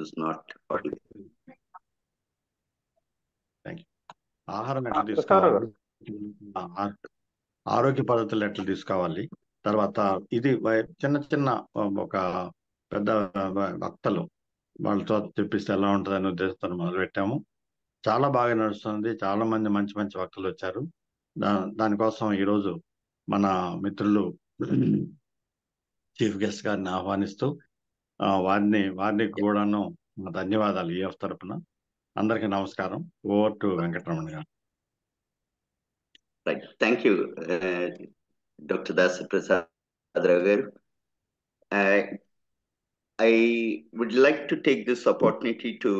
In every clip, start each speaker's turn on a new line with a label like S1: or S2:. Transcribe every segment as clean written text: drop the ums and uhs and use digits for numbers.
S1: is not audible.
S2: Thank you. ఆహారం ఎట్లా
S3: ప్రసాద్
S2: తీసుకోవాలి,
S3: గారు
S2: ఆరోగ్య పద్ధతులు ఎట్లా తీసుకోవాలి, తర్వాత ఇది చిన్న చిన్న ఒక పెద్ద వక్తలు వాళ్ళతో చెప్పిస్తే ఎలా ఉంటుంది అనే ఉద్దేశంతో మొదలు పెట్టాము. చాలా బాగా నడుస్తుంది. చాలా మంది మంచి మంచి వక్తలు వచ్చారు. దానికోసం ఈరోజు మన మిత్రులు చీఫ్ గెస్ట్ గారిని ఆహ్వానిస్తూ వారిని కూడాను ధన్యవాదాలు ఈఎఫ్ తరపున. అందరికీ నమస్కారం. ఓవర్ టు వెంకటరమణ గారు.
S1: Right. Thank you, Dr. Das Prasad Rao garu. I would like to take this opportunity to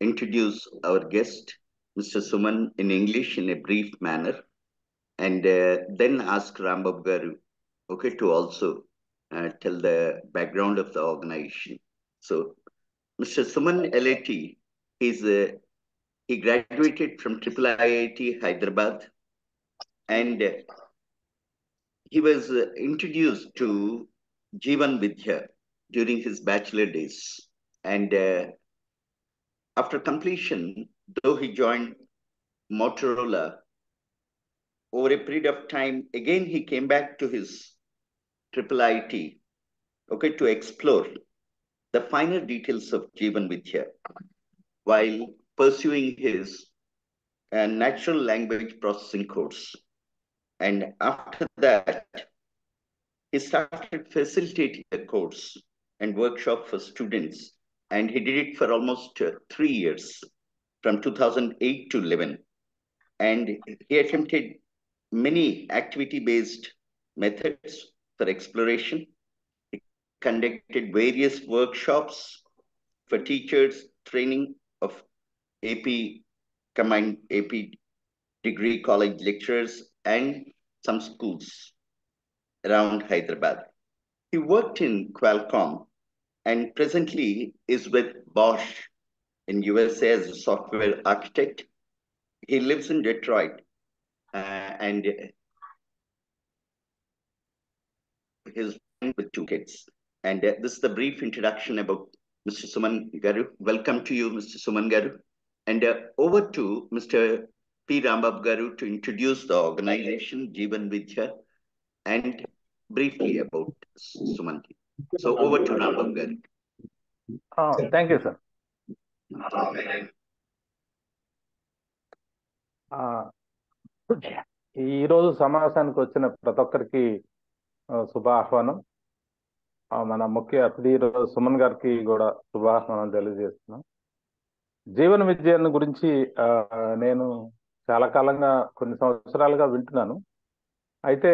S1: introduce our guest, Mr. Suman, in English in a brief manner, and then ask Rambab garu, okay, to also tell the background of the organization. So, Mr. Suman LAT, he graduated from IIIT Hyderabad, and he was introduced to Jeevan Vidya during his bachelor days. And after completion, though he joined Motorola, over a period of time, again he came back to his IIIT, okay, to explore the finer details of Jeevan Vidya while pursuing his natural language processing course. And after that, he started facilitating the course and workshop for students. And he did it for almost 3 years, from 2008 to 11. And he attempted many activity-based methods for exploration. He conducted various workshops for teachers, training of AP, combined AP degree college lecturers, and some schools around Hyderabad. He worked in Qualcomm and presently is with Bosch in USA as a software architect. He lives in Detroit and his with 2 kids. And this is the brief introduction about Mr. Suman garu. Welcome to you, Mr. Suman garu. And over to Mr. P. Rambab garu to introduce the organization Jeevan Vidya and briefly about Suman. So over to Rambab garu.
S3: Thank you sir. ఈరోజు సమావేశానికి వచ్చిన ప్రతి ఒక్కరికి శుభాహ్వానం. మన ముఖ్య అతిథి ఈరోజు సుమన్ గారికి కూడా శుభాహ్వానం తెలియజేస్తున్నాం. జీవన విద్యను గురించి నేను చాలా కాలంగా కొన్ని సంవత్సరాలుగా వింటున్నాను. అయితే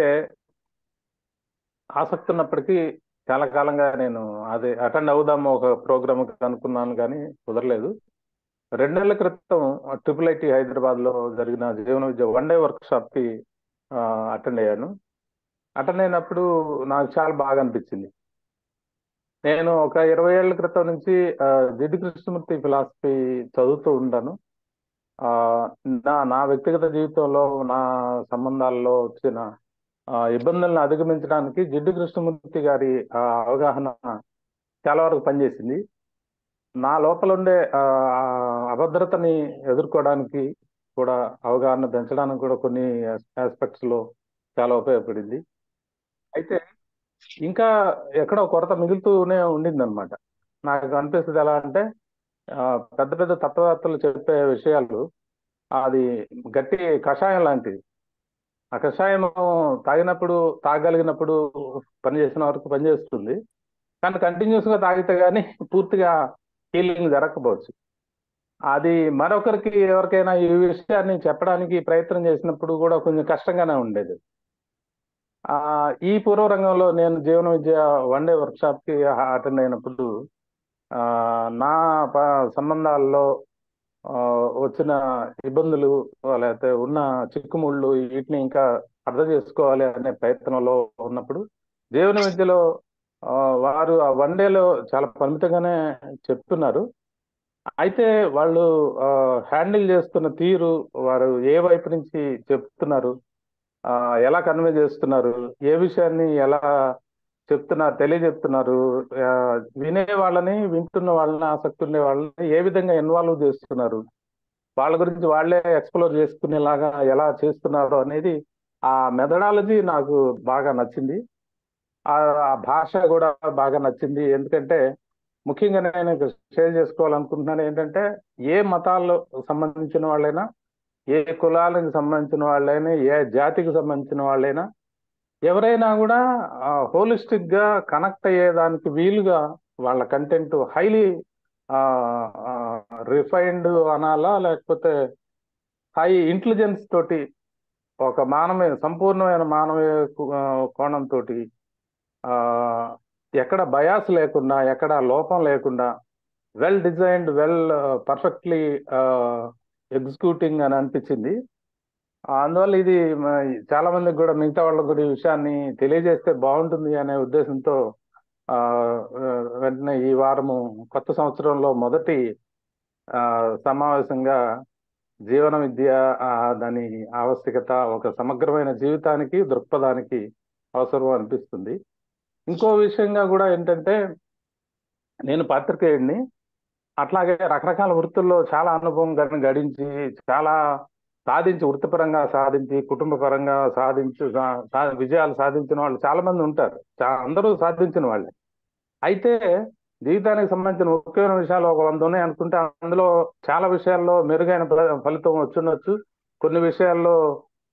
S3: ఆసక్తి ఉన్నప్పటికీ చాలా కాలంగా నేను అదే అటెండ్ అవుదాము ఒక ప్రోగ్రామ్కి అనుకున్నాను, కానీ కుదరలేదు. 2 నెలల క్రితం IIIT హైదరాబాద్లో జరిగిన జీవన విద్య 1 డే వర్క్షాప్కి అటెండ్ అయ్యాను. అటెండ్ అయినప్పుడు నాకు చాలా బాగా అనిపించింది. నేను ఒక 20 ఏళ్ల క్రితం నుంచి జిడ్డు కృష్ణమూర్తి ఫిలాసఫీ చదువుతూ ఉంటాను. నా వ్యక్తిగత జీవితంలో నా సంబంధాల్లో వచ్చిన ఇబ్బందులను అధిగమించడానికి జిడ్డు కృష్ణమూర్తి గారి అవగాహన చాలా వరకు పనిచేసింది. నా లోపల ఉండే అభద్రతని ఎదుర్కోవడానికి కూడా, అవగాహన పెంచడానికి కూడా కొన్ని ఆస్పెక్ట్స్ లో చాలా ఉపయోగపడింది. అయితే ఇంకా ఎక్కడో కొరత మిగులుతూనే ఉండింది అనమాట. నాకు అనిపిస్తుంది ఎలా అంటే, పెద్ద పెద్ద తత్వవేత్తలు చెప్పే విషయాలు అది గట్టి కషాయం లాంటిది. ఆ కషాయం తాగగలిగినప్పుడు పనిచేసిన వరకు పనిచేస్తుంది, కానీ కంటిన్యూస్ గా తాగితే కానీ పూర్తిగా హీలింగ్ జరగకపోవచ్చు. అది మరొకరికి ఎవరికైనా ఈ విషయాన్ని చెప్పడానికి ప్రయత్నం చేసినప్పుడు కూడా కొంచెం కష్టంగానే ఉండేది. ఈ పూర్వ రంగంలో నేను జీవన విద్య 1 డే వర్క్షాప్ కి అటెండ్ అయినప్పుడు నా సంబంధాల్లో వచ్చిన ఇబ్బందులు, లేకపోతే ఉన్న చిక్కుముళ్ళు, వీటిని ఇంకా అర్థం చేసుకోవాలి అనే ప్రయత్నంలో ఉన్నప్పుడు జీవన విద్యలో వారు ఆ 1 డేలో చాలా పరిమితంగానే చెప్తున్నారు. అయితే వాళ్ళు హ్యాండిల్ చేస్తున్న తీరు, వారు ఏ వైపు నుంచి చెప్తున్నారు, ఎలా కన్వే చేస్తున్నారు, ఏ విషయాన్ని ఎలా తెలియజెప్తున్నారు. వినే వాళ్ళని, వింటున్న వాళ్ళని, ఆసక్తి ఉండే వాళ్ళని ఏ విధంగా ఇన్వాల్వ్ చేస్తున్నారు, వాళ్ళ గురించి వాళ్ళే ఎక్స్ప్లోర్ చేసుకునేలాగా ఎలా చేస్తున్నారు అనేది ఆ మెథడాలజీ నాకు బాగా నచ్చింది. ఆ ఆ భాష కూడా బాగా నచ్చింది. ఎందుకంటే ముఖ్యంగా నేను షేర్ చేసుకోవాలనుకుంటున్నాను ఏంటంటే, ఏ మతాలకు సంబంధించిన వాళ్ళైనా, ఏ కులాలకు సంబంధించిన వాళ్ళైనా, ఏ జాతికి సంబంధించిన వాళ్ళైనా, ఎవరైనా కూడా హోలిస్టిక్ గా కనెక్ట్ అయ్యేదానికి వీలుగా వాళ్ళ కంటెంట్ హైలీ రిఫైన్డ్ అనాలా, లేకపోతే హై ఇంటెలిజెన్స్ తోటి, ఒక సంపూర్ణమైన మానవీయ కోణంతో, ఎక్కడ బయాస్ లేకుండా, ఎక్కడ లోపం లేకుండా, వెల్ డిజైన్డ్, పర్ఫెక్ట్లీ ఎగ్జిక్యూటింగ్ అని అనిపించింది. అందువల్ల ఇది చాలా మందికి కూడా, మిగతా వాళ్ళకు కూడా ఈ విషయాన్ని తెలియజేస్తే బాగుంటుంది అనే ఉద్దేశంతో ఆ, వెంటనే ఈ వారము కొత్త సంవత్సరంలో మొదటి సమావేశంగా జీవన విద్య, దాని ఆవశ్యకత, ఒక సమగ్రమైన జీవితానికి, దృక్పథానికి అవసరం అనిపిస్తుంది. ఇంకో విషయంగా కూడా ఏంటంటే, నేను పాత్రికేయుడిని, అట్లాగే రకరకాల వృత్తుల్లో చాలా అనుభవం గడించి, చాలా వృత్తిపరంగా సాధించి, కుటుంబ పరంగా విజయాలు సాధించిన వాళ్ళు చాలా మంది ఉంటారు. అందరూ సాధించిన వాళ్ళే. అయితే జీవితానికి సంబంధించిన ముఖ్యమైన విషయాలు ఒక 100 ఉన్నాయి అనుకుంటే, అందులో చాలా విషయాల్లో మెరుగైన ఫలితం వచ్చుండొచ్చు, కొన్ని విషయాల్లో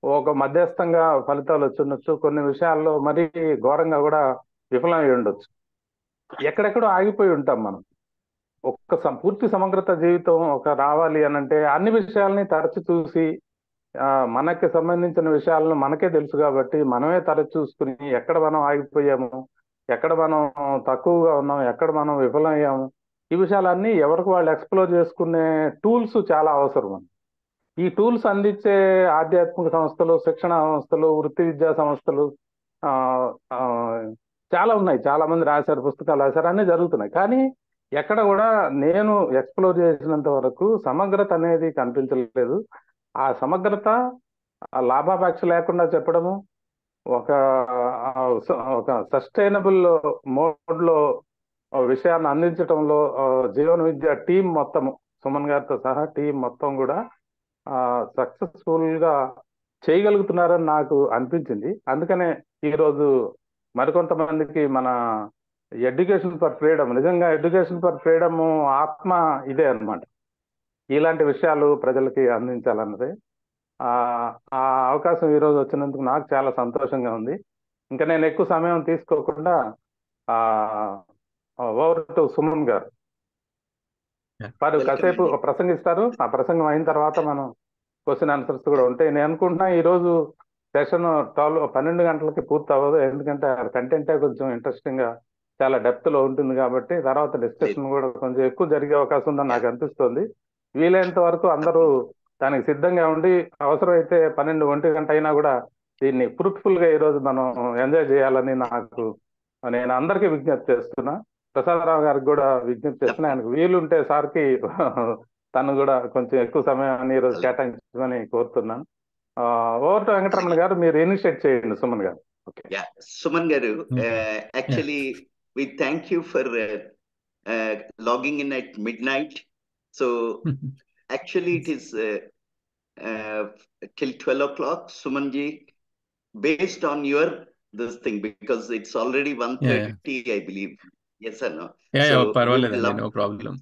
S3: ఒక మధ్యస్థంగా ఫలితాలు వచ్చుండొచ్చు, కొన్ని విషయాల్లో మరీ ఘోరంగా కూడా విఫలమై ఉండొచ్చు. ఎక్కడెక్కడో ఆగిపోయి ఉంటాం మనం. పూర్తి సమగ్రత జీవితం రావాలి అనంటే అన్ని విషయాల్ని తరచు చూసి, మనకి సంబంధించిన విషయాలను మనకే తెలుసు కాబట్టి మనమే తరచు చూసుకుని, ఎక్కడ మనం ఆగిపోయాము, ఎక్కడ మనం తక్కువగా ఉన్నాం, ఎక్కడ మనం విఫలమయ్యాము, ఈ విషయాలన్నీ ఎవరికి వాళ్ళు ఎక్స్ప్లోర్ చేసుకునే టూల్స్ చాలా అవసరం. ఈ టూల్స్ అందించే ఆధ్యాత్మిక సంస్థలు, శిక్షణ సంస్థలు, వృత్తి విద్యా సంస్థలు చాలా ఉన్నాయి. చాలా మంది రాశారు, పుస్తకాలు రాశారు, అన్నీ జరుగుతున్నాయి. కానీ ఎక్కడ కూడా నేను ఎక్స్ప్లోర్ చేసినంత వరకు సమగ్రత అనేది కనిపించలేదు. ఆ సమగ్రత లాభాపేక్ష లేకుండా చెప్పడము, ఒక సస్టైనబుల్ మోడ్ లో విషయాన్ని అందించడంలో జీవన విద్య టీం మొత్తము, సుమన్ గారితో సహా టీం మొత్తం కూడా సక్సెస్ఫుల్ గా చేయగలుగుతున్నారని నాకు అనిపించింది. అందుకనే ఈరోజు మరికొంతమందికి మన ఎడ్యుకేషన్ ఫర్ ఫ్రీడమ్, నిజంగా ఎడ్యుకేషన్ ఫర్ ఫ్రీడమ్ ఆత్మ ఇదే అన్నమాట. ఇలాంటి విషయాలు ప్రజలకి అందించాలన్నదే. ఆ అవకాశం ఈరోజు వచ్చినందుకు నాకు చాలా సంతోషంగా ఉంది. ఇంకా నేను ఎక్కువ సమయం తీసుకోకుండా ఓవర్ టు సుమన్ గారు. వారు కాసేపు ప్రసంగిస్తారు. ఆ ప్రసంగం అయిన తర్వాత మనం క్వశ్చన్ ఆన్సర్స్ కూడా ఉంటాయి. నేను అనుకుంటున్నా ఈరోజు సెషన్ 12 గంటలకి పూర్తి అవ్వదు, ఎందుకంటే కంటెంటే కొంచెం ఇంట్రెస్టింగ్ గా, చాలా డెప్త్ లో ఉంటుంది కాబట్టి తర్వాత డిస్కషన్ కూడా కొంచెం ఎక్కువ జరిగే అవకాశం ఉందని నాకు అనిపిస్తుంది. వీలైనంత వరకు అందరూ దానికి సిద్ధంగా ఉండి, అవసరమైతే 12-1 గంట అయినా కూడా దీన్ని ఫ్రూట్ఫుల్ గా ఈరోజు మనం ఎంజాయ్ చేయాలని నేను అందరికీ విజ్ఞప్తి చేస్తున్నా. ప్రసాదరావు గారికి కూడా విజ్ఞప్తి చేస్తున్నా, ఆయనకు వీలుంటే సార్కి తను కూడా కొంచెం ఎక్కువ సమయాన్ని ఈరోజు కేటాయించమని కోరుతున్నాను. ఓవర్ టు వెంకటరమణ గారు, మీరు ఇనిషియేట్ చేయండి. సుమన్ గారు.
S1: సుమన్ గారు, actually we thank you for logging in at midnight. So actually it is till 12 o'clock, Sumanji, based on your this thing, because it's already 1:30, I believe. Yes or no?
S4: So no problem.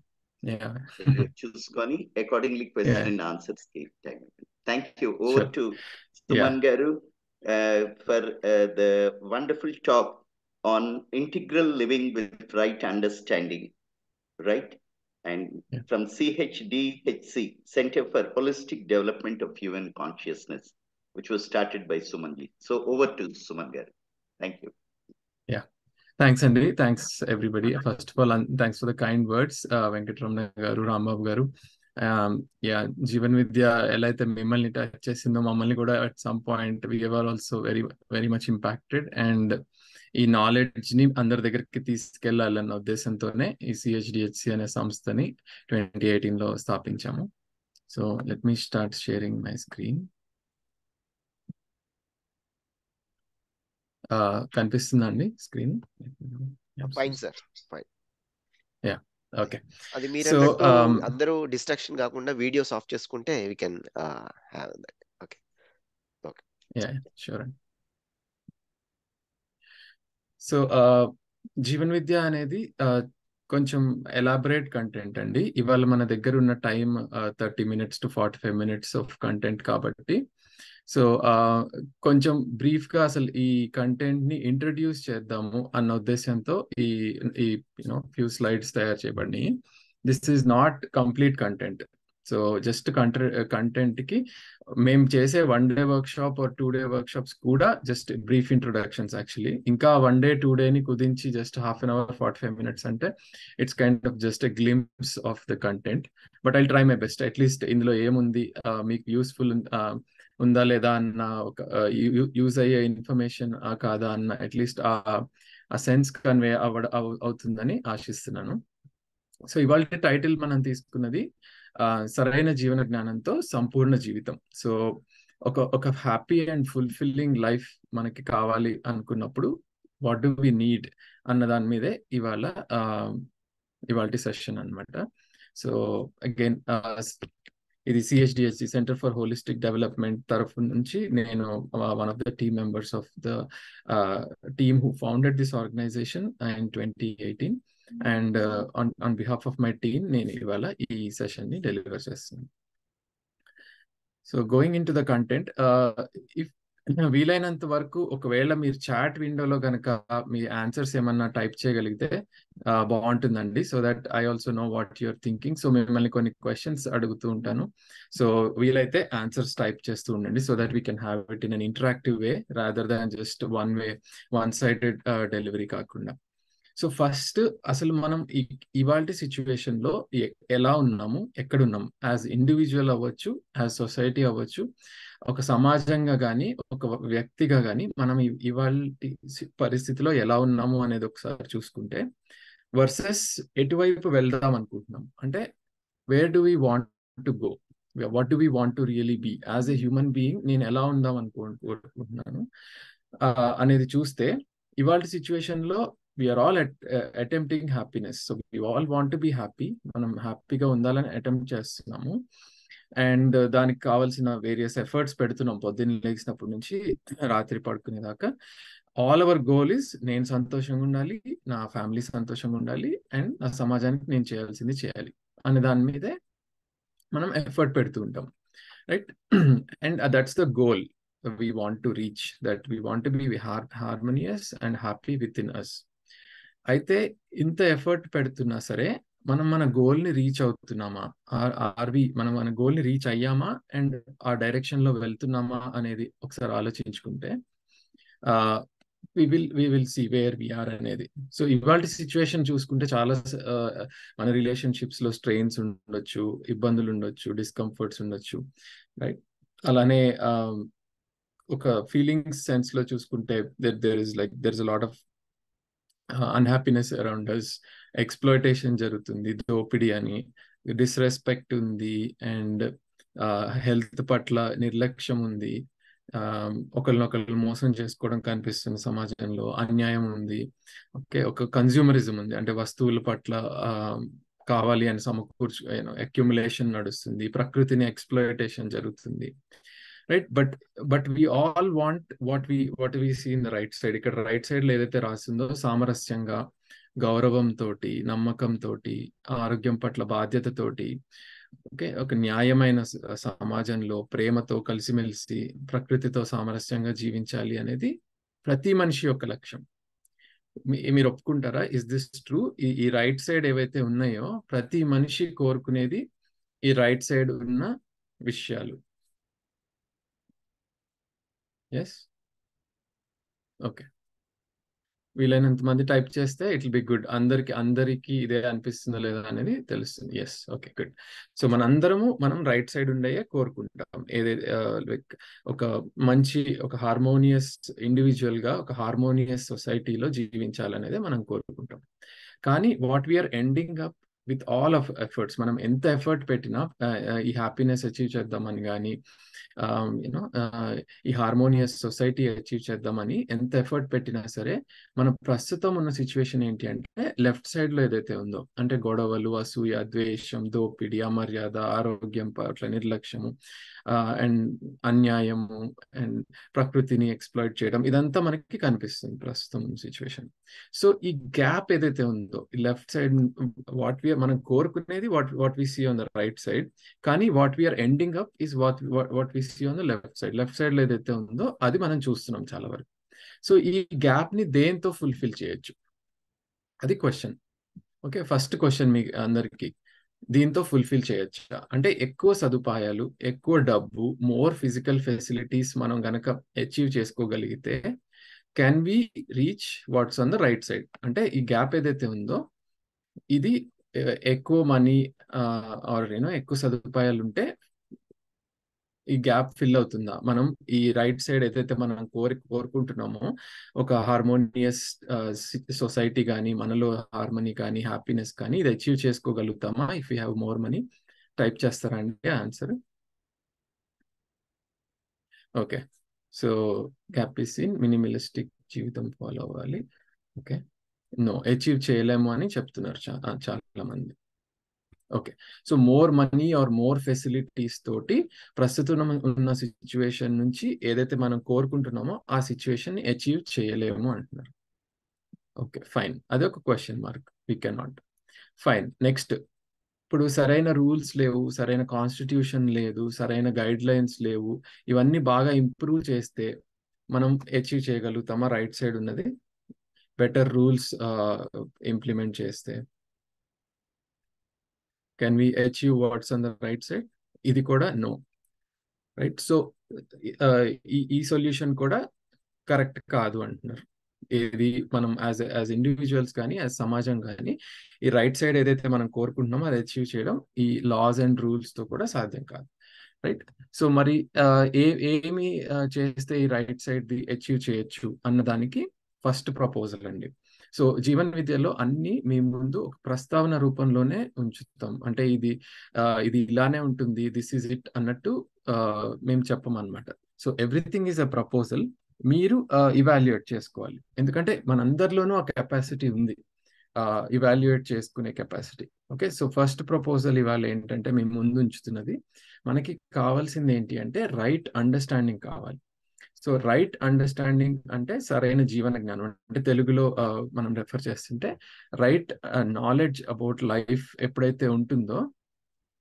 S1: చూసుకొని accordingly question and answers time. Thank you. Over to Suman Garu for the wonderful talk on integral living with right understanding, right? And from CHDHC, Center for Holistic Development of Human Consciousness, which was started by Sumanji. So over to Suman Garu. Thank you.
S4: Yeah. Thanks, Andy. Thanks, everybody. First of all, thanks for the kind words, Venkatramana Garu, Rambabu Garu. Jeevan Vidya ఎలా అయితే మిమ్మల్ని touch చేసిందో, మమ్మల్ని కూడా at some point we were also very very much impacted, and ఈ knowledge ని అందరి దగ్గరికి తీసుకెళ్లాలన్న ఉద్దేశంతోనే ఈ CHDHC అనే సంస్థని 2018 లో స్థాపించాము. So let me start sharing my screen. కనిపిస్తుందండి screen?
S5: Fine sir, fine.
S4: Yeah, okay.
S5: అది మీరు
S4: సో
S5: అన్నట్టు అందరూ డిస్ట్రాక్షన్ కాకుండా వీడియోస్ ఆఫ్ చేసుకుంటే we can have that. Okay, okay.
S4: Yeah, sure అండి. సో జీవన్ విద్య అనేది కొంచెం ఎలాబరేట్ కంటెంట్ అండి. ఇవాళ మన దగ్గర ఉన్న time 30 minutes to 45 minutes of content కాబట్టి, సో కొంచెం బ్రీఫ్ గా అసలు ఈ కంటెంట్ ని ఇంట్రడ్యూస్ చేద్దాము అన్న ఉద్దేశంతో ఈ ఈ ఫ్యూ స్లైడ్స్ తయారు చేయబడినాయి. This is not complete content. So just content కి మేము చేసే 1 day workshop or 2 day workshops కూడా జస్ట్ బ్రీఫ్ ఇంట్రొడక్షన్స్. యాక్చువల్లీ ఇంకా 1 day 2 day ని కుదించి just half an hour 45 minutes అంటే it's kind of just a glimpse of the content. But I try my best. At least ఇందులో ఏముంది, మీకు useful ఉందా లేదా అన్న, ఒక యూజ్ అయ్యే ఇన్ఫర్మేషన్ కాదా అన్న అట్లీస్ట్ ఆ సెన్స్ కన్వే అవుతుందని ఆశిస్తున్నాను. సో ఇవాళ టైటిల్ మనం తీసుకున్నది సరైన జీవన జ్ఞానంతో సంపూర్ణ జీవితం. సో ఒక హ్యాపీ అండ్ ఫుల్ఫిల్లింగ్ లైఫ్ మనకి కావాలి అనుకున్నప్పుడు వాట్ డు వి నీడ్ అన్న దాని మీదే ఇవాళ సెషన్ అన్నమాట. సో అగైన్ ఇది CHDHD centre for holistic development తరఫు నుంచి నేను one of the team members of the team who founded this organisation in 2018. And on behalf of my team నేను ఇవాళ ఈ సెషన్ ని డెలివర్ చేస్తున్నాను. So going in to the content, if వీలైనంత వరకు ఒకవేళ మీరు చాట్ విండోలో కనుక మీ ఆన్సర్స్ ఏమన్నా టైప్ చేయగలిగితే బాగుంటుందండి. So that I also know what your thinking. So మిమ్మల్ని కొన్ని క్వశ్చన్స్ అడుగుతూ ఉంటాను. సో వీలైతే ఆన్సర్స్ టైప్ చేస్తూ ఉండండి, so that we can have it in an interactive way rather than just one sided delivery కాకుండా. సో ఫస్ట్ అసలు మనం ఇవాళ సిచ్యువేషన్ లో ఎలా ఉన్నాము, ఎక్కడున్నాము, యాజ్ ఇండివిజువల్ అవ్వచ్చు, యాజ్ సొసైటీ అవ్వచ్చు, ఒక సమాజంగా కానీ ఒక వ్యక్తిగా కానీ మనం ఇవాళ పరిస్థితిలో ఎలా ఉన్నాము అనేది ఒకసారి చూసుకుంటే, వర్సెస్ ఎటువైపు వెళ్దాం అనుకుంటున్నాం, అంటే where do we want to go, what do we want to really be as a human being, నేను ఎలా ఉందాం అనుకుంటున్నాను అనేది చూస్తే, ఇవాళ సిచ్యువేషన్ లో we are all attempting happiness. So we all want to be happy. మనం హ్యాపీగా ఉండాలని అటెంప్ట్ చేస్తున్నాము. అండ్ దానికి కావాల్సిన వేరియస్ ఎఫర్ట్స్ పెడుతున్నాం పొద్దున్న లేచినప్పటి నుంచి రాత్రి పడుకునేదాకా. ఆల్ అవర్ గోల్ ఇస్ నేను సంతోషంగా ఉండాలి, నా ఫ్యామిలీ సంతోషంగా ఉండాలి, అండ్ నా సమాజానికి నేను చేయాల్సింది చేయాలి అనే దాని మీదే మనం ఎఫర్ట్ పెడుతూ ఉంటాం, right? And that's the goal we want to reach, that we want to be harmonious and happy within us. అయితే ఇంత ఎఫర్ట్ పెడుతున్నా సరే మనం మన గోల్ ని రీచ్ అవుతున్నామా, మనం మన గోల్ ని రీచ్ అయ్యామా అండ్ ఆ డైరెక్షన్ లో వెళ్తున్నామా అనేది ఒకసారి ఆలోచించుకుంటే we will see where we are అనేది. సో ఇవాళ సిచ్యువేషన్ చూసుకుంటే చాలా మన రిలేషన్షిప్స్ లో స్ట్రెయిన్స్ ఉండొచ్చు, ఇబ్బందులు ఉండొచ్చు, డిస్కంఫర్ట్స్ ఉండొచ్చు, రైట్? అలానే ఒక ఫీలింగ్స్ సెన్స్ లో చూసుకుంటే there is a lot of unhappiness around us. Exploitation జరుగుతుంది, దోపిడీ అని, డిస్రెస్పెక్ట్ ఉంది, అండ్ హెల్త్ పట్ల నిర్లక్ష్యం ఉంది, ఒకరినొకరు మోసం చేసుకోవడం కనిపిస్తుంది సమాజంలో, అన్యాయం ఉంది, ఓకే, ఒక కన్జ్యూమరిజం ఉంది, అంటే వస్తువుల పట్ల కావాలి అని సమకూర్చు అక్యుములేషన్ నడుస్తుంది, ప్రకృతిని ఎక్స్ప్లోయిటేషన్ జరుగుతుంది, right? But we all want what we see in the right side. ఇక్కడ రైట్ సైడ్ లో ఏదైతే రాసిందో సామరస్యంగా, గౌరవంతో, నమ్మకంతో, ఆరోగ్యం పట్ల బాధ్యతతోటి, ఓకే, ఒక న్యాయమైన సమాజంలో ప్రేమతో కలిసిమెలిసి ప్రకృతితో సామరస్యంగా జీవించాలి అనేది ప్రతి మనిషి యొక్క లక్ష్యం. మీరు ఒప్పుకుంటారా? Is this true? ఈ రైట్ సైడ్ ఏవైతే ఉన్నాయో ప్రతి మనిషి కోరుకునేది ఈ రైట్ సైడ్ ఉన్న విషయాలు. Yes, okay. వీలైనంత మంది టైప్ చేస్తే ఇట్ విల్ బి గుడ్. అందరికి ఇదే అనిపిస్తుందో లేదా అనేది తెలుస్తుంది. Yes, okay, good. సో మనం రైట్ సైడ్ ఉండేయే కోరుకుంటాం. లైక్ ఒక మంచి, ఒక హార్మోనియస్ ఇండివిజువల్ గా, ఒక హార్మోనియస్ సొసైటీలో జీవించాలనేది మనం కోరుకుంటాం. కానీ what we are ending up with all of efforts, మనం ఎంత ఎఫర్ట్ పెట్టినా ఈ హ్యాపీనెస్ అచీవ్ చేద్దామని కానీ యూనో ఈ హార్మోనియస్ సొసైటీ అచీవ్ చేద్దామని ఎంత ఎఫర్ట్ పెట్టినా సరే, మన ప్రస్తుతం ఉన్న సిచ్యువేషన్ ఏంటి అంటే లెఫ్ట్ సైడ్ లో ఏదైతే ఉందో, అంటే గొడవలు, అసూయ, ద్వేషం, దోపిడి, అమర్యాద, ఆరోగ్యం పట్ల నిర్లక్ష్యము, అండ్ అన్యాయము, అండ్ ప్రకృతిని ఎక్స్ప్లాయిట్ చేయడం, ఇదంతా మనకి కనిపిస్తుంది ప్రస్తుతం సిచ్యువేషన్. సో ఈ గ్యాప్ ఏదైతే ఉందో లెఫ్ట్ సైడ్, మనం కోరుకునేది what we see on the right side, కానీ what we are ending up is what we see on the left side. Left side లో ఏదైతే ఉందో అది మనం చూస్తున్నాం చాలా వరకు. సో ఈ గ్యాప్ ని దేంతో ఫుల్ఫిల్ చేయొచ్చు, అది క్వశ్చన్. ఓకే, ఫస్ట్ క్వశ్చన్ మీ అందరికి, దీంతో ఫుల్ఫిల్ చేయొచ్చా అంటే ఎక్కువ సదుపాయాలు, ఎక్కువ డబ్బు, మోర్ ఫిజికల్ ఫెసిలిటీస్ మనం గనక అచీవ్ చేసుకోగలిగితే can we reach what's on the right side. అంటే ఈ గ్యాప్ ఏదైతే ఉందో ఇది ఎక్కువ మనీ ఆర్ ఎక్కువ సదుపాయాలు ఉంటే ఈ గ్యాప్ ఫిల్ అవుతుందా? మనం ఈ రైట్ సైడ్ ఏదైతే మనం కోరుకుంటున్నామో, ఒక హార్మోనియస్ సొసైటీ కానీ, మనలో హార్మనీ కానీ, హ్యాపీనెస్ కానీ, ఇది అచీవ్ చేసుకోగలుగుతామా if you have more money? Type చేస్తారా అంటే answer. Okay, so gap is in minimalistic జీవితం ఫాలో అవ్వాలి. ఓకే, నో, అచీవ్ చేయలేము అని చెప్తున్నారు చాలా మంది. Okay, so more money or more facilities తోటి ప్రస్తుతం ఉన్న సిచ్యువేషన్ నుంచి ఏదైతే మనం కోరుకుంటున్నామో ఆ సిచ్యువేషన్ ని అచీవ్ చేయలేము అంటున్నారు. ఓకే, ఫైన్, అదొక question mark, we can not. Fine, next, ఇప్పుడు సరైన రూల్స్ లేవు, సరైన కాన్స్టిట్యూషన్ లేదు, సరైన గైడ్ లైన్స్ లేవు, ఇవన్నీ బాగా ఇంప్రూవ్ చేస్తే మనం అచీవ్ చేయగలుగుతామా రైట్ సైడ్ ఉన్నది? బెటర్ రూల్స్ ఇంప్లిమెంట్ చేస్తే can we achieve what's on the right side? ఇది కూడా no, రైట్? సో ఈ సొల్యూషన్ కూడా కరెక్ట్ కాదు అంటున్నారు. ఇది మనం యాజ్ ఇండివిజువల్స్ కానీ యాజ్ సమాజం కానీ ఈ రైట్ సైడ్ ఏదైతే మనం కోరుకుంటున్నామో అది అచీవ్ చేయడం ఈ లాస్ అండ్ రూల్స్ తో కూడా సాధ్యం కాదు, రైట్? సో మరి ఏమి చేస్తే ఈ రైట్ సైడ్ ది అచీవ్ చేయొచ్చు అన్నదానికి ఫస్ట్ ప్రపోజల్ అండి. సో జీవన్ విద్యలో అన్ని మీ ముందు ఒక ప్రస్తావన రూపంలోనే ఉంచుతాం. అంటే ఇది ఇలానే ఉంటుంది, దిస్ ఈజ్ ఇట్ అన్నట్టు మేము చెప్పమన్నమాట. So everything is a proposal, మీరు ఇవాల్యుయేట్ చేసుకోవాలి. ఎందుకంటే మనందరిలోనూ ఆ కెపాసిటీ ఉంది, ఇవాల్యుయేట్ చేసుకునే capacity. Okay, so first proposal ఇవాళ ఏంటంటే మేము ముందు ఉంచుతున్నది, మనకి కావాల్సింది ఏంటి అంటే రైట్ అండర్స్టాండింగ్ కావాలి. సో రైట్ అండర్స్టాండింగ్ అంటే సరైన జీవన జ్ఞానం, అంటే తెలుగులో మనం రెఫర్ చేస్తుంటే రైట్ నాలెడ్జ్ అబౌట్ లైఫ్ ఎప్పుడైతే ఉంటుందో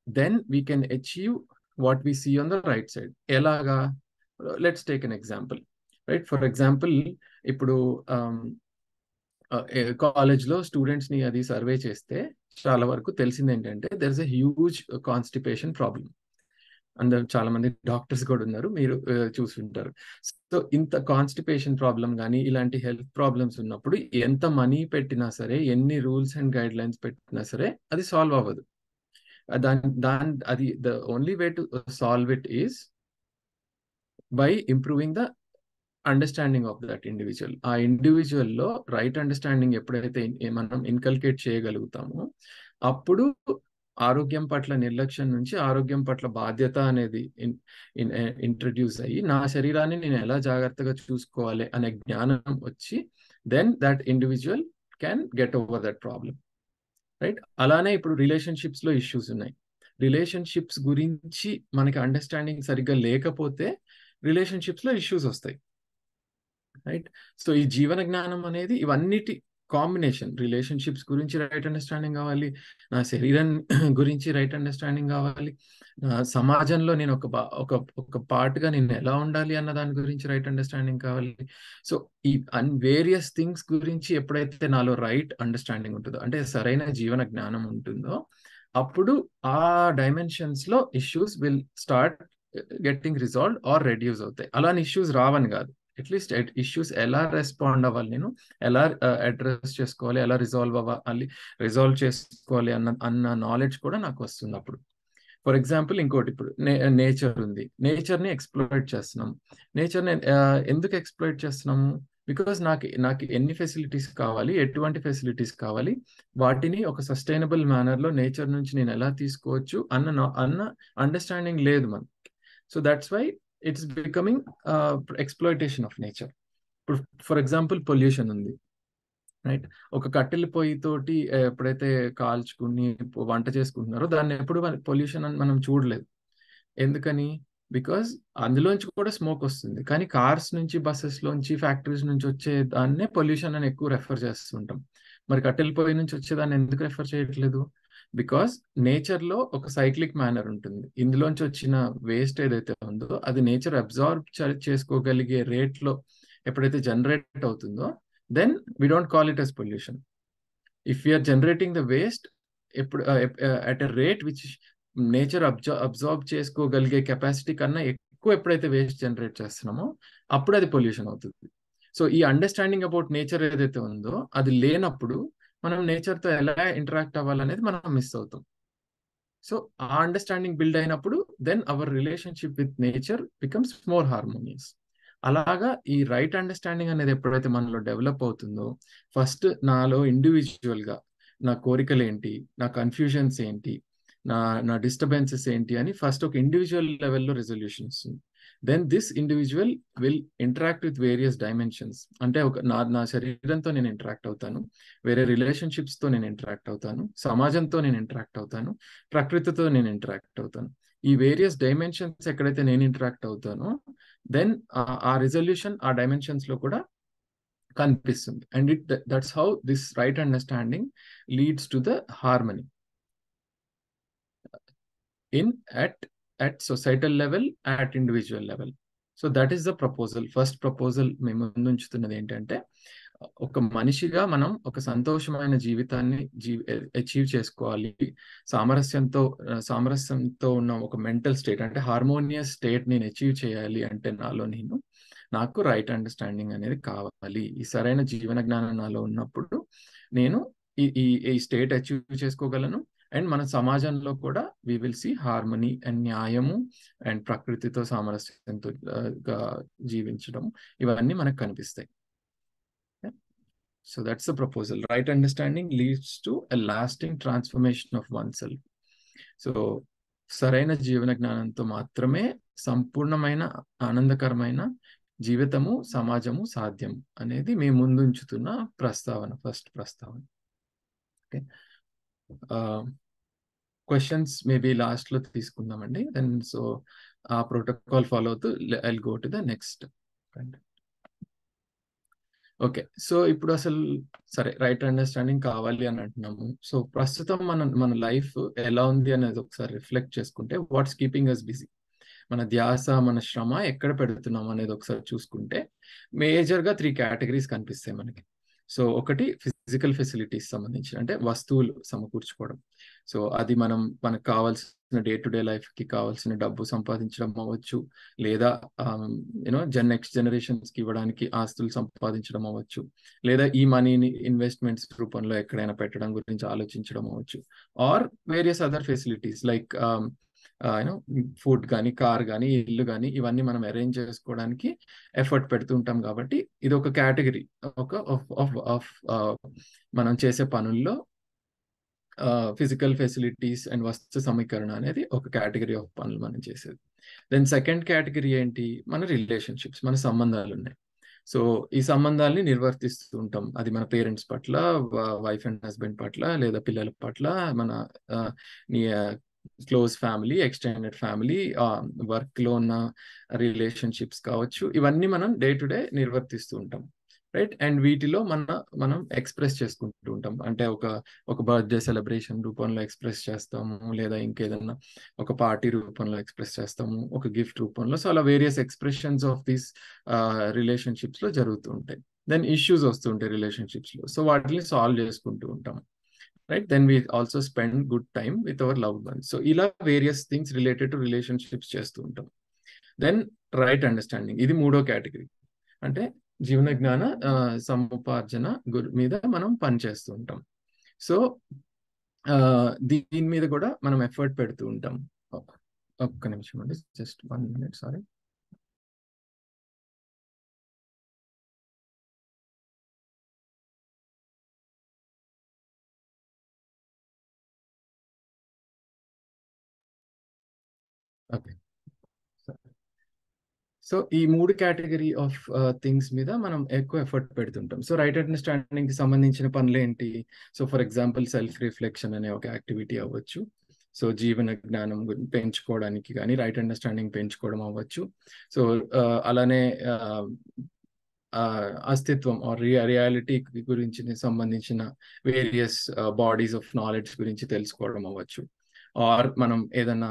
S4: then we can achieve what we see on the right side. ఎలాగా? Let's take an example, right? For example, ఇప్పుడు కాలేజ్లో స్టూడెంట్స్ ని అది సర్వే చేస్తే చాలా వరకు తెలిసింది ఏంటంటే there is a huge constipation problem. అందరు చాలా మంది డాక్టర్స్ కూడా ఉన్నారు, మీరు చూసుంటారు. సో ఇంత కాన్స్టిపేషన్ ప్రాబ్లం కానీ ఇలాంటి హెల్త్ ప్రాబ్లమ్స్ ఉన్నప్పుడు ఎంత మనీ పెట్టినా సరే, ఎన్ని రూల్స్ అండ్ గైడ్ లైన్స్ పెట్టినా సరే అది సాల్వ్ అవ్వదు. అది the only way to solve it is by improving the understanding of that individual. ఆ ఇండివిజువల్ లో రైట్ అండర్స్టాండింగ్ ఎప్పుడైతే మనం ఇన్కల్కేట్ చేయగలుగుతామో అప్పుడు ఆరోగ్యం పట్ల నిర్లక్ష్యం నుంచి ఆరోగ్యం పట్ల బాధ్యత అనేది ఇంట్రడ్యూస్ అయ్యి నా శరీరాన్ని నేను ఎలా జాగ్రత్తగా చూసుకోవాలి అనే జ్ఞానం వచ్చి then that individual can get over that problem, right? అలానే ఇప్పుడు రిలేషన్షిప్స్ లో ఇష్యూస్ ఉన్నాయి. రిలేషన్షిప్స్ గురించి మనకి అండర్స్టాండింగ్ సరిగ్గా లేకపోతే రిలేషన్షిప్స్ లో ఇష్యూస్ వస్తాయి, రైట్? సో ఈ జీవన జ్ఞానం అనేది ఇవన్నిటి కాంబినేషన్. రిలేషన్షిప్స్ గురించి రైట్ అండర్స్టాండింగ్ కావాలి, నా శరీరం గురించి రైట్ అండర్స్టాండింగ్ కావాలి, సమాజంలో నేను ఒక పార్ట్గా నేను ఎలా ఉండాలి అన్న దాని గురించి రైట్ అండర్స్టాండింగ్ కావాలి. సో ఈ వేరియస్ థింగ్స్ గురించి ఎప్పుడైతే నాలో రైట్ అండర్స్టాండింగ్ ఉంటుందో, అంటే సరైన జీవన జ్ఞానం ఉంటుందో, అప్పుడు ఆ డైమెన్షన్స్ లో issues will start getting resolve or reduce అవుతాయి. అలానే ఇష్యూస్ రావని కాదు, అట్లీస్ట్ ఇష్యూస్ ఎలా రెస్పాండ్ అవ్వాలి, నేను ఎలా అడ్రస్ చేసుకోవాలి, ఎలా రిజాల్వ్ చేసుకోవాలి అన్న నాలెడ్జ్ కూడా నాకు వస్తుంది అప్పుడు. ఫర్ ఎగ్జాంపుల్ ఇంకోటి, ఇప్పుడు నేచర్ ఉంది, నేచర్ని ఎక్స్ప్లోయిట్ చేస్తున్నాం. నేచర్ని ఎందుకు ఎక్స్ప్లోయిట్ చేస్తున్నాము? బికాస్ నాకు ఎన్ని ఫెసిలిటీస్ కావాలి, ఎటువంటి ఫెసిలిటీస్ కావాలి, వాటిని ఒక సస్టైనబుల్ మేనర్లో నేచర్ నుంచి నేను ఎలా తీసుకోవచ్చు అన్న అండర్స్టాండింగ్ లేదు మనకి. So that's why it's becoming exploitation of nature. ఇప్పుడు ఫర్ ఎగ్జాంపుల్ పొల్యూషన్ ఉంది, రైట్? ఒక కట్టెల పొయ్యితోటి ఎప్పుడైతే కాల్చుకుని వంట చేసుకుంటున్నారో దాన్ని ఎప్పుడు పొల్యూషన్ అని మనం చూడలేదు. ఎందుకని? బికాజ్ అందులోంచి కూడా స్మోక్ వస్తుంది, కానీ కార్స్ నుంచి, బస్సెస్ లోంచి, ఫ్యాక్టరీస్ నుంచి వచ్చే దాన్నే పొల్యూషన్ అని ఎక్కువ రెఫర్ చేస్తుంటాం. మరి కట్టెల పొయ్యి నుంచి వచ్చేదాన్ని ఎందుకు రెఫర్ చేయట్లేదు? బికాస్ నేచర్ లో ఒక సైక్లిక్ మేనర్ ఉంటుంది. ఇందులోంచి వచ్చిన వేస్ట్ ఏదైతే ఉందో అది నేచర్ అబ్జార్బ్ చేసుకోగలిగే రేట్ లో ఎప్పుడైతే జనరేట్ అవుతుందో, then we don't call it as pollution. If we are generating the waste at a rate which nature absorb చేసుకోగలిగే కెపాసిటీ కన్నా ఎక్కువ ఎప్పుడైతే వేస్ట్ జనరేట్ చేస్తున్నామో అప్పుడు అది పొల్యూషన్ అవుతుంది. సో ఈ అండర్స్టాండింగ్ అబౌట్ నేచర్ ఏదైతే ఉందో అది లేనప్పుడు మనం నేచర్తో ఎలా ఇంటరాక్ట్ అవ్వాలనేది మనం మిస్ అవుతాం. సో ఆ అండర్స్టాండింగ్ బిల్డ్ అయినప్పుడు then our relationship with nature becomes more harmonious. అలాగా ఈ రైట్ అండర్స్టాండింగ్ అనేది ఎప్పుడైతే మనలో డెవలప్ అవుతుందో, ఫస్ట్ నాలో ఇండివిజువల్గా నా కోరికలు ఏంటి, నా కన్ఫ్యూజన్స్ ఏంటి, నా డిస్టర్బెన్సెస్ ఏంటి అని ఫస్ట్ ఒక ఇండివిజువల్ లెవెల్లో రెజల్యూషన్ వస్తుంది. Then this individual will interact with various dimensions. అంటే నా శరీరంతో నేను ఇంటరాక్ట్ అవుతాను, వేరే రిలేషన్షిప్స్తో నేను ఇంటరాక్ట్ అవుతాను, సమాజంతో నేను ఇంటరాక్ట్ అవుతాను, ప్రకృతితో నేను ఇంటరాక్ట్ అవుతాను. ఈ వేరియస్ డైమెన్షన్స్ ఎక్కడైతే నేను ఇంటరాక్ట్ అవుతానో దెన్ ఆ రిజల్యూషన్ ఆ డైమెన్షన్స్ లో కూడా కనిపిస్తుంది. And that's how this right understanding leads to the harmony at societal level, at individual level. So that is the proposal. First proposal మేము ముందు ఉంచుతున్నది ఏంటంటే, ఒక మనిషిగా మనం ఒక సంతోషమైన జీవితాన్ని అచీవ్ చేసుకోవాలి, సామరస్యంతో ఉన్న ఒక మెంటల్ స్టేట్, అంటే హార్మోనియస్ స్టేట్ నేను అచీవ్ చేయాలి అంటే నాకు రైట్ అండర్స్టాండింగ్ అనేది కావాలి. ఈ సరైన జీవన జ్ఞానం నాలో ఉన్నప్పుడు నేను ఈ స్టేట్ అచీవ్ చేసుకోగలను. అండ్ మన సమాజంలో కూడా we will see harmony and న్యాయము అండ్ ప్రకృతితో సామరస్యంతో జీవించడం, ఇవన్నీ మనకు కనిపిస్తాయి. So that's the proposal. Right understanding leads to a lasting transformation of oneself. So సరైన జీవన జ్ఞానంతో మాత్రమే సంపూర్ణమైన ఆనందకరమైన జీవితము, సమాజము సాధ్యం అనేది మేము ముందుంచుతున్న ప్రస్తావన, ఫస్ట్ ప్రస్తావన. ఓకే, క్వశ్చన్స్ మేబీ లాస్ట్ లో తీసుకుందామండి. దెన్ సో ఆ ప్రోటోకాల్ ఫాలో అవుతూ I'll go to the next. Okay, so ఇప్పుడు అసలు సరే రైట్ అండర్స్టాండింగ్ కావాలి అని అంటున్నాము. సో ప్రస్తుతం మన లైఫ్ ఎలా ఉంది అనేది ఒకసారి రిఫ్లెక్ట్ చేసుకుంటే, వాట్స్ కీపింగ్ అస్ బిజీ, మన ధ్యాస, మన శ్రమ ఎక్కడ పెడుతున్నాం అనేది ఒకసారి చూసుకుంటే మేజర్గా 3 కేటగిరీస్ కనిపిస్తాయి మనకి. సో ఒకటి ఫిజికల్ ఫెసిలిటీస్ సంబంధించి, అంటే వస్తువులు సమకూర్చుకోవడం. సో అది మనకు కావాల్సిన డే టు డే లైఫ్కి కావాల్సిన డబ్బు సంపాదించడం అవ్వచ్చు, లేదా నెక్స్ట్ జనరేషన్స్కి ఇవ్వడానికి ఆస్తులు సంపాదించడం అవ్వచ్చు, లేదా ఈ మనీని ఇన్వెస్ట్మెంట్స్ రూపంలో ఎక్కడైనా పెట్టడం గురించి ఆలోచించడం అవ్వచ్చు, or various other facilities like food కానీ, కార్ కానీ, ఇల్లు కానీ, ఇవన్నీ మనం అరేంజ్ చేసుకోవడానికి ఎఫర్ట్ పెడుతుంటాం. కాబట్టి ఇది ఒక కేటగిరీ ఆఫ్ మనం చేసే పనుల్లో ఫిజికల్ ఫెసిలిటీస్ అండ్ వస్తు సమీకరణ అనేది ఒక కేటగిరీ ఆఫ్ పనులు మనం చేసేది. దెన్ సెకండ్ కేటగిరీ ఏంటి? మన రిలేషన్షిప్స్, మన సంబంధాలు ఉన్నాయి. సో ఈ సంబంధాలని నిర్వర్తిస్తూ ఉంటాం. అది మన పేరెంట్స్ పట్ల, వైఫ్ అండ్ హస్బెండ్ పట్ల, లేదా పిల్లల పట్ల, మన close family, extended family, work లో ఉన్న రిలేషన్షిప్స్ కావచ్చు, ఇవన్నీ మనం డే టు డే నిర్వర్తిస్తూ ఉంటాం, రైట్? అండ్ వీటిలో మనం ఎక్స్ప్రెస్ చేసుకుంటూ ఉంటాం. అంటే ఒక బర్త్డే సెలబ్రేషన్ రూపంలో ఎక్స్ప్రెస్ చేస్తాము, లేదా ఇంకేదన్నా ఒక పార్టీ రూపంలో ఎక్స్ప్రెస్ చేస్తాము, ఒక గిఫ్ట్ రూపంలో. సో అలా various expressions of these relationships లో జరుగుతూ ఉంటాయి. దెన్ ఇష్యూస్ వస్తుంటాయి రిలేషన్షిప్స్ లో, సో వాటిని సాల్వ్ చేసుకుంటూ ఉంటాం, right? Then we also spend good time with our loved ones. So ila various things related to relationships chestu untam. Then right understanding, ఇది మూడో కేటగిరీ. అంటే జీవన జ్ఞాన సముపార్జన మీద మనం పని చేస్తూ ఉంటాం. సో దీని మీద కూడా మనం ఎఫర్ట్ పెడుతూ ఉంటాం. ఒక్క నిమిషం అండి, just 1 minute, sorry. Okay. So ఈ 3 కేటగిరీ ఆఫ్ థింగ్స్ మీద మనం ఎక్కువ ఎఫర్ట్ పెడుతుంటాం. సో రైట్ అండర్స్టాండింగ్ కి సంబంధించిన పనులు ఏంటి? So for example self reflection అనే ఒక యాక్టివిటీ అవ్వచ్చు. సో జీవన జ్ఞానం పెంచుకోవడానికి కానీ రైట్ అండర్స్టాండింగ్ పెంచుకోవడం అవ్వచ్చు. సో అలానే అస్తిత్వం ఆర్ రియాలిటీ గురించి సంబంధించిన వేరియస్ బాడీస్ ఆఫ్ నాలెడ్జ్ గురించి తెలుసుకోవడం అవ్వచ్చు. ఆర్ మనం ఏదైనా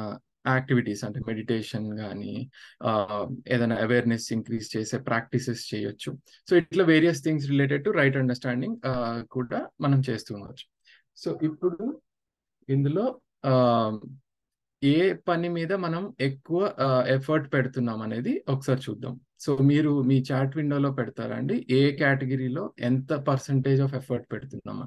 S4: యాక్టివిటీస్ అంటే మెడిటేషన్ కానీ ఏదైనా అవేర్నెస్ ఇంక్రీజ్ చేసే ప్రాక్టీసెస్ చేయొచ్చు. సో ఇట్లా various things related to right understanding కూడా మనం చేస్తూ ఉండవచ్చు. సో ఇప్పుడు ఇందులో ఏ పని మీద మనం ఎక్కువ ఎఫర్ట్ పెడుతున్నాం అనేది ఒకసారి చూద్దాం. సో మీరు మీ చాట్ విండోలో పెడతారా అండి, ఏ కేటగిరీలో ఎంత పర్సంటేజ్ ఆఫ్ ఎఫర్ట్ పెడుతున్నామా?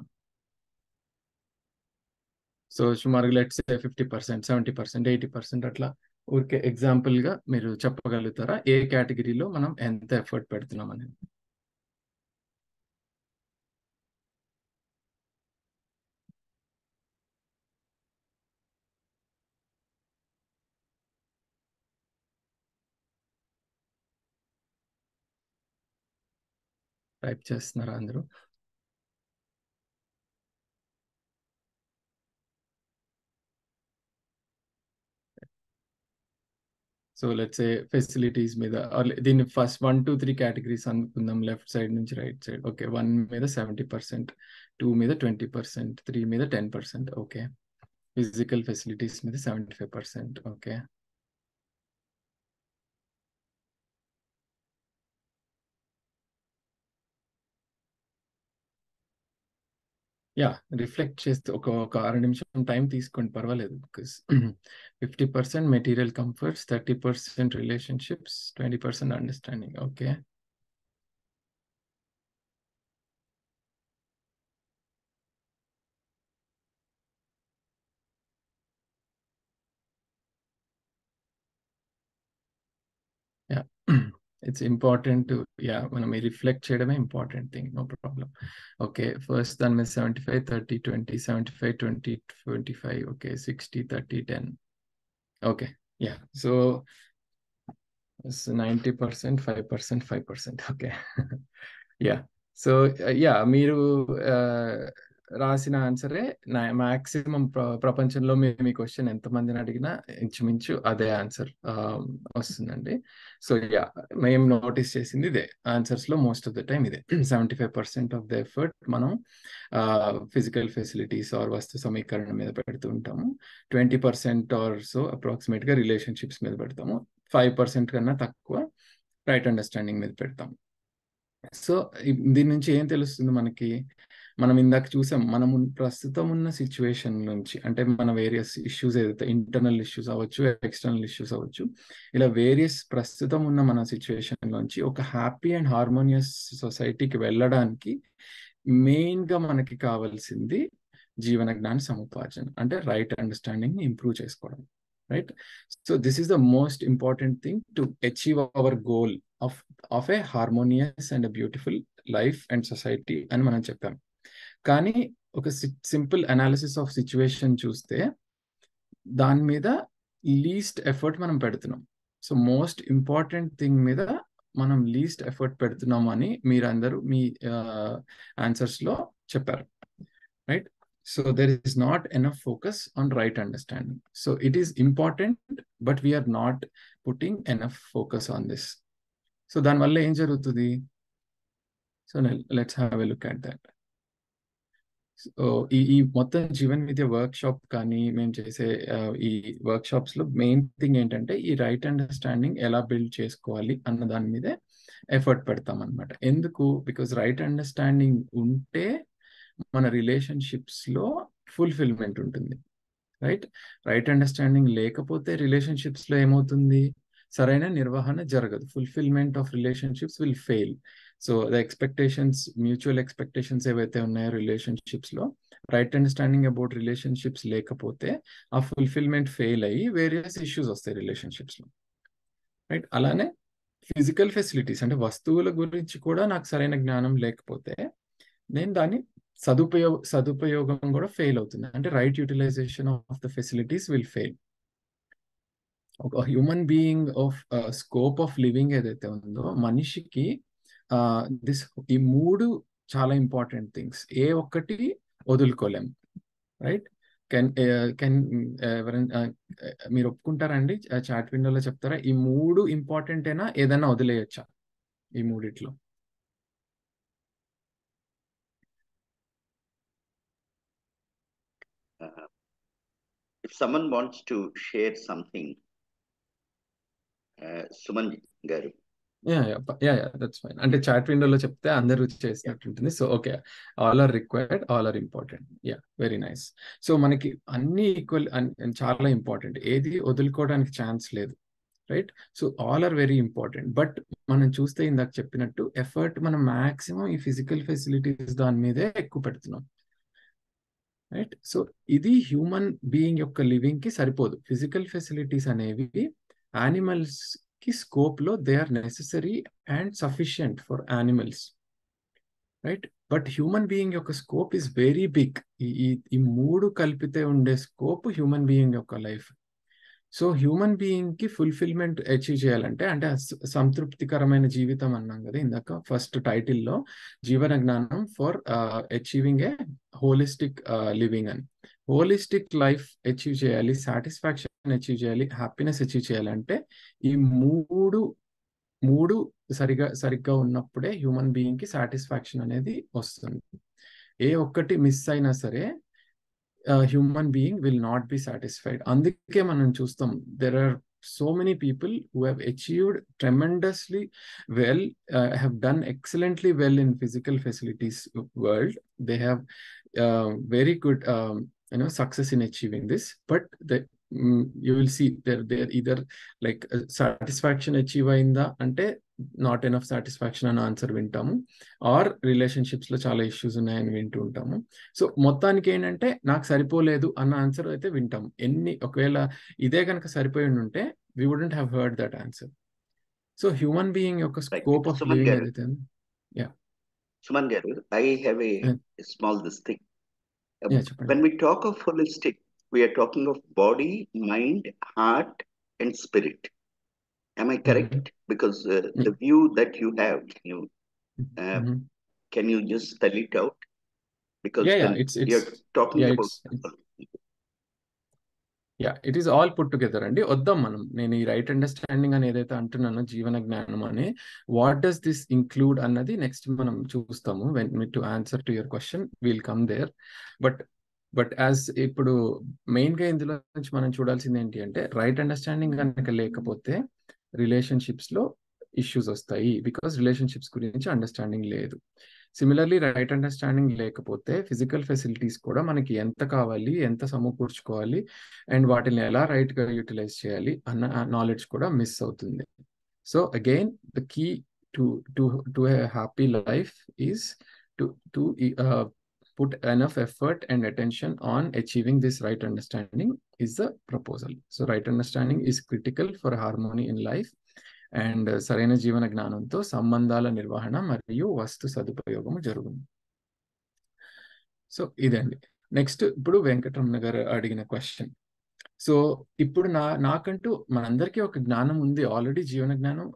S4: సో సుమారుగా లెట్స్ 50%, 70%, 80% అట్లా ఊరికే ఎగ్జాంపుల్ గా మీరు చెప్పగలుగుతారా ఏ కేటగిరీలో మనం ఎంత ఎఫర్ట్ పెడుతున్నాం అనేది? టైప్ చేస్తున్నారా అందరూ? సో లెట్స్ ఏ ఫెసిలిటీస్ మీద దీన్ని ఫస్ట్ 1, 2, 3 కేటగిరీస్ అనుకుందాం, లెఫ్ట్ సైడ్ నుంచి రైట్ సైడ్. ఓకే, 1 మీద 70%, 2 మీద 20%, 3 మీద 10%. ఓకే, ఫిజికల్ ఫెసిలిటీస్ మీద 75%. ఓకే, యా రిఫ్లెక్ట్ చేస్తే ఒక 6 నిమిషం టైం తీసుకోండి, పర్వాలేదు. Because 50% material comforts, 30% relationships, 20% understanding. Okay, yeah it's important. Yeah మనం రిఫ్లెక్ట్ చేయడమే important thing, no problem. Okay, first దాని మీద 75, 30, 20, 75, 20, 25. Okay, 60, 30, 10. Okay, yeah so 90%, 5%, 5%. Okay, yeah so yeah మీరు రాసిన ఆన్సరే మాక్సిమం ప్రపంచంలో మీరు మీ క్వశ్చన్ ఎంతమందిని అడిగినా ఇంచుమించు అదే ఆన్సర్ వస్తుందండి. సో యా మేము నోటీస్ చేసింది ఇదే, ఆన్సర్స్ లో మోస్ట్ ఆఫ్ ద టైం ఇదే. 75% ఆఫ్ ద ఎఫర్ట్ మనం ఫిజికల్ ఫెసిలిటీస్ ఆర్ వస్తు సమీకరణ మీద పెడుతూ ఉంటాము. 20% ఆర్ సో అప్రాక్సిమేట్ గా రిలేషన్షిప్స్ మీద పెడతాము. 5% కన్నా తక్కువ రైట్ అండర్స్టాండింగ్ మీద పెడతాం. సో దీని నుంచి ఏం తెలుస్తుంది మనకి? మనం ఇందాక చూసాం, మనం ప్రస్తుతం ఉన్న సిచ్యువేషన్ నుంచి, అంటే మన వేరియస్ ఇష్యూస్ ఏదైతే ఇంటర్నల్ ఇష్యూస్ అవ్వచ్చు, ఎక్స్టర్నల్ ఇష్యూస్ అవ్వచ్చు, ఇలా వేరియస్ ప్రస్తుతం ఉన్న మన సిచ్యువేషన్ నుంచి ఒక హ్యాపీ అండ్ హార్మోనియస్ సొసైటీకి వెళ్ళడానికి మెయిన్ గా మనకి కావాల్సింది జీవన జ్ఞాన సముపార్జన, అంటే రైట్ అండర్స్టాండింగ్ ని ఇంప్రూవ్ చేసుకోవడం. Right, so this is the most important thing to achieve hour goal of a harmonious and beautiful life and society అని మనం చెప్పాం. కానీ ఒక సింపుల్ అనాలిసిస్ ఆఫ్ సిచ్యువేషన్ చూస్తే దాని మీద లీస్ట్ ఎఫర్ట్ మనం పెడుతున్నాం. సో మోస్ట్ ఇంపార్టెంట్ థింగ్ మీద మనం లీస్ట్ ఎఫర్ట్ పెడుతున్నాం అని మీరందరూ మీ ఆన్సర్స్ లో చెప్పారు. Right, so there is not enough focus on right understanding. So it is important, but we are not putting enough focus on this. So దాని వల్ల ఏం జరుగుతుంది? So let's have a look at that. So ఈ మొత్తం జీవన్ విద్య work shop కానీ మేము చేసే ఈ వర్క్ షాప్స్ లో మెయిన్ థింగ్ ఏంటంటే ఈ రైట్ అండర్స్టాండింగ్ ఎలా బిల్డ్ చేసుకోవాలి అన్న దాని మీదే ఎఫర్ట్ పెడతాం అనమాట. ఎందుకు? బికాస్ రైట్ అండర్స్టాండింగ్ ఉంటే మన రిలేషన్షిప్స్ లో ఫుల్ఫిల్మెంట్ ఉంటుంది. రైట్ అండర్స్టాండింగ్ లేకపోతే రిలేషన్షిప్స్ లో ఏమవుతుంది? సరైన నిర్వహణ జరగదు. Fulfilment of relationships will fail. So the expectations, mutual expectations ఏవైతే ఉన్నాయో రిలేషన్షిప్స్ లో, రైట్ అండర్స్టాండింగ్ అబౌట్ రిలేషన్షిప్స్ లేకపోతే ఆ ఫుల్ఫిల్మెంట్ ఫెయిల్ అయ్యి వేరియస్ ఇష్యూస్ వస్తాయి రిలేషన్షిప్స్ లో. రైట్, అలానే ఫిజికల్ ఫెసిలిటీస్ అంటే వస్తువుల గురించి కూడా నాకు సరైన జ్ఞానం లేకపోతే నేను దాన్ని సదుపయోగం కూడా ఫెయిల్ అవుతుంది. అంటే right utilization of the facilities will fail. ఒక human being of scope of living ఏదైతే ఉందో మనిషికి ఈ మూడు చాలా ఇంపార్టెంట్ థింగ్స్. ఏ ఒక్కటి వదులుకోలేం, రైట్? కెన్ ఎవరైనా మీరు ఒప్పుకుంటారండి? చాట్ విండోలో చెప్తారా ఈ మూడు ఇంపార్టెంట్ అయినా ఏదైనా వదిలేయచ్చా ఈ మూడిట్లో?
S1: If someone wants to share something, Suman garu.
S4: That's fine. అంటే చాట్ విండోలో చెప్తే అందరూ చేసినట్టుంటుంది. So okay, all are required, all are important. Very nice. So మనకి అన్ని ఈక్వల్, చాలా ఇంపార్టెంట్, ఏది వదులుకోవడానికి ఛాన్స్ లేదు, right? So all are very important. But మనం చూస్తే ఇందాక చెప్పినట్టు ఎఫర్ట్ మనం మాక్సిమం ఈ ఫిజికల్ ఫెసిలిటీస్ దాని మీదే ఎక్కువ పెడుతున్నాం, రైట్? సో ఇది హ్యూమన్ బీయింగ్ యొక్క లివింగ్ కి సరిపోదు. ఫిజికల్ ఫెసిలిటీస్ అనేవి యానిమల్స్ కి స్కోప్ లో they are necessary and sufficient for animals, right? But human being యొక్క స్కోప్ ఇస్ వెరీ బిగ్. ఈ మూడు కలిపితే ఉండే స్కోప్ హ్యూమన్ బీయింగ్ యొక్క లైఫ్. సో హ్యూమన్ బీయింగ్ కి ఫుల్ఫిల్మెంట్ అచీవ్ చేయాలంటే, అంటే సంతృప్తికరమైన జీవితం అన్నాం కదా ఇందాక ఫస్ట్ టైటిల్లో, జీవన జ్ఞానం for achieving A holistic living అని. హోలిస్టిక్ లైఫ్ అచీవ్ చేయాలి, సాటిస్ఫాక్షన్ అచీవ్ చేయాలి, హ్యాపీనెస్ అచీవ్ చేయాలంటే ఈ మూడు సరిగ్గా ఉన్నప్పుడే హ్యూమన్ బీయింగ్ కి సాటిస్ఫాక్షన్ అనేది వస్తుంది. ఏ ఒక్కటి మిస్ అయినా సరే human being will not be satisfied. అందుకే మనం చూస్తాం, there are so many people who have achieved tremendously well, have done excellently well in physical facilities world. They have very good success in achieving this, but you will see they're either like satisfaction achieve అయిందా అంటే not enough satisfaction అని answer వింటాము, are relationships లో చాలా issues ఉన్నాయని వింటూ ఉంటాము. So మొత్తానికి ఏంటంటే నాకు సరిపోలేదు అన్న ఆన్సర్ అయితే వింటాము. ఒకవేళ ఇదే కనుక సరిపోయి ఉంటే we wouldn't have heard that answer. So human being యొక్క స్కోప్ ఆఫ్ లివింగ్ ఏదైతే
S1: Suman garu, I have a small this thing.
S4: చెప్పండి.
S1: When we talk of holistic, we are talking of body, mind, heart, and spirit. Am I correct? Because the view that you have, can you just spell it out? Because you're talking about
S4: it is all put together అండి. వద్దాం మనం, నేను ఈ right understanding అని ఏదైతే అంటున్నానో, జీవన జ్ఞానం అని, వాట్ డస్ దిస్ ఇంక్లూడ్ అన్నది నెక్స్ట్ మనం చూస్తాము. When to answer to your question will come there. But as ఇప్పుడు మెయిన్ గా ఇందులో నుంచి మనం చూడాల్సింది ఏంటి అంటే, రైట్ అండర్స్టాండింగ్ కనుక లేకపోతే రిలేషన్షిప్స్ లో ఇష్యూస్ వస్తాయి, బికాస్ రిలేషన్షిప్స్ గురించి అండర్స్టాండింగ్ లేదు. సిమిలర్లీ రైట్ అండర్స్టాండింగ్ లేకపోతే ఫిజికల్ ఫెసిలిటీస్ కూడా మనకి ఎంత కావాలి, ఎంత సమకూర్చుకోవాలి, అండ్ వాటిని ఎలా రైట్ గా యూటిలైజ్ చేయాలి అన్న నాలెడ్జ్ కూడా మిస్ అవుతుంది. So again the key to a happy life is to put enough effort and attention on achieving this right understanding is the proposal. So right understanding is critical for harmony in life and సరైన జీవన జ్ఞానంతో సంబంధాల నిర్వహణ మరియు వస్తు సదుపయోగము జరుగును. So ఇదండి. Next ఇప్పుడు వెంకటరమణ గారు అడిగిన క్వశ్చన్. సో ఇప్పుడు నాకంటూ మనందరికీ ఒక జ్ఞానం ఉంది, ఆల్రెడీ జీవన జ్ఞానం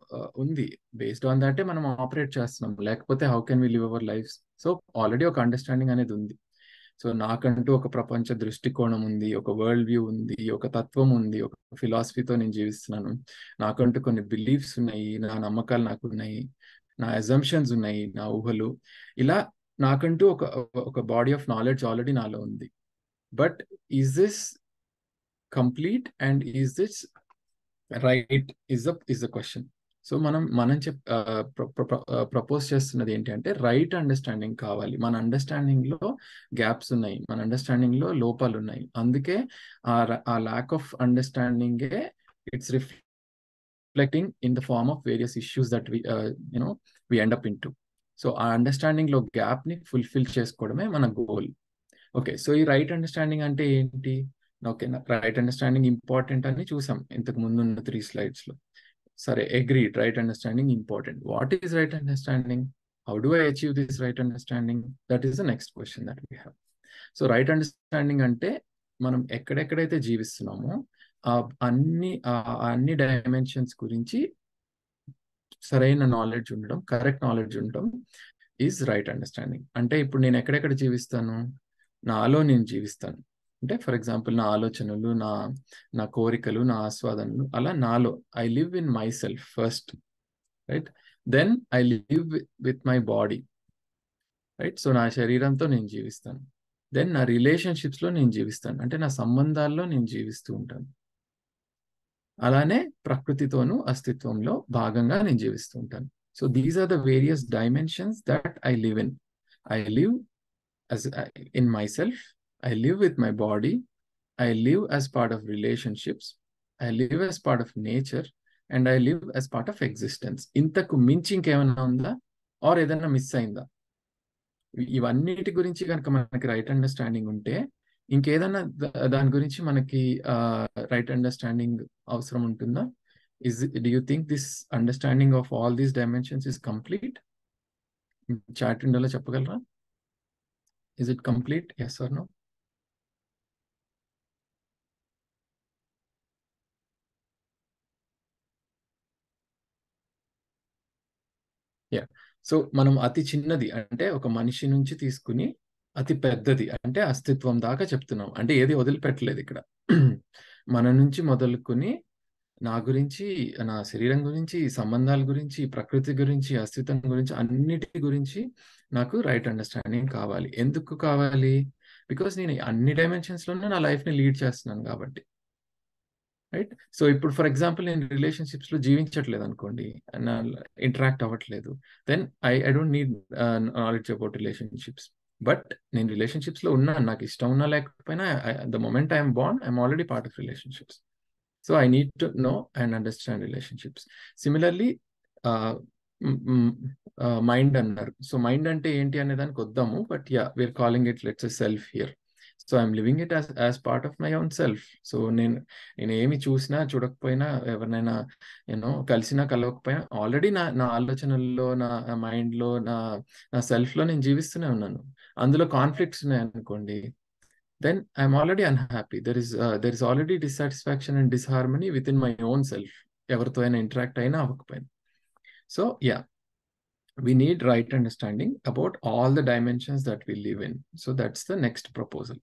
S4: ఉంది. బేస్డ్ ఆన్ దాటే మనం ఆపరేట్ చేస్తున్నాం, లేకపోతే how can we live our life? So already ఒక అండర్స్టాండింగ్ అనేది ఉంది. సో నాకంటూ ఒక ప్రపంచ దృష్టికోణం ఉంది, ఒక వరల్డ్ వ్యూ ఉంది, ఒక తత్వం ఉంది, ఒక ఫిలాసఫీతో నేను జీవిస్తున్నాను. నాకంటూ కొన్ని బిలీఫ్స్ ఉన్నాయి, నా నమ్మకాలు నాకు ఉన్నాయి, నా అజంప్షన్స్ ఉన్నాయి, నా ఊహలు, ఇలా నాకంటూ ఒక బాడీ ఆఫ్ నాలెడ్జ్ ఆల్రెడీ నాలో ఉంది. But is this complete and is this right is the question. So మనం ప్రపోజ్ చేస్తున్నది ఏంటి అంటే, రైట్ అండర్స్టాండింగ్ కావాలి. మన అండర్స్టాండింగ్ లో గ్యాప్స్ ఉన్నాయి, మన అండర్స్టాండింగ్ లో లోపాలు ఉన్నాయి. అందుకే ఆ ల్యాక్ ఆఫ్ అండర్స్టాండింగే it's reflecting in the form of various issues that we end up into. So ఆ అండర్స్టాండింగ్ లో గ్యాప్ ని ఫుల్ఫిల్ చేసుకోవడమే మన గోల్. ఓకే, సో ఈ రైట్ అండర్స్టాండింగ్ అంటే ఏంటి? ఓకే, రైట్ అండర్స్టాండింగ్ ఇంపార్టెంట్ అని చూసాం ఇంతకు ముందున్న 3 slides లో. సరే, agreed, right understanding important. What is right understanding? How do I achieve this right understanding? That is the next question that we have. So right understanding అంటే మనం ఎక్కడెక్కడైతే జీవిస్తున్నామో అన్ని డైమెన్షన్స్ గురించి సరైన నాలెడ్జ్ ఉండడం, కరెక్ట్ నాలెడ్జ్ ఉండడం ఈజ్ రైట్ అండర్స్టాండింగ్. అంటే ఇప్పుడు నేను ఎక్కడెక్కడ జీవిస్తాను? నాలో నేను జీవిస్తాను. అంటే ఫర్ ఎగ్జాంపుల్ నా ఆలోచనలు, నా కోరికలు, నా ఆస్వాదనలు, అలా నాలో I live in myself first, right? Then I live with my body, right? So నా శరీరంతో నేను జీవిస్తాను. దెన్ నా రిలేషన్షిప్స్లో నేను జీవిస్తాను, అంటే నా సంబంధాల్లో నేను జీవిస్తూ ఉంటాను. అలానే ప్రకృతితోనూ అస్తిత్వంలో భాగంగా నేను జీవిస్తూ ఉంటాను. So these are the various dimensions that I live in. I live as in myself, I live with my body, I live as part of relationships, I live as part of nature, and I live as part of existence. ఇంతకు మించి ఇంకేమైనా ఉందా, are ఏదైనా miss అయిందా? ఇవన్నిటి గురించి కనుక మనకి రైట్ అండర్స్టాండింగ్ ఉంటే ఇంకేదైనా దాని గురించి మనకి రైట్ అండర్స్టాండింగ్ అవసరం ఉంటుందా? Do you think this understanding of all these dimensions is complete? Chat విండోలో చెప్పగలరా? Is it complete? Yes or no? Yeah. So మనం అతి చిన్నది అంటే ఒక మనిషి నుంచి తీసుకుని అతి పెద్దది అంటే అస్తిత్వం దాకా చెప్తున్నాం. అంటే ఏది వదిలిపెట్టలేదు ఇక్కడ. మన నుంచి మొదలుకొని నా గురించి, నా శరీరం గురించి, సంబంధాల గురించి, ప్రకృతి గురించి, అస్తిత్వం గురించి, అన్నిటి గురించి నాకు రైట్ అండర్స్టాండింగ్ కావాలి. ఎందుకు కావాలి? బికాస్ నేను అన్ని డైమెన్షన్స్లోనే నా లైఫ్ని లీడ్ చేస్తున్నాను కాబట్టి, రైట్? సో ఇప్పుడు ఫర్ ఎగ్జాంపుల్ నేను రిలేషన్షిప్స్లో జీవించట్లేదు అనుకోండి, ఇంటరాక్ట్ అవ్వట్లేదు, then I don't need knowledge about relationships. But నేను రిలేషన్షిప్స్లో ఉన్నాను, నాకు ఇష్టం ఉన్నా లేకపోయినా, the moment I'm born I'm already part of relationships. So I need to know and understand relationships. Similarly, mind annaru. So mind ante enti ane daniki oddamu, but yeah, we're calling it, let's say, self here. So I'm living it as part of my own self. So నేను ఏమి చూసినా చూడకపోయినా, ఎవరినైనా కలిసినా కలవకపోయినా, already నా ఆలోచనల్లో, నా మైండ్లో, నా సెల్ఫ్లో నేను జీవిస్తూనే ఉన్నాను. అందులో కాన్ఫ్లిక్ట్స్ ఉన్నాయి అనుకోండి, then I'm already unhappy. There is already dissatisfaction and disharmony within my own self. Evartho aina interact aina avakapoyina. So yeah, we need right understanding about all the dimensions that we live in. So that's the next proposal.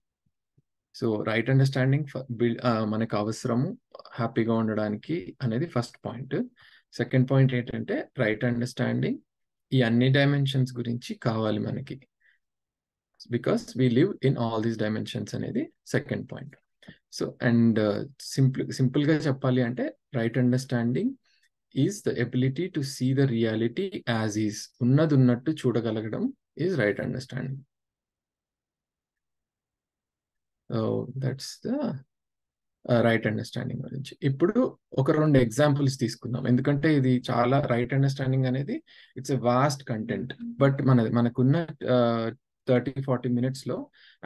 S4: So right understanding మనకు అవసరము హ్యాపీగా ఉండడానికి అనేది first point. Second point ఏంటంటే right understanding ఈ అన్ని dimensions గురించి కావాలి మనకి, because we live in all these dimensions అనేది second point. So and simple గా చెప్పాలి అంటే right understanding is the ability to see the reality as is. ఉన్నది ఉన్నట్టు చూడగలగడం is right understanding. That's the right understanding గురించి. ఇప్పుడు ఒక 2 ఎగ్జాంపుల్స్ తీసుకుందాం, ఎందుకంటే ఇది చాలా రైట్ అండర్స్టాండింగ్ అనేది it's a vast content. But మనకున్న 30-40 minutes లో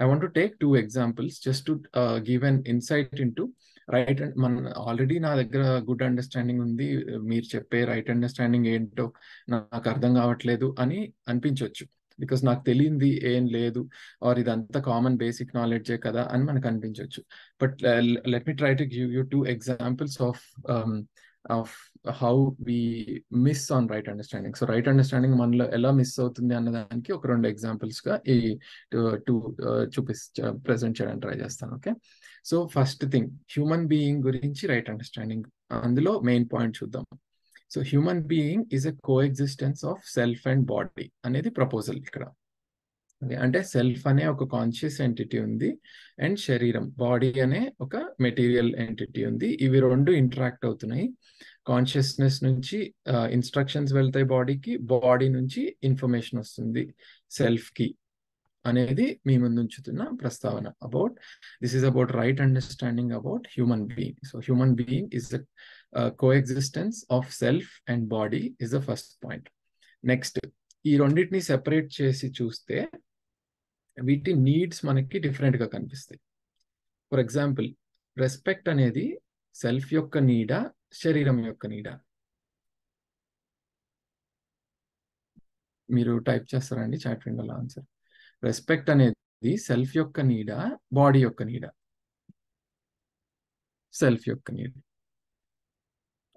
S4: I want to take 2 examples just to give an insight into right. మన ఆల్రెడీ నా దగ్గర గుడ్ అండర్స్టాండింగ్ ఉంది, మీరు చెప్పే రైట్ అండర్స్టాండింగ్ ఏంటో నాకు అర్థం కావట్లేదు అని అనిపించవచ్చు, బికాస్ నాకు తెలియంది ఏం లేదు, ఆర్ ఇదంతా కామన్ బేసిక్ నాలెడ్జే కదా అని మనకు అనిపించవచ్చు. But let me try to give you 2 examples of how we miss on right understanding. So right understanding మనలో ఎలా మిస్ అవుతుంది అన్నదానికి ఒక 2 examples గా ఈ ప్రెజెంట్ చేయడానికి ట్రై చేస్తాను. Okay, so first thing human being గురించి రైట్ అండర్స్టాండింగ్, అందులో మెయిన్ పాయింట్ చూద్దాం. So human being is a coexistence of self and body అనేది ప్రపోజల్ ఇక్కడ. అంటే సెల్ఫ్ అనే ఒక కాన్షియస్ ఎంటిటీ ఉంది, అండ్ శరీరం బాడీ అనే ఒక మెటీరియల్ ఎంటిటీ ఉంది. ఇవి 2 ఇంటరాక్ట్ అవుతున్నాయి. కాన్షియస్నెస్ నుంచి ఇన్స్ట్రక్షన్స్ వెళ్తాయి బాడీకి, బాడీ నుంచి ఇన్ఫర్మేషన్ వస్తుంది సెల్ఫ్ కి అనేది మీ ముందు ఉంచుతున్న ప్రస్తావన. About this is about right understanding about human being. So human being is the coexistence of self and body is the first point. Next, ఈ రెండింటిని సెపరేట్ చేసి చూస్తే వీటి నీడ్స్ మనకి డిఫరెంట్ గా కనిపిస్తాయి. ఫర్ ఎగ్జాంపుల్, రెస్పెక్ట్ అనేది సెల్ఫ్ యొక్క నీడా, శరీరం యొక్క నీడా? మీరు టైప్ చేస్తారండి చాట్ విండోలో ఆన్సర్. రెస్పెక్ట్ అనేది సెల్ఫ్ యొక్క నీడా, బాడీ యొక్క నీడా? సెల్ఫ్ యొక్క నీడ్.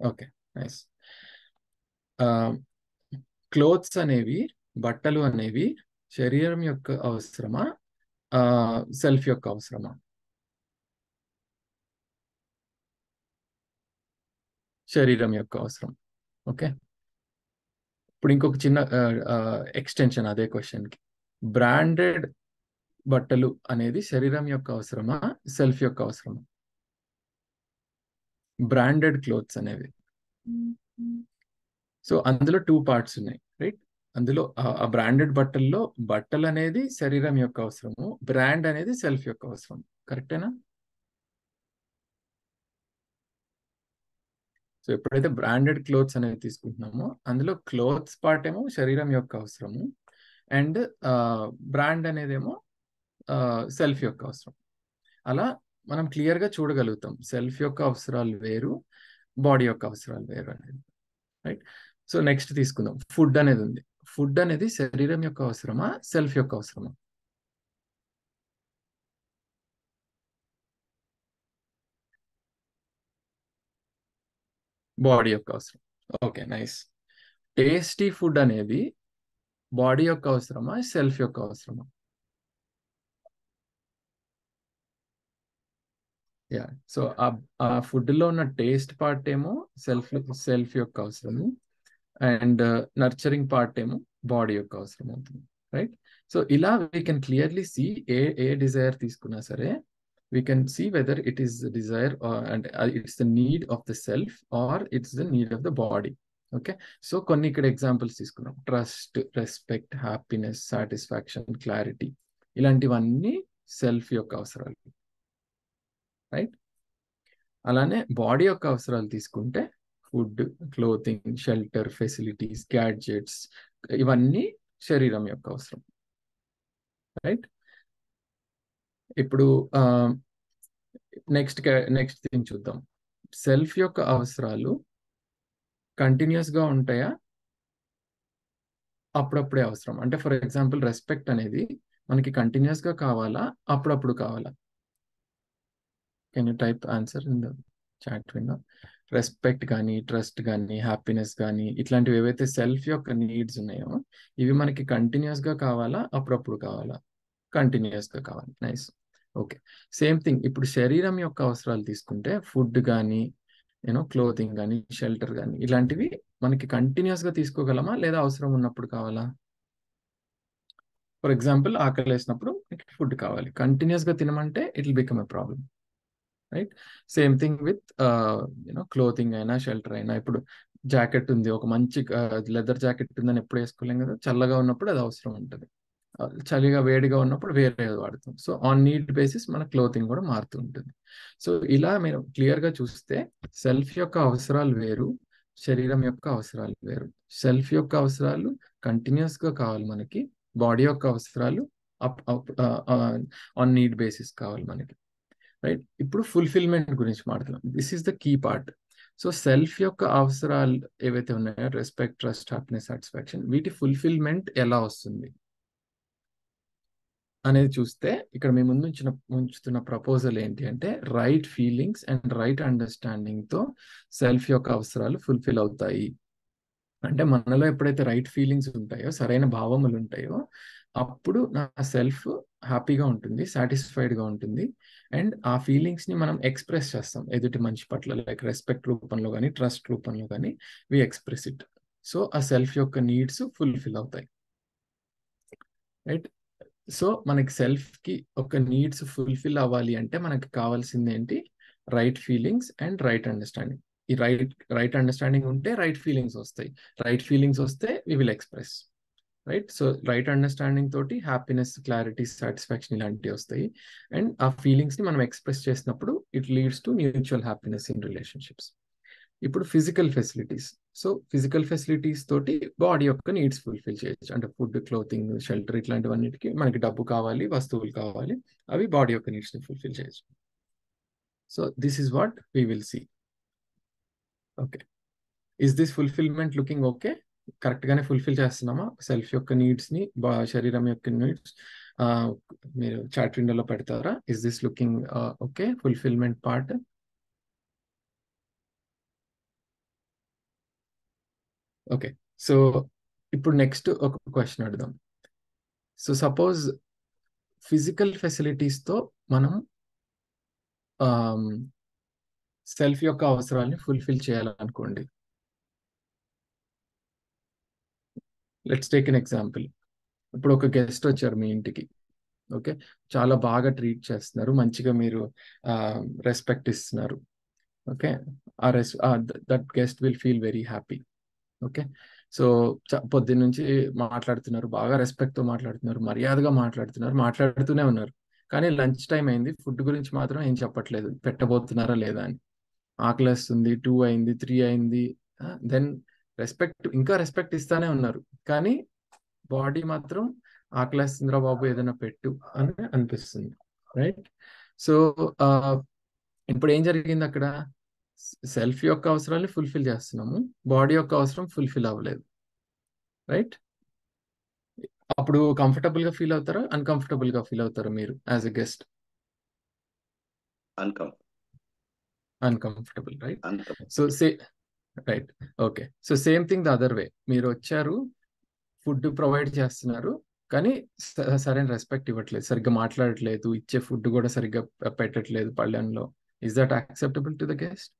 S4: Okay, nice. క్లోత్స్ అనేవి, బట్టలు అనేవి శరీరం యొక్క అవసరమా, సెల్ఫ్ యొక్క అవసరమా? శరీరం యొక్క అవసరం. ఓకే, ఇప్పుడు ఇంకొక చిన్న ఎక్స్టెన్షన్ అదే క్వశ్చన్కి. బ్రాండెడ్ బట్టలు అనేది శరీరం యొక్క అవసరమా, సెల్ఫ్ యొక్క అవసరమా? బ్రాండెడ్ క్లోత్స్ అనేవి. సో అందులో 2 parts ఉన్నాయి, రైట్? అందులో ఆ బ్రాండెడ్ బట్టల్లో బట్టలు అనేది శరీరం యొక్క అవసరము, బ్రాండ్ అనేది సెల్ఫ్ యొక్క అవసరం. కరెక్టేనా? సో ఎప్పుడైతే బ్రాండెడ్ క్లోత్స్ అనేవి తీసుకుంటున్నామో అందులో క్లోత్స్ పార్ట్ ఏమో శరీరం యొక్క అవసరము, అండ్ బ్రాండ్ అనేదేమో సెల్ఫ్ యొక్క అవసరం. అలా మనం క్లియర్గా చూడగలుగుతాం సెల్ఫ్ యొక్క అవసరాలు వేరు, బాడీ యొక్క అవసరాలు వేరు అనేది, రైట్? సో నెక్స్ట్ తీసుకుందాం, ఫుడ్ అనేది ఉంది. ఫుడ్ అనేది శరీరం యొక్క అవసరమా, సెల్ఫ్ యొక్క అవసరమా? బాడీ యొక్క అవసరం. Okay, nice. టేస్టీ ఫుడ్ అనేది బాడీ యొక్క అవసరమా, సెల్ఫ్ యొక్క అవసరమా? యా, సో ఆ ఫుడ్లో ఉన్న టేస్ట్ పార్ట్ ఏమో సెల్ఫ్ యొక్క అవసరము, అండ్ నర్చరింగ్ పార్ట్ ఏమో బాడీ యొక్క అవసరం అవుతుంది, రైట్? సో ఇలా వీ కెన్ క్లియర్లీ సీ ఏ డిజైర్ తీసుకున్నా సరే we can see whether it is desire and it's the need of the self or it's the need of the body. Okay, so కొన్ని ఇక్కడ examples తీసుకున్నాం. Trust, respect, happiness, satisfaction, clarity, ఇలాంటివన్నీ self యొక్క అవసరాలు, రైట్? అలానే బాడీ యొక్క అవసరాలు తీసుకుంటే food, clothing, shelter, facilities, gadgets, ఇవన్నీ శరీరం యొక్క అవసరం, రైట్? ఇప్పుడు నెక్స్ట్ థింగ్ చూద్దాం. సెల్ఫ్ యొక్క అవసరాలు కంటిన్యూస్ గా ఉంటాయా, అప్పుడప్పుడే అవసరం? అంటే ఫర్ ఎగ్జాంపుల్ రెస్పెక్ట్ అనేది మనకి కంటిన్యూస్ గా కావాలా, అప్పుడప్పుడు కావాలా? Can you type answer in the chat window? Respect కానీ, ట్రస్ట్ కానీ, హ్యాపీనెస్ కానీ, ఇట్లాంటివి ఏవైతే సెల్ఫ్ యొక్క నీడ్స్ ఉన్నాయో ఇవి మనకి కంటిన్యూస్ గా కావాలా, అప్పుడప్పుడు కావాలా? కంటిన్యూస్ గా కావాలి. నైస్. ఓకే, సేమ్ థింగ్ ఇప్పుడు శరీరం యొక్క అవసరాలు తీసుకుంటే ఫుడ్ కానీ, క్లోతింగ్ కానీ, షెల్టర్ కానీ, ఇలాంటివి మనకి కంటిన్యూస్ గా తీసుకోగలమా, లేదా అవసరం ఉన్నప్పుడు కావాలా? ఫర్ ఎగ్జాంపుల్ ఆకలి వేసినప్పుడు ఫుడ్ కావాలి, కంటిన్యూస్ గా తినమంటే it will become a problem, right? Same thing with clothing అయినా, షెల్టర్ అయినా. ఇప్పుడు జాకెట్ ఉంది, ఒక మంచి లెదర్ జాకెట్ ఉందని ఎప్పుడు వేసుకోలేం కదా, చల్లగా ఉన్నప్పుడు అది అవసరం ఉంటుంది, చలిగా వేడిగా ఉన్నప్పుడు వేరే వాడుతాం. సో ఆన్ నీడ్ బేసిస్ మన క్లోతింగ్ కూడా మారుతూ ఉంటుంది. సో ఇలా మీరు క్లియర్గా చూస్తే సెల్ఫ్ యొక్క అవసరాలు వేరు, శరీరం యొక్క అవసరాలు వేరు. సెల్ఫ్ యొక్క అవసరాలు కంటిన్యూస్ గా కావాలి మనకి, బాడీ యొక్క అవసరాలు ఆన్ నీడ్ బేసిస్ కావాలి మనకి, రైట్? ఇప్పుడు ఫుల్ఫిల్మెంట్ గురించి మాట్లాడుతున్నాం. This is the key part. So self యొక్క అవసరాలు ఏవైతే ఉన్నాయో, రెస్పెక్ట్, ట్రస్ట్, హ్యాపీనెస్, సాటిస్ఫాక్షన్, వీటి ఫుల్ఫిల్మెంట్ ఎలా వస్తుంది అనేది చూస్తే ఇక్కడ మేము ముందు ఉంచుతున్న ప్రపోజల్ ఏంటి అంటే right feelings and right understanding తో సెల్ఫ్ యొక్క అవసరాలు ఫుల్ఫిల్ అవుతాయి. అంటే మనలో ఎప్పుడైతే రైట్ ఫీలింగ్స్ ఉంటాయో, సరైన భావములు ఉంటాయో, అప్పుడు నా సెల్ఫ్ హ్యాపీగా ఉంటుంది, సాటిస్ఫైడ్ గా ఉంటుంది, అండ్ ఆ ఫీలింగ్స్ ని మనం ఎక్స్ప్రెస్ చేస్తాం ఎదుటి మనిషి పట్ల, లైక్ రెస్పెక్ట్ రూపంలో కానీ, ట్రస్ట్ రూపంలో కానీ వి ఎక్స్ప్రెస్ ఇట్. సో ఆ సెల్ఫ్ యొక్క నీడ్స్ ఫుల్ఫిల్ అవుతాయి, రైట్? సో మనకి సెల్ఫ్ కి ఒక నీడ్స్ ఫుల్ఫిల్ అవ్వాలి అంటే మనకి కావాల్సింది ఏంటి? Right feelings and right understanding. ఈ రైట్ అండర్స్టాండింగ్ ఉంటే రైట్ ఫీలింగ్స్ వస్తాయి, రైట్ ఫీలింగ్స్ వస్తే we will express, right? So right understanding తోటి హ్యాపీనెస్, క్లారిటీ, సాటిస్ఫాక్షన్ ఇలాంటివి వస్తాయి, అండ్ ఆ ఫీలింగ్స్ ని మనం ఎక్స్ప్రెస్ చేసినప్పుడు it leads to mutual happiness in relationships. ఇప్పుడు physical facilities. So physical facilities తోటి బాడీ యొక్క నీడ్స్ ఫుల్ఫిల్ చేయొచ్చు. అంటే ఫుడ్, క్లోతింగ్, షెల్టర్, ఇట్లాంటివన్నిటికీ మనకి డబ్బు కావాలి, వస్తువులు కావాలి, అవి బాడీ యొక్క నీడ్స్ ని ఫుల్ఫిల్ చేయొచ్చు. So this is what we will see. Okay, is this fulfilment looking okay? Correct గానే ఫుల్ఫిల్ చేస్తున్నామా సెల్ఫ్ యొక్క నీడ్స్ ని, శరీరం యొక్క నీడ్స్? మీరు చాట్ విండోలో పెడతారా? Is this looking okay? Fulfilment part okay. So ఇప్పుడు నెక్స్ట్ ఒక క్వశ్చన్ అడుగుదాం. సో సపోజ్ ఫిజికల్ ఫెసిలిటీస్తో మనం సెల్ఫ్ యొక్క అవసరాలని ఫుల్ఫిల్ చేయాలనుకోండి. Let's take an example. ఇప్పుడు ఒక గెస్ట్ వచ్చారు మీ ఇంటికి. ఓకే, చాలా బాగా ట్రీట్ చేస్తున్నారు, మంచిగా మీరు రెస్పెక్ట్ ఇస్తున్నారు. Okay, that guest will feel very happy. Okay, so పొద్దున్న నుంచి మాట్లాడుతున్నారు, బాగా రెస్పెక్ట్తో మాట్లాడుతున్నారు, మర్యాదగా మాట్లాడుతూనే ఉన్నారు. కానీ లంచ్ టైం అయింది, ఫుడ్ గురించి మాత్రం ఏం చెప్పట్లేదు, పెట్టబోతున్నారా లేదా అని. ఆకలేస్తుంది, 2 అయింది, 3 అయింది, దెన్ ఇంకా రెస్పెక్ట్ ఇస్తానే ఉన్నారు, కానీ బాడీ మాత్రం ఆకలేస్తుందిరా బాబు ఏదైనా పెట్టు అని అనిపిస్తుంది. రైట్? సో ఇప్పుడు ఏం జరిగింది అక్కడ? సెల్ఫ్ యొక్క అవసరాన్ని ఫుల్ఫిల్ చేస్తున్నాము, బాడీ యొక్క అవసరం ఫుల్ఫిల్ అవ్వలేదు. రైట్? అప్పుడు కంఫర్టబుల్ గా ఫీల్ అవుతారా, అన్కంఫర్టబుల్ గా ఫీల్ అవుతారా మీరు as a guest? Uncomfortable. Right? So right, okay. So same thing the other way. మీరు వచ్చారు, ఫుడ్ ప్రొవైడ్ చేస్తున్నారు, కానీ సరైన రెస్పెక్ట్ ఇవ్వట్లేదు, సరిగ్గా మాట్లాడట్లేదు, ఇచ్చే ఫుడ్ కూడా సరిగ్గా పెట్టట్లేదు పళ్ళెంలో. Is that acceptable to the guest?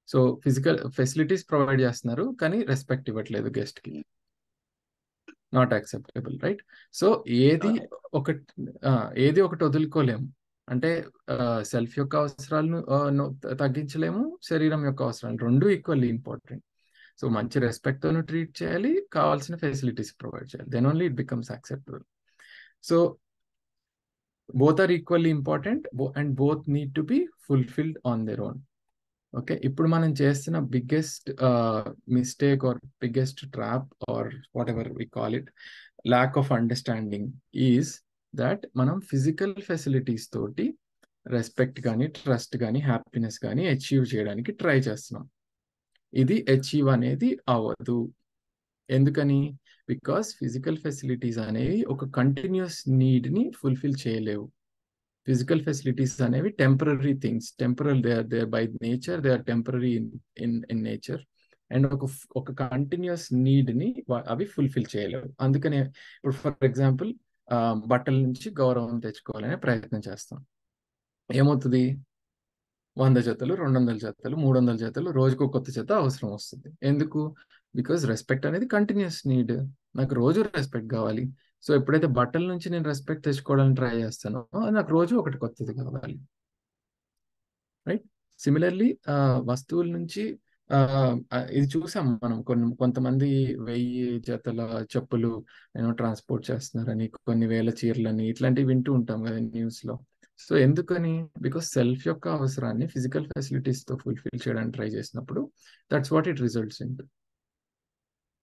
S4: So physical facilities provide చేస్తున్నారు, కానీ రెస్పెక్ట్ ఇవ్వట్లేదు గెస్ట్ కి. Not acceptable. రైట్? సో ఏది ఒకటి వదులుకోలేము. అంటే సెల్ఫ్ యొక్క అవసరాలను తగ్గించలేము, శరీరం యొక్క అవసరాలు రెండు ఈక్వల్లీ ఇంపార్టెంట్. సో మంచి రెస్పెక్ట్ తోను ట్రీట్ చేయాలి, కావాల్సిన ఫెసిలిటీస్ ప్రొవైడ్ చేయాలి, then only it becomes acceptable. So both are equally important and both need to be fulfilled on their own. Okay, ఇప్పుడు మనం చేస్తున్న biggest mistake or biggest trap or whatever we call it, lack of understanding is that మనం physical facilities తోటి respect కానీ, trust కానీ, happiness కానీ achieve చేయడానికి try చేస్తున్నాం. ఇది అచీవ్ అనేది అవ్వదు. ఎందుకని? బికాస్ ఫిజికల్ ఫెసిలిటీస్ అనేవి ఒక కంటిన్యూస్ నీడ్ ని ఫుల్ఫిల్ చేయలేవు. ఫిజికల్ ఫెసిలిటీస్ అనేవి temporary things, they are by nature, they are temporary in nature, and ఒక కంటిన్యూస్ నీడ్ ని అవి ఫుల్ఫిల్ చేయలేవు. అందుకనే ఇప్పుడు ఫర్ ఎగ్జాంపుల్ బట్టల నుంచి గౌరవం తెచ్చుకోవాలనే ప్రయత్నం చేస్తాం. ఏమవుతుంది? 100 జతలు, 200 జతలు, 300 జతలు, రోజుకు కొత్త జత అవసరం వస్తుంది. ఎందుకు? బికాజ్ రెస్పెక్ట్ అనేది కంటిన్యూస్ నీడ్. నాకు రోజు రెస్పెక్ట్ కావాలి. సో ఎప్పుడైతే బట్టల నుంచి నేను రెస్పెక్ట్ తెచ్చుకోవడానికి ట్రై చేస్తానో, నాకు రోజు ఒకటి కొత్తది కావాలి. రైట్? సిమిలర్లీ వస్తువుల నుంచి ఇది చూసాం మనం, కొంతమంది 1000 జతల చెప్పులు ట్రాన్స్పోర్ట్ చేస్తున్నారని, కొన్ని వేల చీరలని, ఇట్లాంటివి వింటూ ఉంటాం కదా న్యూస్ లో. సో ఎందుకని? బికాస్ సెల్ఫ్ యొక్క అవసరాన్ని ఫిజికల్ ఫెసిలిటీస్ తో ఫుల్ఫిల్ చేయడానికి ట్రై చేసినప్పుడు that's what it results in.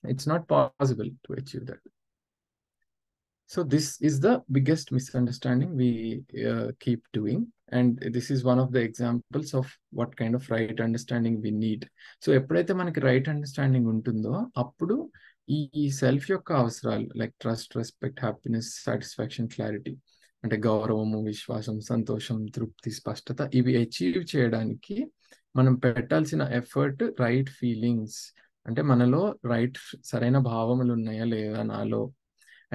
S4: It's not possible to achieve that. So this is the biggest misunderstanding we keep doing, and this is one of the examples of what kind of right understanding we need. So ఎప్పుడైతే మనకి right understanding ఉంటుందో అప్పుడు ఈ self యొక్క అవసరాలు like trust, respect, happiness, satisfaction, clarity, అంటే గౌరవము, విశ్వాసం, సంతోషం, తృప్తి, స్పష్టత, ఇవి అచీవ్ చేయడానికి మనం పెట్టాల్సిన ఎఫర్ట్ రైట్ ఫీలింగ్స్, అంటే మనలో సరైన భావములు ఉన్నాయా లేదా నాలో,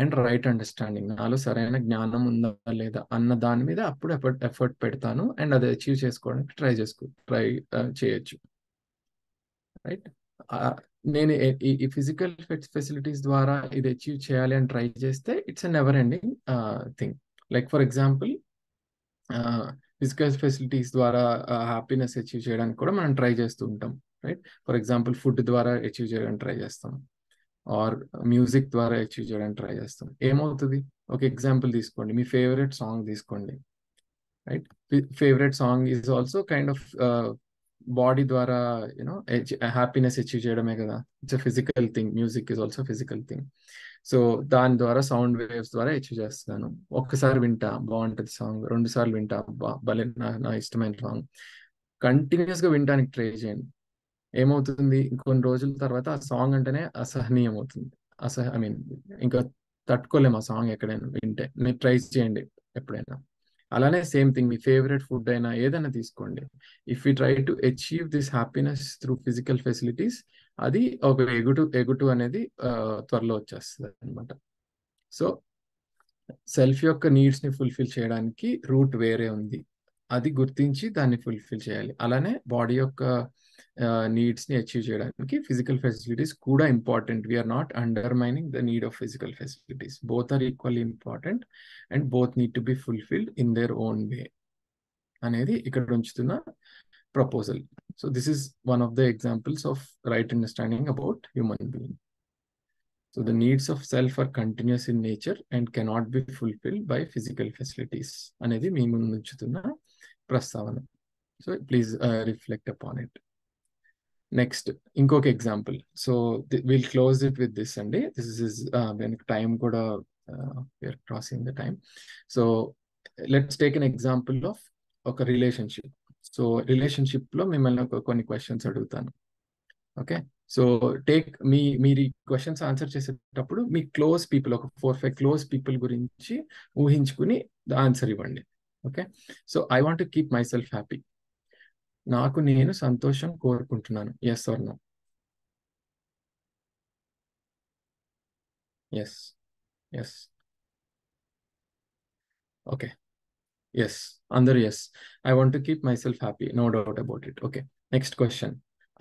S4: అండ్ రైట్ అండర్స్టాండింగ్, నాలో సరైన జ్ఞానం ఉందా లేదా అన్న దాని మీద అప్పుడు ఎఫర్ట్ పెడతాను, అండ్ అది అచీవ్ చేసుకోవడానికి ట్రై చేయొచ్చు. రైట్? నేను ఈ ఫిజికల్ ఫెసిలిటీస్ ద్వారా ఇది అచీవ్ చేయాలి అని ట్రై చేస్తే it's a never ending thing. Like for example physical facilities ద్వారా హ్యాపీనెస్ అచీవ్ చేయడానికి కూడా మనం ట్రై చేస్తూ ఉంటాం. రైట్? ఫర్ ఎగ్జాంపుల్ ఫుడ్ ద్వారా అచీవ్ చేయడానికి ట్రై చేస్తాం, ఆర్ మ్యూజిక్ ద్వారా అచీవ్ చేయడానికి ట్రై చేస్తాం. ఏమవుతుంది? ఒక ఎగ్జాంపుల్ తీసుకోండి, మీ ఫేవరెట్ సాంగ్ తీసుకోండి. Right? Favourite song is also kind of body ద్వారా హ్యాపీనెస్ అచీవ్ చేయడమే కదా. It's a physical thing. Music is also physical thing. So దాని ద్వారా సౌండ్ వేవ్స్ ద్వారా అచీవ్ చేస్తున్నాను. ఒక్కసారి వింటా, బాగుంటుంది సాంగ్. 2 సార్లు వింటా, భలే నా ఇష్టమైన సాంగ్. కంటిన్యూస్ గా వినడానికి ట్రై చేయండి. ఏమవుతుంది? కొన్ని రోజుల తర్వాత ఆ సాంగ్ అంటేనే అసహనీయం అవుతుంది. ఇంకా తట్టుకోలేము ఆ సాంగ్ ఎక్కడైనా వింటే. మీరు ట్రై చేయండి ఎప్పుడైనా. అలానే సేమ్ థింగ్, మీ ఫేవరెట్ ఫుడ్ అయినా ఏదైనా తీసుకోండి. If you try to achieve this happiness through physical facilities, అది ఒక ఎగుటు అనేది త్వరలో వచ్చేస్తుంది అనమాట. సో సెల్ఫ్ యొక్క నీడ్స్ ని ఫుల్ఫిల్ చేయడానికి రూట్ వేరే ఉంది, అది గుర్తించి దాన్ని ఫుల్ఫిల్ చేయాలి. అలానే బాడీ యొక్క నీడ్స్ ని అచీవ్ చేయడానికి ఫిజికల్ ఫెసిలిటీస్ కూడా important. We're not undermining the need of physical facilities. Both are equally important and both need to be fulfilled in their own way అనేది ఇక్కడ ఉంచుతున్న proposal. So this is one of the examples of right understanding about human being. So the needs of self are continuous in nature and cannot be fulfilled by physical facilities అనేది మీ ముందు ఉంచుతున్న ప్రస్తావన. So please reflect upon it. Next ఇంకొక example. So will close it with this అండి. This is time కూడా we're crossing the time. So let's take an example of ఒక relationship. So relationship లో మిమ్మల్ని కొన్ని క్వశ్చన్స్ అడుగుతాను. ఓకే, సో మీరు ఈ క్వశ్చన్స్ ఆన్సర్ చేసేటప్పుడు మీ క్లోజ్ పీపుల్, ఒక 4-5 క్లోజ్ పీపుల్ గురించి ఊహించుకుని ఆన్సర్ ఇవ్వండి. Okay, so I want to keep my self happy. నాకు నేను సంతోషం కోరుకుంటున్నాను. Yes or no? Yes, yes, okay, yes, అందరూ yes. I want to keep my self happy, no doubt about it. Okay, next question.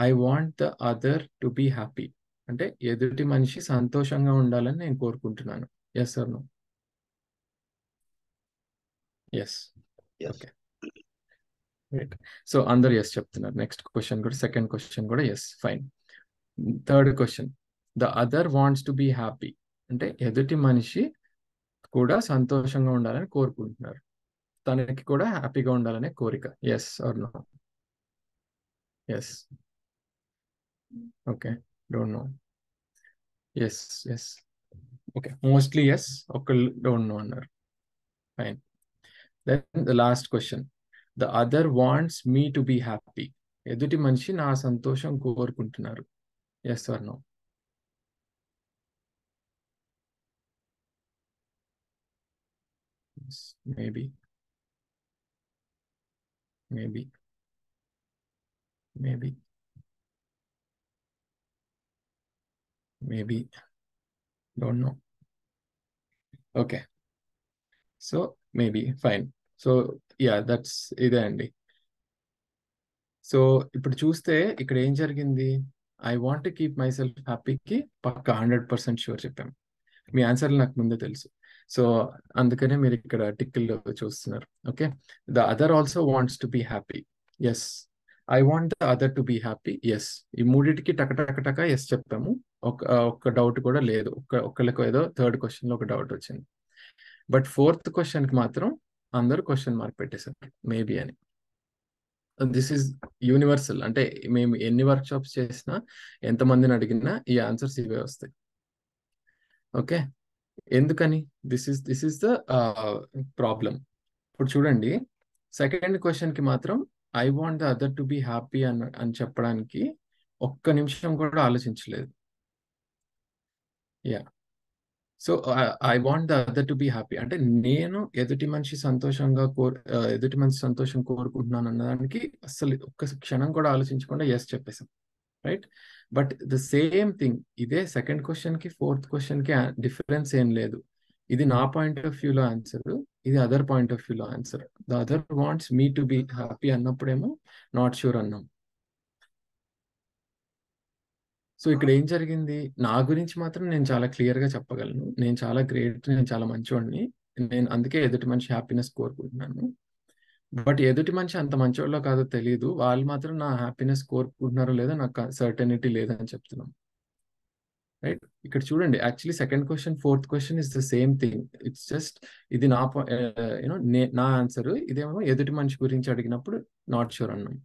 S4: I want the other to be happy. అంటే ఎదుటి మనిషి సంతోషంగా ఉండాలని నేను కోరుకుంటున్నాను. Yes or no? Yes, okay, right. So అందరు yes చెప్తున్నారు. నెక్స్ట్ క్వశ్చన్ కూడా, సెకండ్ క్వశ్చన్ కూడా yes, fine. Third question, the other wants to be happy. అంటే ఎదుటి మనిషి కూడా సంతోషంగా ఉండాలని కోరుకుంటున్నారు, తనకి కూడా హ్యాపీగా ఉండాలనే కోరిక. Yes or no? Yes, okay, don't know. Yes, yes, okay, mostly yes, ఒకళ్ళు డోంట్ నో అన్నారు. Fine. Then the last question, the other wants me to be happy. ఎదుటి మనిషి నా సంతోషం కోరుకుంటున్నారు. Yes or no? Maybe, maybe, maybe, maybe, don't know. Okay, so maybe, fine. So yeah, that's ఇదే అండి. So ఇప్పుడు చూస్తే ఇక్కడ ఏం జరిగింది? I want to keep my self హ్యాపీకి పక్కా 100% షూర్ చెప్పాము. మీ ఆన్సర్లు నాకు ముందే తెలుసు. సో అందుకనే మీరు ఇక్కడ టిక్కిల్లో చూస్తున్నారు. Okay, the other also wants to be happy. Yes, I want the other to be happy. Yes, ఈ మూడింటికి టక ఎస్ చెప్పాము. ఒక్క డౌట్ కూడా లేదు. ఒక్కళ్ళకి ఏదో థర్డ్ క్వశ్చన్లో ఒక డౌట్ వచ్చింది. బట్ ఫోర్త్ క్వశ్చన్కి మాత్రం అందరూ క్వశ్చన్ మార్క్ పెట్టేశారు, మేబీ అని. This is universal. అంటే మేము ఎన్ని వర్క్ షాప్స్ చేసినా, ఎంతమందిని అడిగినా ఈ ఆన్సర్స్ ఇవే వస్తాయి. ఓకే, ఎందుకని? This is the problem. ఇప్పుడు చూడండి, సెకండ్ క్వశ్చన్కి మాత్రం I want the other to be happy అని చెప్పడానికి ఒక్క నిమిషం కూడా ఆలోచించలేదు. Yeah, so I want the other to be happy అంటే నేను ఎదుటి మనిషి సంతోషం కోరుకుంటున్నాను అన్నదానికి అసలు ఒక్క క్షణం కూడా ఆలోచించకుండా ఎస్ చెప్పేసాం, రైట్? బట్ ద సేమ్ థింగ్, ఇదే సెకండ్ క్వశ్చన్కి ఫోర్త్ క్వశ్చన్కి డిఫరెన్స్ ఏం లేదు. ఇది నా పాయింట్ ఆఫ్ వ్యూలో ఆన్సర్, ఇది అదర్ పాయింట్ ఆఫ్ వ్యూలో answer. The other wants me to be happy అన్నప్పుడేమో నాట్ షూర్ అన్నాం. సో ఇక్కడ ఏం జరిగింది? నా గురించి మాత్రం నేను చాలా క్లియర్గా చెప్పగలను, నేను చాలా గ్రేట్, నేను చాలా మంచివాడిని, నేను అందుకే ఎదుటి మనిషి హ్యాపీనెస్ కోరుకుంటున్నాను. బట్ ఎదుటి మనిషి అంత మంచివాళ్ళో కాదో తెలియదు, వాళ్ళు మాత్రం నా హ్యాపీనెస్ కోరుకుంటున్నారో లేదో నాకు సర్టెనిటీ లేదని చెప్తున్నాం, రైట్? ఇక్కడ చూడండి, actually second question fourth question is the same thing. It's just ఇది నా ఆన్సర్, ఇదేమో ఎదుటి మనిషి గురించి అడిగినప్పుడు నాట్ షూర్ అన్నాం.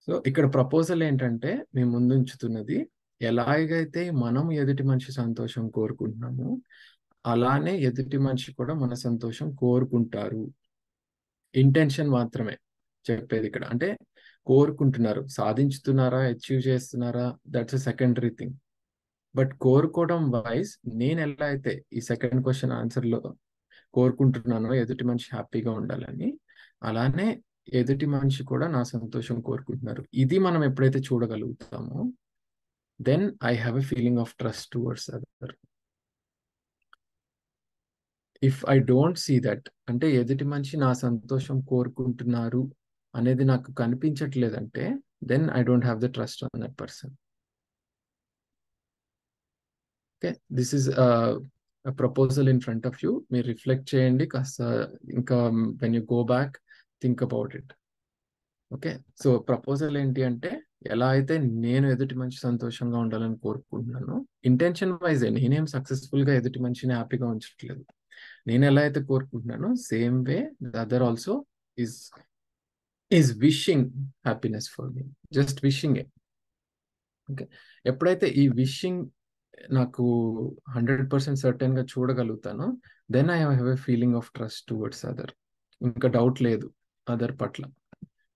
S4: సో ఇక్కడ ప్రపోజల్ ఏంటంటే, మేము ముందుంచుతున్నది, ఎలాగైతే మనం ఎదుటి మనిషి సంతోషం కోరుకుంటున్నామో అలానే ఎదుటి మనిషి కూడా మన సంతోషం కోరుకుంటారు. ఇంటెన్షన్ మాత్రమే చెప్పేది ఇక్కడ. అంటే కోరుకుంటున్నారు, సాధించుతున్నారా, అచీవ్ చేస్తున్నారా, that's a secondary thing. But కోరుకోవడం వైజ్ నేను ఎలా అయితే ఈ సెకండ్ క్వశ్చన్ ఆన్సర్లో కోరుకుంటున్నానో ఎదుటి మనిషి హ్యాపీగా ఉండాలని, అలానే ఎదుటి మనిషి కూడా నా సంతోషం కోరుకుంటున్నారు. ఇది మనం ఎప్పుడైతే చూడగలుగుతామో, then I have a feeling of trust towards other. If I don't see that, అంటే ఎదుటి మనిషి నా సంతోషం కోరుకుంటున్నారు అనేది నాకు కనిపించట్లేదంటే, then I don't have the trust on that person. Okay, this is proposal in front of you. మీరు రిఫ్లెక్ట్ చేయండి కాస్త, ఇంకా when you go back think about it. Okay, so proposal ఏంటి అంటే, ఎలా అయితే నేను ఎదుటి మనిషి సంతోషంగా ఉండాలని కోరుకుంటున్నాను, ఇంటెన్షన్ వైజ్ నేనేం సక్సెస్ఫుల్ గా ఎదుటి మనిషిని హ్యాపీగా ఉంచట్లేదు. నేను ఎలా అయితే కోరుకుంటున్నానో same way the other also is wishing happiness for me, just wishing a. Okay, ఎప్పుడైతే ఈ విషింగ్ నాకు 100% సర్టెన్ గా చూడగలుగుతానో, then I have a feeling of trust towards other. ఇంకా డౌట్ లేదు అదర్ పట్ల.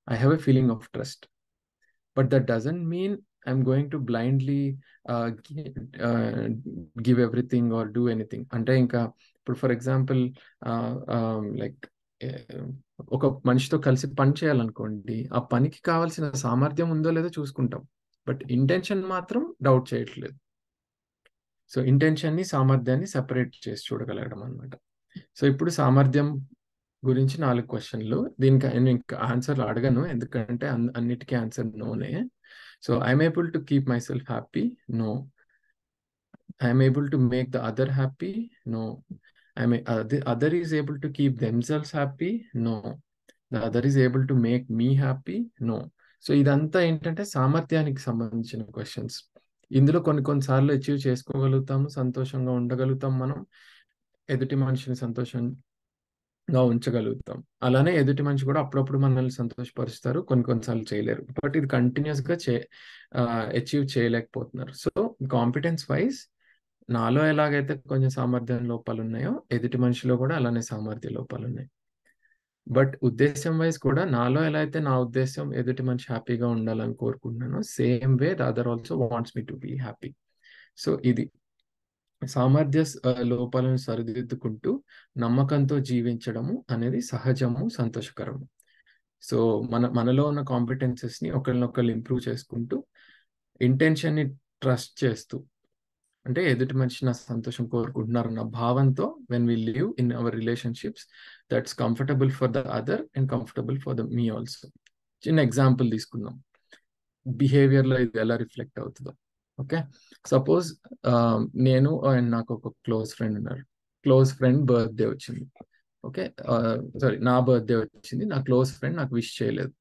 S4: I have a feeling of trust. But that doesn't mean I'm going to blindly give everything or do anything. అంటే ఇంకా ఇప్పుడు ఫర్ ఎగ్జాంపుల్ లైక్ ఒక మనిషితో కలిసి పని చేయాలనుకోండి, ఆ పనికి కావాల్సిన సామర్థ్యం ఉందో లేదో చూసుకుంటాం, బట్ ఇంటెన్షన్ మాత్రం డౌట్ చేయట్లేదు. సో ఇంటెన్షన్ని సామర్థ్యాన్ని సెపరేట్ చేసి చూడగలగడం అనమాట. సో ఇప్పుడు సామర్థ్యం గురించి 4 క్వశ్చన్లు. దీనికి నేను ఇంకా ఆన్సర్లు అడగను, ఎందుకంటే అన్నిటికీ ఆన్సర్ నోనే. So I'm able to keep my self happy, no. I'm able to make the other happy, no. the other is able to keep themselves happy, no. The other is able to make me happy, no. So ఇదంతా ఏంటంటే సామర్థ్యానికి సంబంధించిన questions. ఇందులో కొన్నిసార్లు achieve చేసుకోగలుగుతాము, సంతోషంగా ఉండగలుగుతాం, మనం ఎదుటి మనిషిని సంతోషంగా ఉంచగలుగుతాం. అలానే ఎదుటి మనిషి కూడా అప్పుడప్పుడు మనల్ని సంతోషపరుస్తారు, కొన్నిసార్లు చేయలేరు. బట్ ఇది కంటిన్యూస్ గా అచీవ్ చేయలేకపోతున్నారు. సో కాంపిటెన్స్ వైజ్ నాలో ఎలాగైతే కొంచెం సామర్థ్యం లోపాలు ఉన్నాయో, ఎదుటి మనిషిలో కూడా అలానే సామర్థ్య లోపాలు ఉన్నాయి. బట్ ఉద్దేశం వైజ్ కూడా నాలో ఎలా అయితే నా ఉద్దేశం ఎదుటి మనిషి హ్యాపీగా ఉండాలని కోరుకుంటున్నానో, same way the other also wants me to be happy. So ఇది సామర్థ్య లోపాలను సరిదిద్దుకుంటూ నమ్మకంతో జీవించడము అనేది సహజము, సంతోషకరము. సో మనలో ఉన్న కాంపిటెన్సెస్ ని ఒకరినొకరు ఇంప్రూవ్ చేసుకుంటూ, ఇంటెన్షన్ ని ట్రస్ట్ చేస్తూ, అంటే ఎదుటి మనిషి నా సంతోషం కోరుకుంటున్నారన్న భావంతో when we live in our relationships, that's comfortable for the other and comfortable for the me also. చిన్న ఎగ్జాంపుల్ తీసుకుందాం, బిహేవియర్ లో ఇది ఎలా రిఫ్లెక్ట్ అవుతుందో. ఓకే, సపోజ్ నేను అండ్ నాకు ఒక క్లోజ్ ఫ్రెండ్ ఉన్నారు. క్లోజ్ ఫ్రెండ్ బర్త్డే వచ్చింది. ఓకే, సారీ, నా బర్త్డే వచ్చింది, నా క్లోజ్ ఫ్రెండ్ నాకు విష్ చేయలేదు.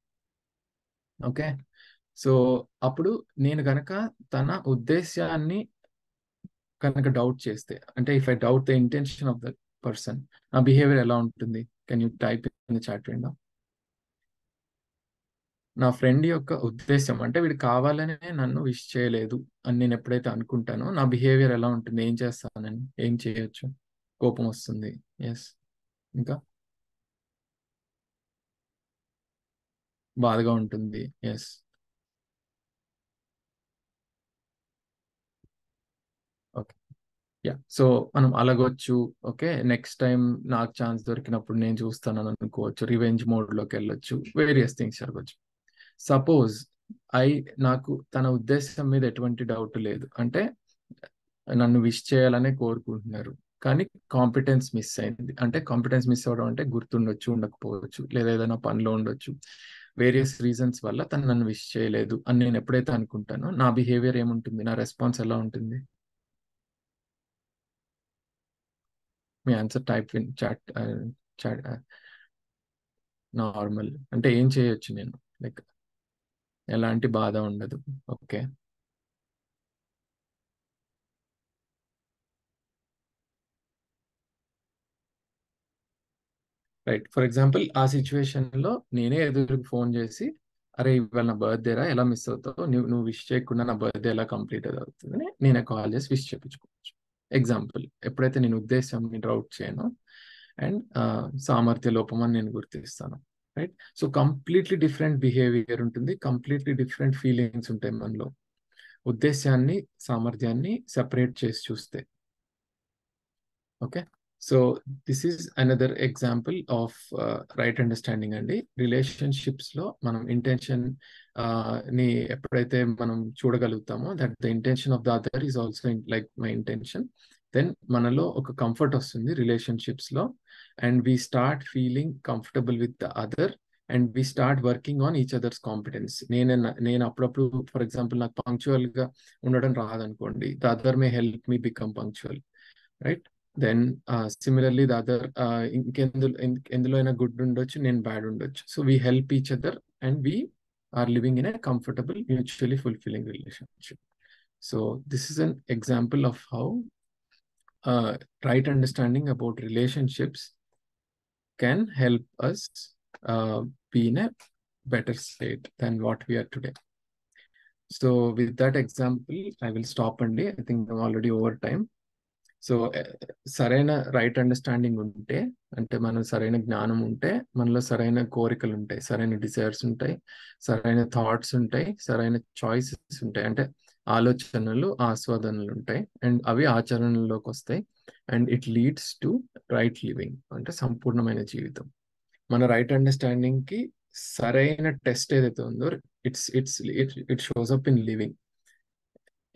S4: ఓకే, సో అప్పుడు నేను కనుక తన ఉద్దేశాన్ని కనుక డౌట్ చేస్తే, అంటే if I doubt the intention of the person, నా బిహేవియర్ ఎలా ఉంటుంది? Can you type in the chat window? నా ఫ్రెండ్ యొక్క ఉద్దేశం అంటే వీడు కావాలనే నన్ను విష్ చేయలేదు అని నేను ఎప్పుడైతే అనుకుంటానో, నా బిహేవియర్ ఎలా ఉంటుంది? ఏం చేస్తానని, ఏం చేయొచ్చు? కోపం వస్తుంది, ఎస్. ఇంకా బాధగా ఉంటుంది, ఎస్. Okay, yeah. సో మనం అలగొచ్చు. ఓకే, నెక్స్ట్ టైం నాకు ఛాన్స్ దొరికినప్పుడు నేను చూస్తానని అనుకోవచ్చు, రివెంజ్ మోడ్ లోకి వెళ్ళొచ్చు, వేరియస్ థింగ్స్ జరగవచ్చు. సపోజ్ నాకు తన ఉద్దేశం మీద ఎటువంటి డౌట్ లేదు, అంటే నన్ను విష్ చేయాలనే కోరుకుంటున్నారు, కానీ కాంపిటెన్స్ మిస్ అయింది. అంటే కాంపిటెన్స్ మిస్ అవ్వడం అంటే గుర్తుండొచ్చు, ఉండకపోవచ్చు, లేదా ఏదైనా పనిలో ఉండొచ్చు, వేరియస్ రీజన్స్ వల్ల తను నన్ను విష్ చేయలేదు అని నేను ఎప్పుడైతే అనుకుంటానో, నా బిహేవియర్ ఏముంటుంది? నా రెస్పాన్స్ ఎలా ఉంటుంది? మీ answer type in chat. Normal అంటే ఏం చేయొచ్చు నేను? లైక్ ఎలాంటి బాధ ఉండదు. Okay, right. ఫర్ ఎగ్జాంపుల్ ఆ సిచ్యువేషన్ లో నేనే ఎదురు ఫోన్ చేసి, అరే ఇవాళ నా బర్త్డే రా, ఎలా మిస్ అవుతావు, నువ్వు విష్ చేయకుండా నా బర్త్డే ఎలా కంప్లీట్ అవుతుందని నేనే కాల్ చేసి విష్ చేయించుకోవచ్చు. ఎగ్జాంపుల్, ఎప్పుడైతే నేను ఉద్దేశం డౌట్ చేయను అండ్ సామర్థ్య లోపం అని నేను గుర్తిస్తాను, right. So completely different behaviour ఉంటుంది, కంప్లీట్లీ డిఫరెంట్ ఫీలింగ్స్ ఉంటాయి మనలో, ఉద్దేశాన్ని సామర్థ్యాన్ని సెపరేట్ చేసి చూస్తే. Okay, so this is another example of right understanding అండి. రిలేషన్షిప్స్ లో మనం ఇంటెన్షన్ ని ఎప్పుడైతే మనం చూడగలుగుతామో, that the intention of the other is also like my intention, then మనలో ఒక కంఫర్ట్ వస్తుంది రిలేషన్షిప్స్ లో, and we start feeling comfortable with the other, and we start working on each others competence. నేను అప్పుడప్పుడు, ఫర్ ఎగ్జాంపుల్, నాకు punctual గా ఉండడం రాదనుకోండి, the other may help me become punctual, right? Then similarly the other ఎందులో అయినా good ఉండొచ్చు, నేను బ్యాడ్ ఉండొచ్చు. So we help each other and we are living in a comfortable, mutually fulfilling relationship. So this is an example of how right understanding about relationships can help us be in a better state than what we are today. So with that example, I will stop and I think I'm already over time. So సరైన right understanding ఉంటే, అంటే మనం సరైన జ్ఞానం ఉంటే, మనలో సరైన కోరికలు ఉంటాయి, సరైన డిజైర్స్ ఉంటాయి, సరైన థాట్స్ ఉంటాయి, సరైన చాయిసెస్ ఉంటాయి, అంటే ఆలోచనలు, ఆస్వాదనలు ఉంటాయి, అండ్ అవి ఆచరణలోకి వస్తాయి, and it leads to right living, అంటే సంపూర్ణమైన జీవితం. మన రైట్ అండర్స్టాండింగ్ కి సరైన టెస్ట్ ఏదైతే ఉందో, it shows up in living.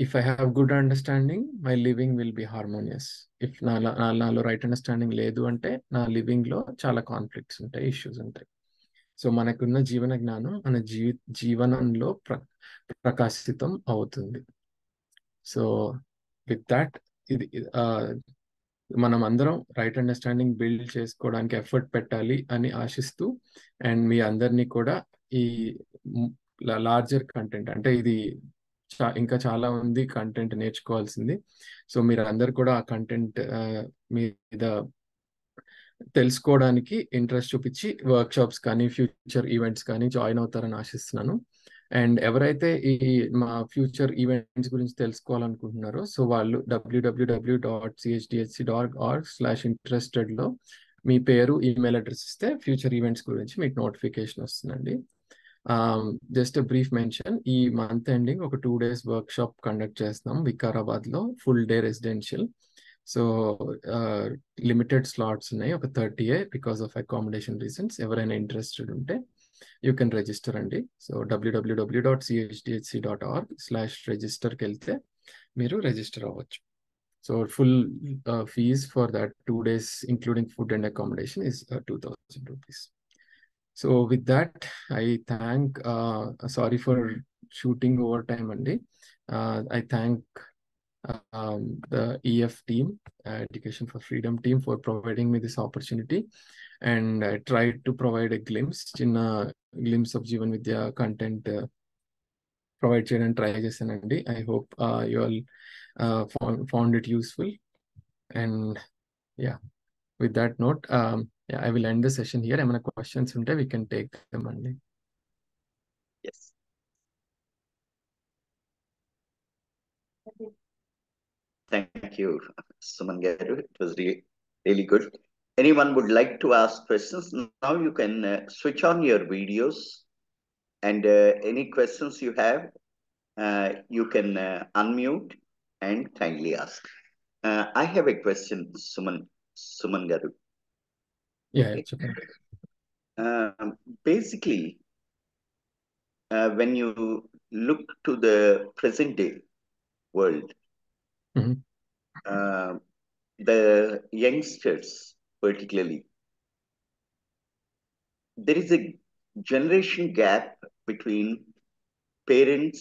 S4: If I have good understanding, my living will be harmonious. If నాలో రైట్ అండర్స్టాండింగ్ లేదు అంటే, నా లివింగ్ లో చాలా కాన్ఫ్లిక్ట్స్ ఉంటాయి, ఇష్యూస్ ఉంటాయి. సో మనకున్న జీవన జ్ఞానం మన జీవనంలో ప్రకాశితం అవుతుంది. సో విత్ దాట్, ఇది మనం అందరం రైట్ అండర్స్టాండింగ్ బిల్డ్ చేసుకోవడానికి ఎఫర్ట్ పెట్టాలి అని ఆశిస్తూ, అండ్ మీ అందరినీ కూడా ఈ లార్జర్ కంటెంట్, అంటే ఇది ఇంకా చాలా ఉంది కంటెంట్ నేర్చుకోవాల్సింది. సో మీరు అందరు కూడా ఆ కంటెంట్ మీద తెలుసుకోవడానికి ఇంట్రెస్ట్ చూపించి వర్క్ షాప్స్ కానీ ఫ్యూచర్ ఈవెంట్స్ కానీ జాయిన్ అవుతారని ఆశిస్తున్నాను. అండ్ ఎవరైతే ఈ మా ఫ్యూచర్ ఈవెంట్స్ గురించి తెలుసుకోవాలనుకుంటున్నారో, సో వాళ్ళు www.chdhc.org/interested లో మీ పేరు, ఈమెయిల్ అడ్రస్ ఇస్తే ఫ్యూచర్ ఈవెంట్స్ గురించి మీకు నోటిఫికేషన్ వస్తుందండి. జస్ట్ బ్రీఫ్ మెన్షన్, ఈ మంత్ ఎండింగ్ ఒక 2 days వర్క్ షాప్ కండక్ట్ చేస్తున్నాం వికారాబాద్ లో, full day residential. So limited slots ఉన్నాయి, ఒక 30 బికాస్ ఆఫ్ అకామిడేషన్ రీజన్స్. ఎవరైనా ఇంట్రెస్టెడ్ ఉంటే యూ కెన్ రిజిస్టర్ అండి. సో www.chdhc.org/register వెళ్తే మీరు రిజిస్టర్ అవ్వచ్చు. So full fees for that 2 days including food and accommodation is 2,000 rupees. So with that, I thank, sorry for shooting over time, Andy. I thank the EF team, Education for Freedom team, for providing me this opportunity. And I tried to provide a glimpse of Jeevan Vidya content, provide and try చేశాను అండి. I hope you all found it useful. And yeah, with that note, yeah, I will end the session here. ఏమైనా questions ఉంటే we can take them only.
S1: Yes. Thank you, Suman Garu. It was really good. Anyone would like to ask questions? Now you can switch on your videos, and any questions you have, you can unmute and kindly ask. I have a question, Suman Garu.
S4: Yeah,
S1: Okay.
S4: it's okay.
S1: Basically, when you look to the present day world,
S4: Mhm.
S1: The youngsters particularly, there is a generation gap between parents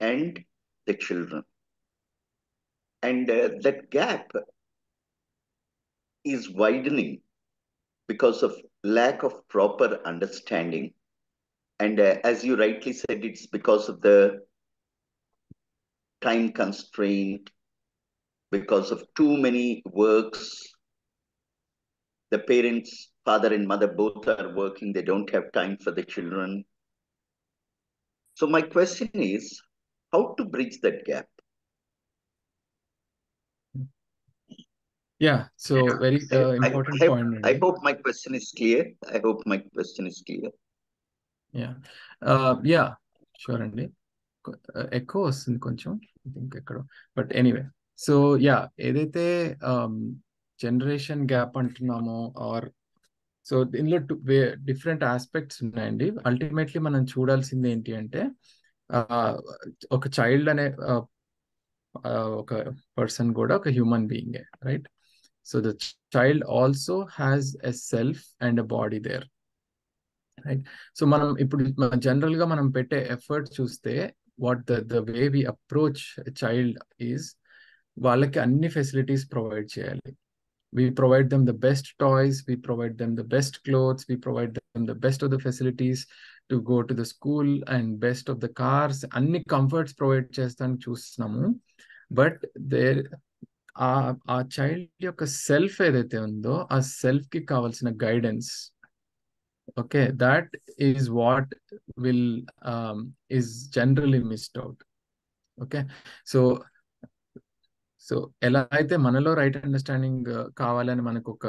S1: and the children, and that gap is widening because of lack of proper understanding. And as you rightly said, it's because of the time constraint, because of too many works. The parents, father and mother, both are working. They don't have time for the children. So my question is, how to bridge that gap?
S4: Yeah, so very important point.
S1: I hope my question is clear. I hope my question is clear.
S4: Yeah. Yeah, sure అండి. ఎక్కువ వస్తుంది కొంచెం, I think ఎక్కడో, but anyway. So yeah, ఏదైతే generation gap అంటున్నామో are so దీనిలో different aspects ఉన్నాయండి. Ultimately మనం చూడాల్సింది ఏంటి అంటే ఒక చైల్డ్ అనే ఒక పర్సన్ కూడా ఒక human being, right? So the child also has a self and a body there, right? So మనం ఇప్పుడు జనరల్ గా మనం పెట్టే ఎఫర్ట్ చూస్తే what the way we approach child is, వాళ్ళకి అన్ని ఫెసిలిటీస్ ప్రొవైడ్ చేయాలి. We provide them the best toys, we provide them the best clothes, we provide them the best of the facilities to go to the school and best of the cars. అన్ని comforts provide చేస్తానికి చూస్తున్నాము. But ఆ child యొక్క self ఏదైతే ఉందో ఆ self కి కావాల్సిన guidance, okay, that is what will is generally missed out. Okay, so ఎలా అయితే మనలో రైట్ అండర్స్టాండింగ్ కావాలని మనకు ఒక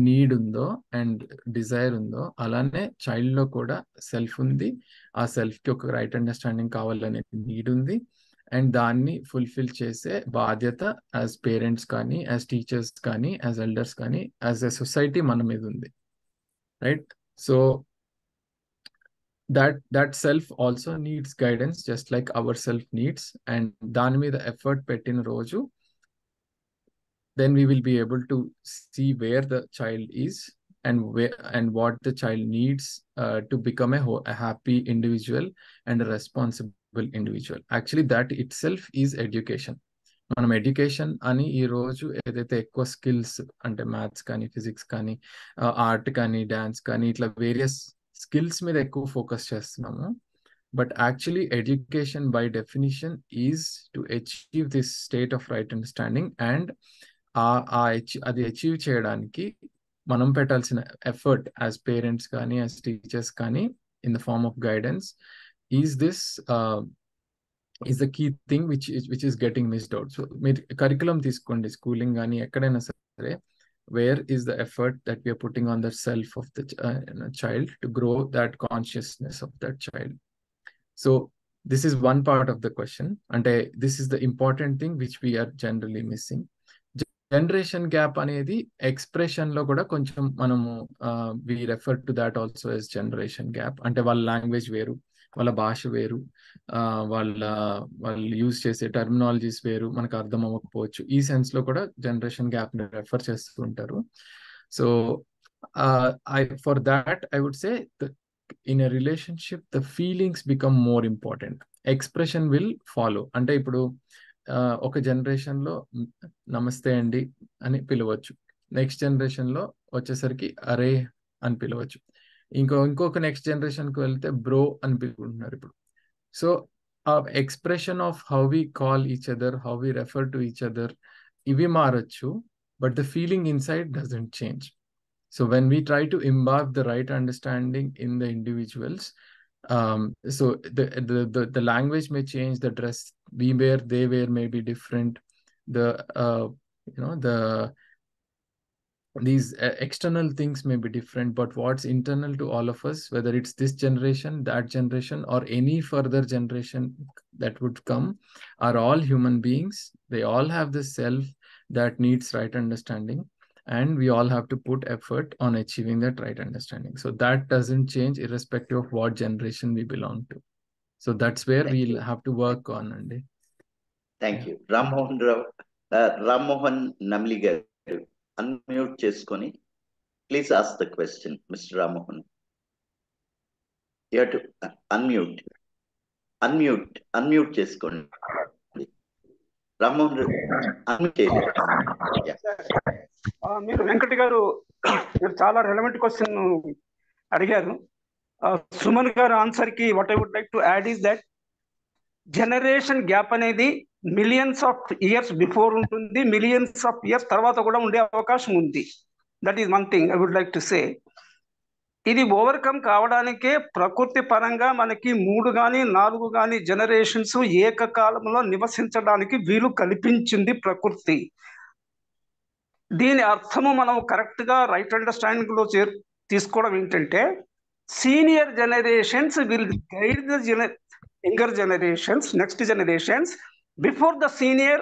S4: నీడ్ ఉందో అండ్ డిజైర్ ఉందో, అలానే చైల్డ్ లో కూడా సెల్ఫ్ ఉంది. ఆ సెల్ఫ్ కి ఒక రైట్ అండర్స్టాండింగ్ కావాలనే నీడ్ ఉంది. అండ్ దాన్ని ఫుల్ఫిల్ చేసే బాధ్యత యాజ్ పేరెంట్స్ కానీ, యాజ్ టీచర్స్ కానీ, యాజ్ ఎల్డర్స్ కానీ, యాజ్ ఎ సొసైటీ మన మీద ఉంది, right? So that self also needs guidance just like our self needs, and దాని మీద ఎఫర్ట్ పెట్టిన రోజు then we will be able to see where the child is and what the child needs to become a happy individual and a responsible individual. Actually that itself is education. మనం education అని ఈ రోజు ఏదైతే ఎక్కువ skills అంటే maths కానీ, physics కానీ, art కానీ, డాన్స్ కానీ, ఇట్లా వేరియస్ స్కిల్స్ మీద ఎక్కువ ఫోకస్ చేస్తున్నాము. But actually education by definition is to achieve this state of right understanding. And అది అచీవ్ చేయడానికి మనం పెట్టాల్సిన ఎఫర్ట్ యాజ్ పేరెంట్స్ కానీ, యాజ్ టీచర్స్ కానీ, in the form of guidance is the key thing which is getting missed out. So మీరు curriculum తీసుకోండి, schooling కానీ ఎక్కడైనా సరే, where is the effort that we are putting on the self of the child to grow that consciousness of that child? So this is one part of the question, and this is the important thing which we are generally missing. Generation gap అనేది expression లో కూడా కొంచెం మనము we refer to that also as generation gap. అంటే వాళ్ళ language వేరు, వాళ్ళ భాష వేరు, వాళ్ళు యూజ్ చేసే టర్మినాలజీస్ వేరు, మనకు అర్థం అవ్వకపోవచ్చు. ఈ సెన్స్ లో కూడా జనరేషన్ గ్యాప్ ని రెఫర్ చేస్తూ ఉంటారు. So for that I would say in a relationship the feelings become more important, expression will follow. అంటే ఇప్పుడు ఒక జనరేషన్ లో నమస్తే అండి అని పిలవచ్చు, నెక్స్ట్ జనరేషన్ లో వచ్చేసరికి అరే అని పిలవచ్చు, ఇంకొక నెక్స్ట్ జనరేషన్ కి వెళ్తే బ్రో అని పిలుకుంటున్నారు ఇప్పుడు. సో ఆ expression of how we call each other, how we refer to each other, ఇవి మారచ్చు, but the feeling inside doesn't change. So when we try to imbibe the right understanding in the individuals, so the language may change, the dress we wear, they wear may be different, these external things may be different, but what's internal to all of us, whether it's this generation, that generation, or any further generation that would come, are all human beings. They all have the self that needs right understanding, and we all have to put effort on achieving that right understanding. So that doesn't change irrespective of what generation we belong to. So that's where we'll have to work on, Andy.
S1: Thank you. Rammohan Namli garu, unmute cheskoni. Please ask the question, Mr. Rammohan. You have to unmute cheskoni. Rammohan, unmute. Yeah.
S6: మీరు వెంకట గారు మీరు చాలా relevant question అడిగారు. Suman garu answer కి what I would like to add is that generation gap అనేది millions of years before ఉంటుంది, millions of years తర్వాత కూడా ఉండే అవకాశం ఉంది. That is one thing I would like to say. ఇది ఓవర్కమ్ కావడానికే ప్రకృతి పరంగా మనకి 3 కానీ 4 కానీ జనరేషన్స్ ఏకకాలంలో నివసించడానికి వీలు కల్పించింది ప్రకృతి. దీని అర్థము మనం కరెక్ట్ గా రైట్ అండర్స్టాండింగ్ లో తీసుకోవడం ఏంటంటే, senior generations will guide the younger generations, next generations, before the senior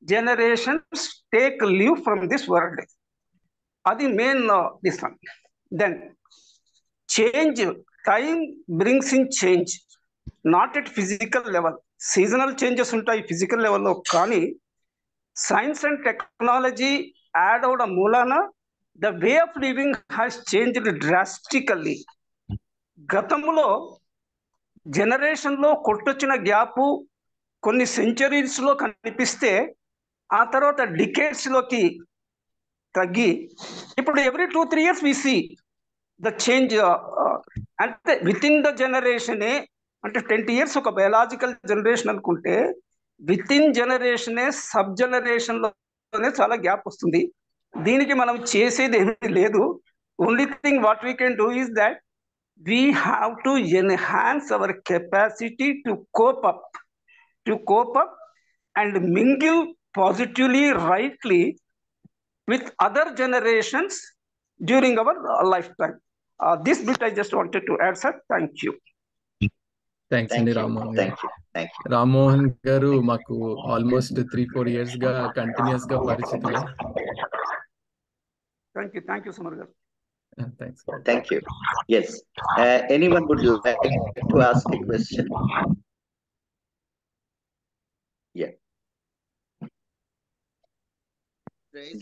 S6: generations take leave from this world. అది main this one. Then change, time brings in change, not at physical level. Seasonal changes ఉంటాయి physical లెవెల్లో, కానీ science and technology add అవడం మూలాన the way of living has changed drastically. గతంలో జనరేషన్లో కొట్టొచ్చిన gap కొన్ని సెంచరీస్లో కనిపిస్తే ఆ తర్వాత డికేడ్స్లోకి తగ్గి ఇప్పుడు every 2-3 years we see the change. అంటే విత్ ఇన్ ద జనరేషనే, అంటే 20 years ఒక బయలాజికల్ జనరేషన్ అనుకుంటే విత్ ఇన్ జనరేషనే సబ్ జనరేషన్లోనే చాలా గ్యాప్ వస్తుంది. దీనికి మనం చేసేది ఏమీ లేదు. Only thing what we can do is that we have to enhance our capacity to cope up and mingle positively, rightly with other generations during our lifetime. This bit I just wanted to add, sir. Thank you.
S4: Thanks అండి రామ్మోహన్ గారు.
S1: Thank you.
S4: Rammohan గారు మాకు almost 3-4 years గా continuous గా పరిచితులే.
S6: Thank you, Sumar garu.
S4: Thanks.
S1: Thank you. Yes. Anyone would like to ask a question? Yeah.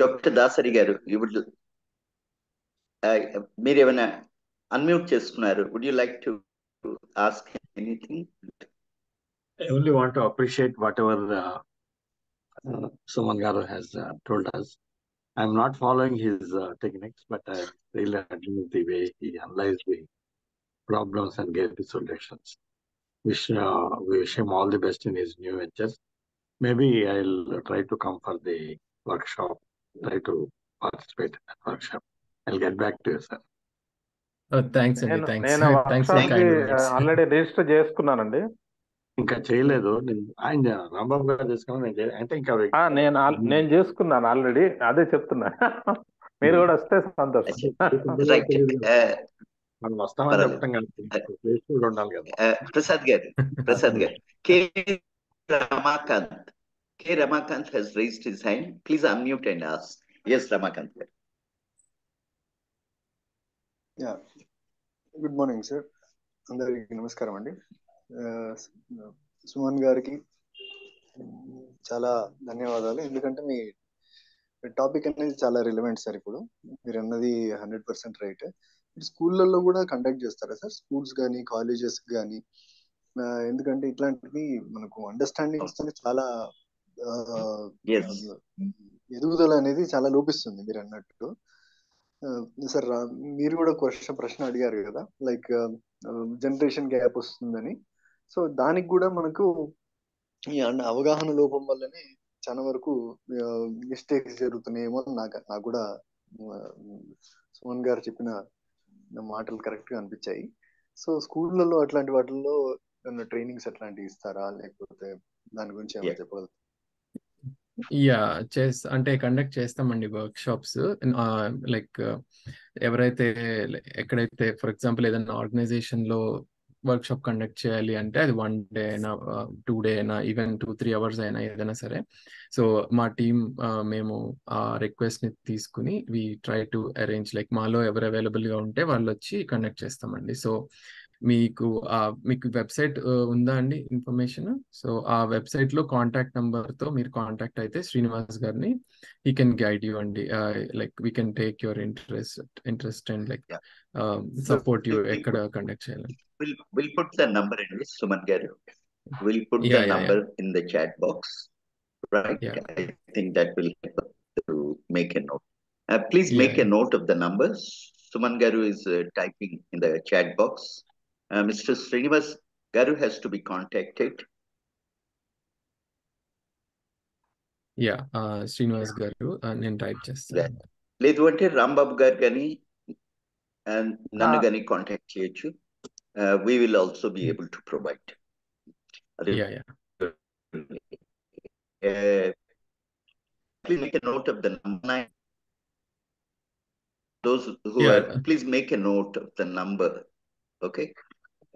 S1: Dr. Dasari garu, you would మీరు ఏమైనా unmute చేసుకున్నారు? Would you like to ask anything?
S2: I only want to appreciate whatever Suman Garu has told us. I'm not following his techniques, but I really admire the way he analyzed the problems and gave the solutions. We wish him all the best in his new ventures. Maybe I'll try to come for the workshop, try to participate in that workshop. I'll get back to you, sir.
S4: Thanks అండి. Thanks
S3: నేను
S4: thanks for
S3: workshop కి
S4: kind words.
S3: Already register చేసుకున్నానండి.
S2: ఇంకా చేయలేదు. ఆయన రాంబాబు గారు చేసుకున్నా అంటే ఇంకా
S3: నేను చేసుకున్నాను ఆల్రెడీ, అదే చెప్తున్నా. మీరు కూడా వస్తే సంతోషం.
S1: Right.
S2: మనం వస్తామని చెప్తాం కదా, ఉండాలి కదా.
S1: Prasad garu, K. Ramakant has raised his hand. Please unmute and ask. Yes, Ramakant.
S7: Yeah. Good morning, sir. అందరికి నమస్కారం అండి. సుమన్ గారికి చాలా ధన్యవాదాలు. ఎందుకంటే మీ టాపిక్ అనేది చాలా రిలవెంట్ సార్. ఇప్పుడు మీరు అన్నది 100% రైట్. స్కూళ్ళల్లో కూడా కండక్ట్ చేస్తారా సార్? స్కూల్స్ కానీ కాలేజెస్ కానీ? ఎందుకంటే ఇట్లాంటివి మనకు అండర్స్టాండింగ్స్ చాలా ఎదుగుదల అనేది చాలా లోపిస్తుంది మీరు అన్నట్టు. సార్ మీరు కూడా ప్రశ్న అడిగారు కదా, లైక్ జనరేషన్ గ్యాప్ వస్తుందని. సో దానికి కూడా మనకు ఈ అవగాహన లోపం వల్లనే చాలా వరకు మిస్టేక్స్ జరుగుతున్నాయేమో నాకు కూడా సుమన్ గారు చెప్పిన మాటలు కరెక్ట్ గా అనిపించాయి. సో స్కూళ్ళలో అట్లాంటి వాటిల్లో ట్రైనింగ్స్ అట్లాంటివి ఇస్తారా, లేకపోతే దాని గురించి ఏమైనా చెప్పగలరు?
S4: అంటే కండక్ట్ చేస్తామండి వర్క్ షాప్స్. లైక్ ఎవరైతే ఎక్కడైతే ఫర్ ఎగ్జాంపుల్ ఏదైనా ఆర్గనైజేషన్ లో వర్క్ షాప్ కండక్ట్ చేయాలి అంటే అది 1 day అయినా 2 day అయినా ఈవెన్ 2-3 hours అయినా ఏదైనా సరే. సో మా టీం మేము ఆ రిక్వెస్ట్ ని తీసుకుని we try to arrange, like మాలో ఎవరు అవైలబుల్ గా ఉంటే వాళ్ళు వచ్చి కండక్ట్ చేస్తామండి. సో మీకు వెబ్సైట్ ఉందా అండి ఇన్ఫర్మేషన్? సో ఆ వెబ్సైట్ లో కాంటాక్ట్ నంబర్ తో మీరు కాంటాక్ట్ అయితే శ్రీనివాస్ గారిని he can guide you and like we can take your interest and like support you ekkada conduct cheyalani.
S1: We'll put the number in this, Suman garu. We'll put the number in the chat box, right? I think that will help to make a note. Please make a note of the numbers. Suman garu is typing in the chat box. Mr. Srinivas garu has to be contacted.
S4: Srinivas గారు నేను type చేస్తాను.
S1: లేదు అంటే రాంబాబు గారు కానీ నన్ను కానీ contact చేయొచ్చు. We will also be able to provide. Please make a note of the number. Those who are, please make a note of the number. Okay.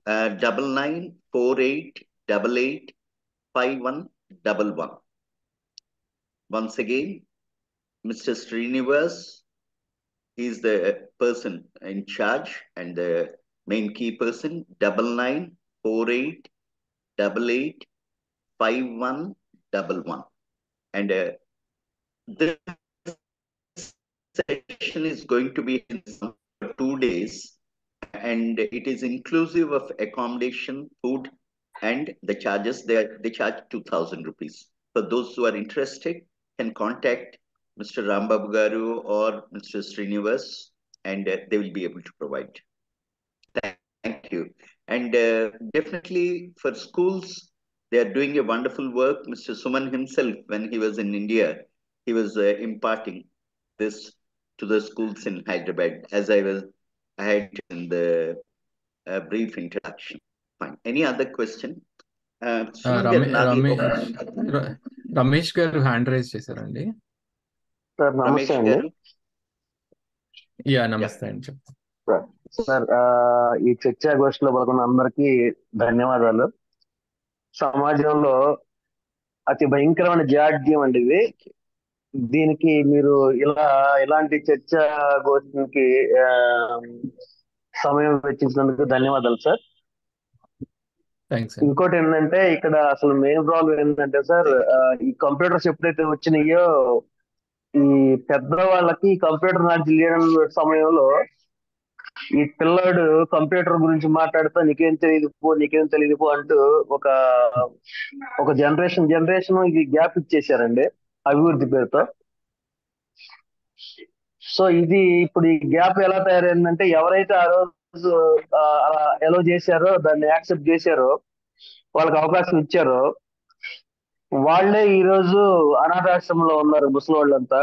S1: 9948885111. Once again, Mr. Srinivas He's the person in charge and the main key person. 9948885111. And this session is going to be in 2 days, and it is inclusive of accommodation, food, and the charges. They charge 2,000 rupees. For those who are interested, can contact Mr. Rambabu Garu or Mr. Srinivas, and they will be able to provide. Thank you. And definitely for schools, they are doing a wonderful work. Mr. Suman himself, when he was in India, he was imparting this to the schools in Hyderabad, as I had in the brief introduction. Fine. Any other question? Suman garu, నాది
S4: రమేష్ గారు hand raise చేశారండి.
S8: Sir నమస్తే
S1: రమేష్
S8: అండి.
S1: గారు.
S4: నమస్తే అండి, చెప్పండి.
S8: Sir ఈ చర్చాగోష్ఠిలో పాల్గొన్న అందరికీ ధన్యవాదాలు. సమాజంలో అతి భయంకరమైన జాడ్యం అండి ఇది. దీనికి మీరు ఇలాంటి చర్చాగోష్ఠికి సమయం వెచ్చించినందుకు ధన్యవాదాలు సార్. ఇంకోటి ఏంటంటే ఇక్కడ అసలు మెయిన్ ప్రాబ్లం ఏంటంటే సార్, ఈ కంప్యూటర్స్ ఎప్పుడైతే వచ్చినాయో ఈ పెద్దవాళ్ళకి కంప్యూటర్ నాలెడ్జ్ లేని సమయంలో ఈ పిల్లాడు కంప్యూటర్ గురించి మాట్లాడుతూ నీకేం తెలియదు అంటూ ఒక జనరేషన్ ఇది గ్యాప్ ఇచ్చేసారండి అభివృద్ధి పేరుతో. సో ఇది ఇప్పుడు ఈ గ్యాప్ ఎలా తయారైందంటే, ఎవరైతే ఆ రోజు అలా ఎలో చేశారో, దాన్ని యాక్సెప్ట్ చేశారో, వాళ్ళకి అవకాశం ఇచ్చారో, వాళ్లే ఈ రోజు అనాథాశ్రమంలో ఉన్నారు. ముసలి వాళ్ళంతా,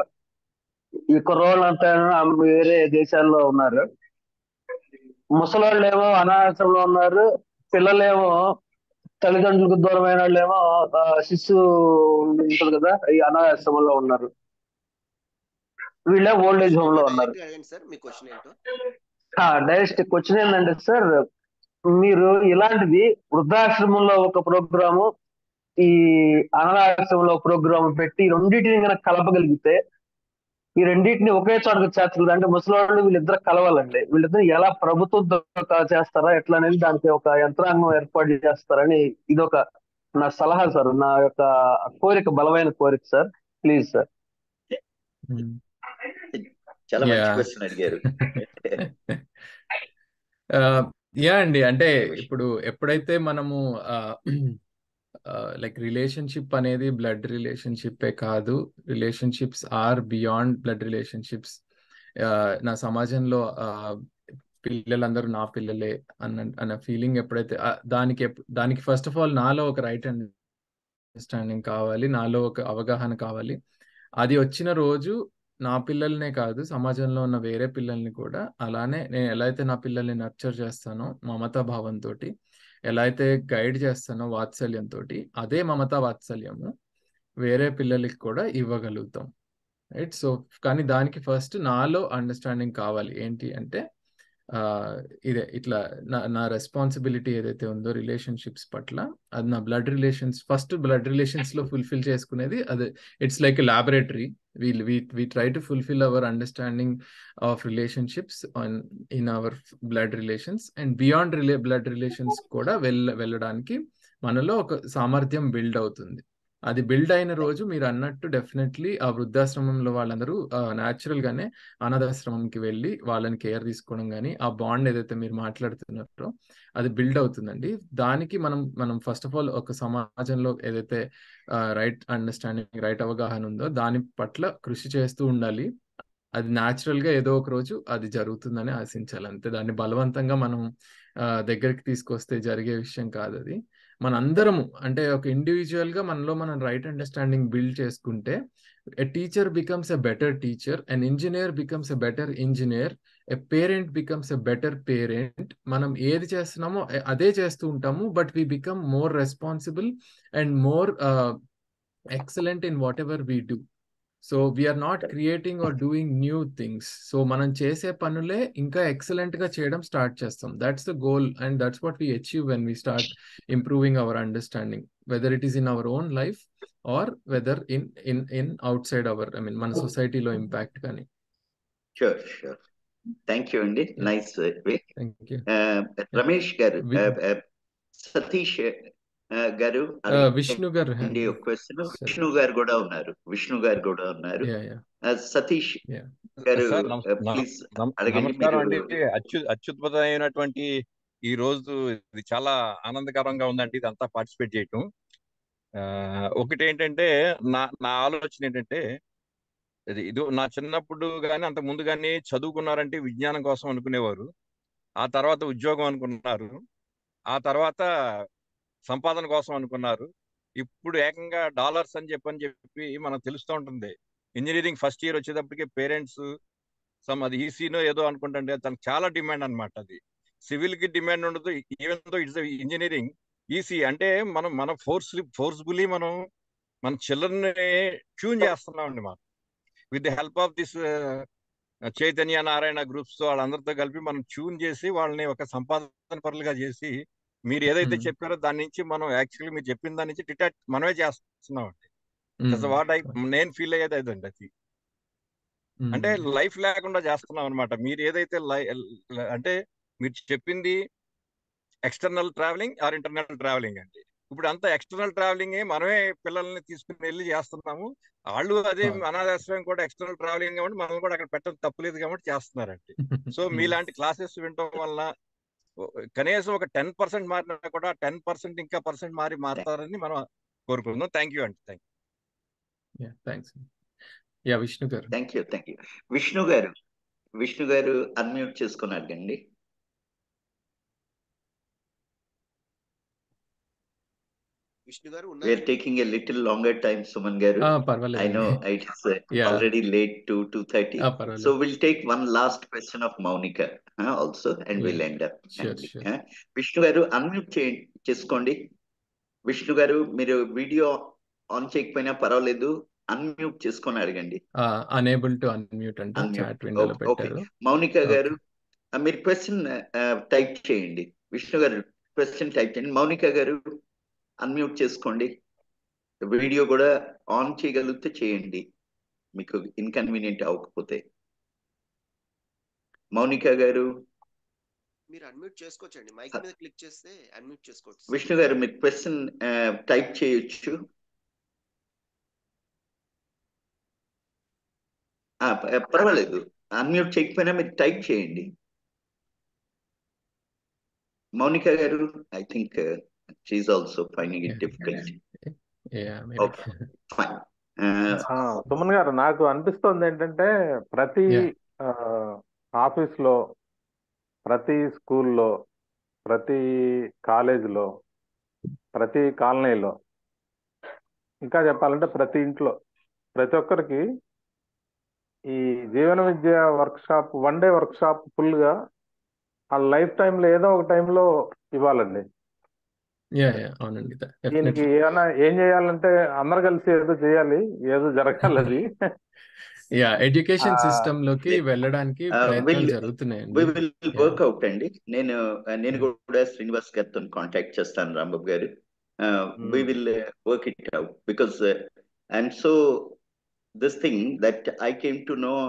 S8: ఈ కుర్రోళ్ళంతా వేరే దేశాల్లో ఉన్నారు. ముసలాళ్ళేమో అనాథాశ్రమంలో ఉన్నారు, పిల్లలేమో తల్లిదండ్రులకు దూరమైన వాళ్ళేమో శిశు ఉంటుంది కదా, ఈ అనాథాశ్రమంలో ఉన్నారు. వీళ్ళే ఓల్డ్ ఏజ్ హోమ్ లో ఉన్నారు. డైరెక్ట్ క్వశ్చన్ ఏంటంటే సార్, మీరు ఇలాంటిది వృద్ధాశ్రమంలో ఒక ప్రోగ్రాము, ఈ అనాథాశ్రమంలో ప్రోగ్రామ్ పెట్టి రెండింటిని కనుక కలపగలిగితే, ఈ రెండింటిని ఒకే చోటకి చేర్చలేదు అంటే ముసలివాళ్ళు వీళ్ళిద్దరు కలవాలండి. వీళ్ళిద్దరు ఎలా ప్రభుత్వం చేస్తారా ఎట్లా అనేది దానికి ఒక యంత్రాంగం ఏర్పాటు చేస్తారని ఇదొక నా సలహా సార్, నా యొక్క కోరిక, బలమైన కోరిక సార్. Please sir.
S1: చాలా మంచి క్వశ్చన్ అడిగారు.
S4: అండి, అంటే ఇప్పుడు ఎప్పుడైతే మనము లైక్ రిలేషన్షిప్ అనేది బ్లడ్ రిలేషన్షిప్పే కాదు, relationships are beyond blood relationships. నా సమాజంలో పిల్లలందరూ నా పిల్లలే అన్న ఫీలింగ్ ఎప్పుడైతే దానికి ఫస్ట్ ఆఫ్ ఆల్ నాలో ఒక రైట్ అండర్స్టాండింగ్ కావాలి, నాలో ఒక అవగాహన కావాలి. అది వచ్చిన రోజు నా పిల్లల్నే కాదు, సమాజంలో ఉన్న వేరే పిల్లల్ని కూడా అలానే నేను ఎలా అయితే నా పిల్లల్ని నర్చర్ చేస్తానో మమతా భావంతో, ఎలా అయితే గైడ్ చేస్తానో వాత్సల్యంతో, అదే మమతా వాత్సల్యము వేరే పిల్లలకి కూడా ఇవ్వగలుగుతాం. రైట్. సో కానీ దానికి ఫస్ట్ నాలో అండర్స్టాండింగ్ కావాలి. ఏంటి అంటే ఇదే ఇట్లా నా రెస్పాన్సిబిలిటీ ఏదైతే ఉందో రిలేషన్షిప్స్ పట్ల, అది నా బ్లడ్ రిలేషన్స్ లో ఫుల్ఫిల్ చేసుకునేది. అది it's like a laboratory. We try to fulfill our understanding of relationships in our blood relations, and beyond blood relations కూడా వెళ్ళడానికి మనలో ఒక సామర్థ్యం బిల్డ్ అవుతుంది. అది బిల్డ్ అయిన రోజు మీరు అన్నట్టు డెఫినెట్లీ ఆ వృద్ధాశ్రమంలో వాళ్ళందరూ న్యాచురల్ గానే అనాథాశ్రమంకి వెళ్ళి వాళ్ళని కేర్ తీసుకోవడం కానీ, ఆ బాండ్ ఏదైతే మీరు మాట్లాడుతున్నారో అది బిల్డ్ అవుతుందండి. దానికి మనం ఫస్ట్ ఆఫ్ ఆల్ ఒక సమాజంలో ఏదైతే రైట్ అండర్స్టాండింగ్, రైట్ అవగాహన ఉందో దాని పట్ల కృషి చేస్తూ ఉండాలి. అది న్యాచురల్ గా ఏదో ఒక రోజు అది జరుగుతుందని ఆశించాలి అంతే. దాన్ని బలవంతంగా మనం దగ్గరికి తీసుకొస్తే జరిగే విషయం కాదు అది. మనందరము అంటే ఒక ఇండివిజువల్ గా మనలో మనం రైట్ అండర్స్టాండింగ్ బిల్డ్ చేసుకుంటే, a teacher becomes a better teacher, an engineer becomes a better engineer, a parent becomes a better parent. మనం ఏది చేస్తున్నామో అదే చేస్తూ ఉంటాము, but we become more responsible and more excellent in whatever we do. So we're not creating or doing new things. So మనం చేసే పనులే ఇంకా ఎక్సలెంట్ గా చేయడం స్టార్ట్ చేస్తాం. That's the goal and that's what we achieve when we start improving our understanding, whether it is in our own life or whether in outside our మన సొసైటీలో impact కానీ.
S1: Sure. థ్యాంక్ యూ అండి,
S4: Yeah.
S1: Nice way.
S4: Thank you.
S1: Ramesh garu,
S4: వి-
S1: సతీష్ గారు
S4: విష్ణు గారు
S1: అడిగండి
S4: hand
S1: ఒక question.
S4: సరే.
S1: విష్ణు గారు కూడా ఉన్నారు.
S4: యా
S1: సతీష్
S4: యా
S1: గారు
S9: సార్
S1: ప్లీజ్ అడగండి.
S9: నమస్కారం
S1: మీరు
S9: అండి. అత్యుద్భుతమైనటువంటి ఈ రోజు ఇది చాలా ఆనందకరంగా ఉందండి ఇదంతా పార్టిసిపేట్ చేయటం. ఒకటి ఏంటంటే నా ఆలోచన ఏంటంటే ఇది నా చిన్నప్పుడు కానీ అంత ముందు కానీ చదువుకున్నారంటే విజ్ఞానం కోసం అనుకునేవారు, ఆ తర్వాత ఉద్యోగం అనుకున్నారు, ఆ తర్వాత సంపాదన కోసం అనుకున్నారు, ఇప్పుడు ఏకంగా డాలర్స్ అని చెప్పి మనకు తెలుస్తూ ఉంటుంది. ఇంజనీరింగ్ ఫస్ట్ ఇయర్ వచ్చేటప్పటికి పేరెంట్స్ అది ఈసీనో ఏదో అనుకుంటుంటే తనకు చాలా డిమాండ్ అనమాట. అది సివిల్ కి డిమాండ్ ఉండదు, even though it's engineering. EC అంటే మన ఫోర్స్ఫుల్లీ మన చిల్డ్రన్ ట్యూన్ చేస్తున్నామండి. మనం with the help of this Chaitanya Narayana groups తో వాళ్ళందరితో కలిపి మనం ట్యూన్ చేసి వాళ్ళని ఒక సంపాదన పరులుగా చేసి, మీరు ఏదైతే చెప్పారో దాని నుంచి మనం యాక్చువల్లీ మీరు చెప్పిన దాని నుంచి డిటాచ్ మనమే చేస్తున్నాం అండి. వాట్ నేను ఫీల్ అయ్యేది అదండి. అది అంటే లైఫ్ లేకుండా చేస్తున్నాం అనమాట. మీరు ఏదైతే అంటే మీరు చెప్పింది external travelling or internal travelling అండి. ఇప్పుడు అంతా ఎక్స్టర్నల్ ట్రావెలింగ్ మనమే పిల్లల్ని తీసుకుని వెళ్ళి చేస్తున్నాము. వాళ్ళు అదే అనాథాశ్రయం కూడా ఎక్స్టర్నల్ ట్రావెలింగ్ కాబట్టి మనం కూడా అక్కడ పెట్టడం తప్పులేదు కాబట్టి చేస్తున్నారండి. సో మీలాంటి క్లాసెస్ వినటం వల్ల కనీసం ఒక 10% మారినా కూడా 10% ఇంకా పర్సెంట్ మారుతారని మనం కోరుకుందాం. థ్యాంక్ యూ అండి.
S4: థ్యాంక్స్. యా విష్ణు గారు.
S1: Thank you. విష్ణు గారు అన్మ్యూట్ చేసుకున్నారు అండి.
S5: విష్ణు గారు
S1: We are taking a little longer time, Suman garu.
S4: పర్వాలేదు.
S1: I know it is already late to 2:30. So we'll take one last question of Maunika also and we'll end up.
S4: Sure.
S1: Vishnu గారు unmute చేసుకోండి. విష్ణు గారు మీరు video on చేయకపోయినా పర్వాలేదు, unmute చేసుకొని అడగండి.
S4: Unable to unmute అంటే చాట్ విండోలో పెట్టారు.
S1: మౌనిక గారు మీరు క్వశ్చన్ టైప్ చేయండి. విష్ణు గారు క్వశ్చన్ టైప్ చేయండి. మౌనిక గారు అన్మ్యూట్ చేసుకోండి. వీడియో కూడా ఆన్ చేయగలిగితే చేయండి, మీకు ఇన్కన్వీనియంట్ అవ్వకపోతే. మౌనిక గారు
S5: మీరు అన్మ్యూట్ చేసుకోవచ్చండి, మైక్ మీద క్లిక్ చేస్తే అన్మ్యూట్ చేసుకోవచ్చు.
S1: విష్ణు గారు మీరు క్వశ్చన్ టైప్ చేయొచ్చు. పర్వాలేదు, అన్మ్యూట్ చేయకపోయినా మీరు టైప్ చేయండి. Mounika garu I think she is also finding it difficult.
S3: Suman garu, నాకు అనిపిస్తుంది ఏంటంటే ప్రతి ఆఫీస్లో, ప్రతి స్కూల్లో, ప్రతి కాలేజీలో, ప్రతి కాలనీలో, ఇంకా చెప్పాలంటే ప్రతి ఇంట్లో, ప్రతి ఒక్కరికి ఈ జీవన విద్య వర్క్షాప్, 1 డే వర్క్షాప్ ఫుల్గా ఆ లైఫ్ టైంలో ఏదో ఒక టైంలో ఇవ్వాలండి.
S4: అవునండి.
S3: దీనికి ఏమైనా ఏం చేయాలంటే అందరు కలిసి ఏదో చేయాలి, ఏదో జరగాలి. అది
S4: ఎడ్యుకేషన్ సిస్టమ్ లోకి వెళ్ళడానికి ప్రయత్నాలు జరుగుతున్నాయండి.
S1: వర్క్అవుట్ అండి. నేను కూడా శ్రీనివాస్ గారితో కాంటాక్ట్ చేస్తాను, రాంబాబు గారు. We will work it out because and so this thing that I came to know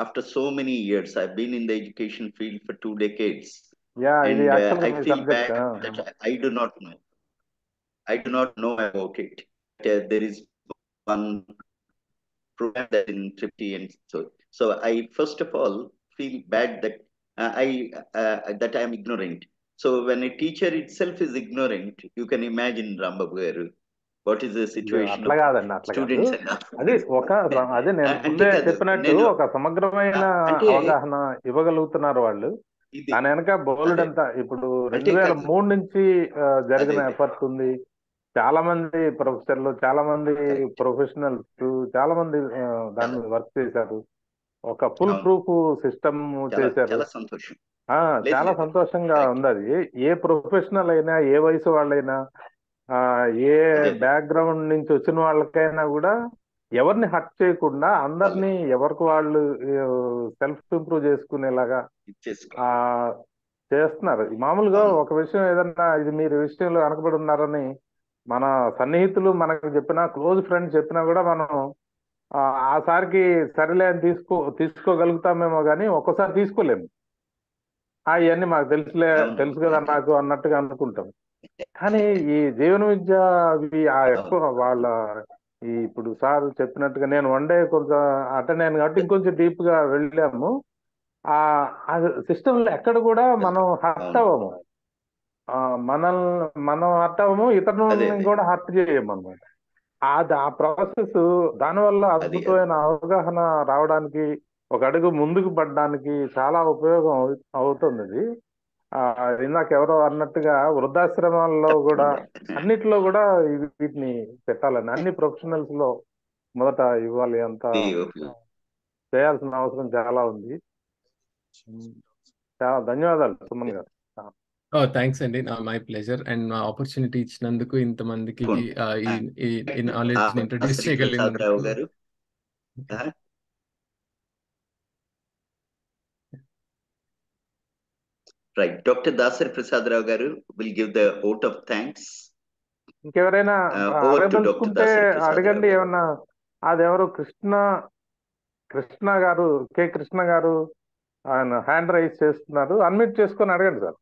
S1: after so many years. I've been in the education field for 2 decades. And I feel bad that I do not know about it. There is one program that in 50 and so I first of all feel bad that that I am ignorant. So when a teacher itself is ignorant, you can imagine, Rambabu garu, what is the situation
S3: అట్లా కాదండి, అట్లా కాదు. అదే నేను ముందే చెప్పినట్టు ఒక సమగ్రమైన అవగాహన ఇవ్వగలుగుతున్నారు వాళ్ళు. దాని వెనక బోలెడంతా ఇప్పుడు 2003 నుంచి జరిగిన ఎఫర్ట్ ఉంది. చాలా మంది ప్రొఫెసర్లు, చాలా మంది ప్రొఫెషనల్స్, చాలా మంది దాని మీద వర్క్ చేశారు. ఒక ఫుల్ ప్రూఫ్ సిస్టమ్ చేశారు. చాలా సంతోషంగా ఉంది. అది ఏ ప్రొఫెషనల్ అయినా, ఏ వయసు వాళ్ళైనా, ఏ బ్యాక్గ్రౌండ్ నుంచి వచ్చిన వాళ్ళకైనా కూడా ఎవరిని హర్ట్ చేయకుండా అందరినీ ఎవరికి వాళ్ళు సెల్ఫ్ ఇంప్రూవ్ చేసుకునేలాగా చేస్తున్నారు. మామూలుగా ఒక విషయం ఏదన్నా ఇది మీరు విషయంలో వెనకబడి ఉన్నారని మన సన్నిహితులు మనకు చెప్పినా, క్లోజ్ ఫ్రెండ్స్ చెప్పినా కూడా మనం ఆ సారికి సరేలే అని తీసుకోగలుగుతామేమో కానీ ఒక్కోసారి తీసుకోలేము. ఇవన్నీ మాకు తెలుసు కదా నాకు అన్నట్టుగా అనుకుంటాం. కానీ ఈ జీవన విద్య అవి ఎక్కువ వాళ్ళ ఇప్పుడు సార్ చెప్పినట్టుగా నేను వన్ డే కొంచెం అటెండ్ అయ్యాను కాబట్టి ఇంకొంచెం డీప్ గా వెళ్ళాము. ఆ సిస్టమ్ లో ఎక్కడ కూడా మనం హర్ట్ అవ్వము. మనం హర్ట్ అవ్వము, ఇతరులని కూడా హర్ట్ చేయము అన్నమాట. ఆ ప్రాసెస్ దానివల్ల అద్భుతమైన అవగాహన రావడానికి, ఒక అడుగు ముందుకు పడడానికి చాలా ఉపయోగం అవుతుంది ఇది. ఇందాక ఎవరో అన్నట్టుగా వృద్ధాశ్రమాల్లో కూడా అన్నిట్లో కూడా వీటిని పెట్టాలని, అన్ని ప్రొఫెషనల్స్ లో మొదట ఇవ్వాలి. అంత చేయాల్సిన అవసరం చాలా ఉంది. చాలా ధన్యవాదాలు సుమన్ గారు.
S4: థ్యాంక్స్ అండి, మై ప్లెజర్. అండ్ నా ఆపర్చునిటీ ఇచ్చినందుకు, ఇంతమందికి ఈ నాలెడ్జ్ ఇంట్రడ్యూస్ చేయగలిగినందుకు.
S1: గారు రైట్, డాక్టర్ దాసరి ప్రసాద్ రావు గారు will give the vote of thanks.
S3: ఇంకెవరైనా అడగదలుచుకుంటే అడగండి ఏమన్నా. అదెవరు కృష్ణ గారు, కె కృష్ణ గారు ఆయన హ్యాండ్ రైజ్ చేస్తున్నారు. అన్మ్యూట్ చేసుకొని అడగండి సార్.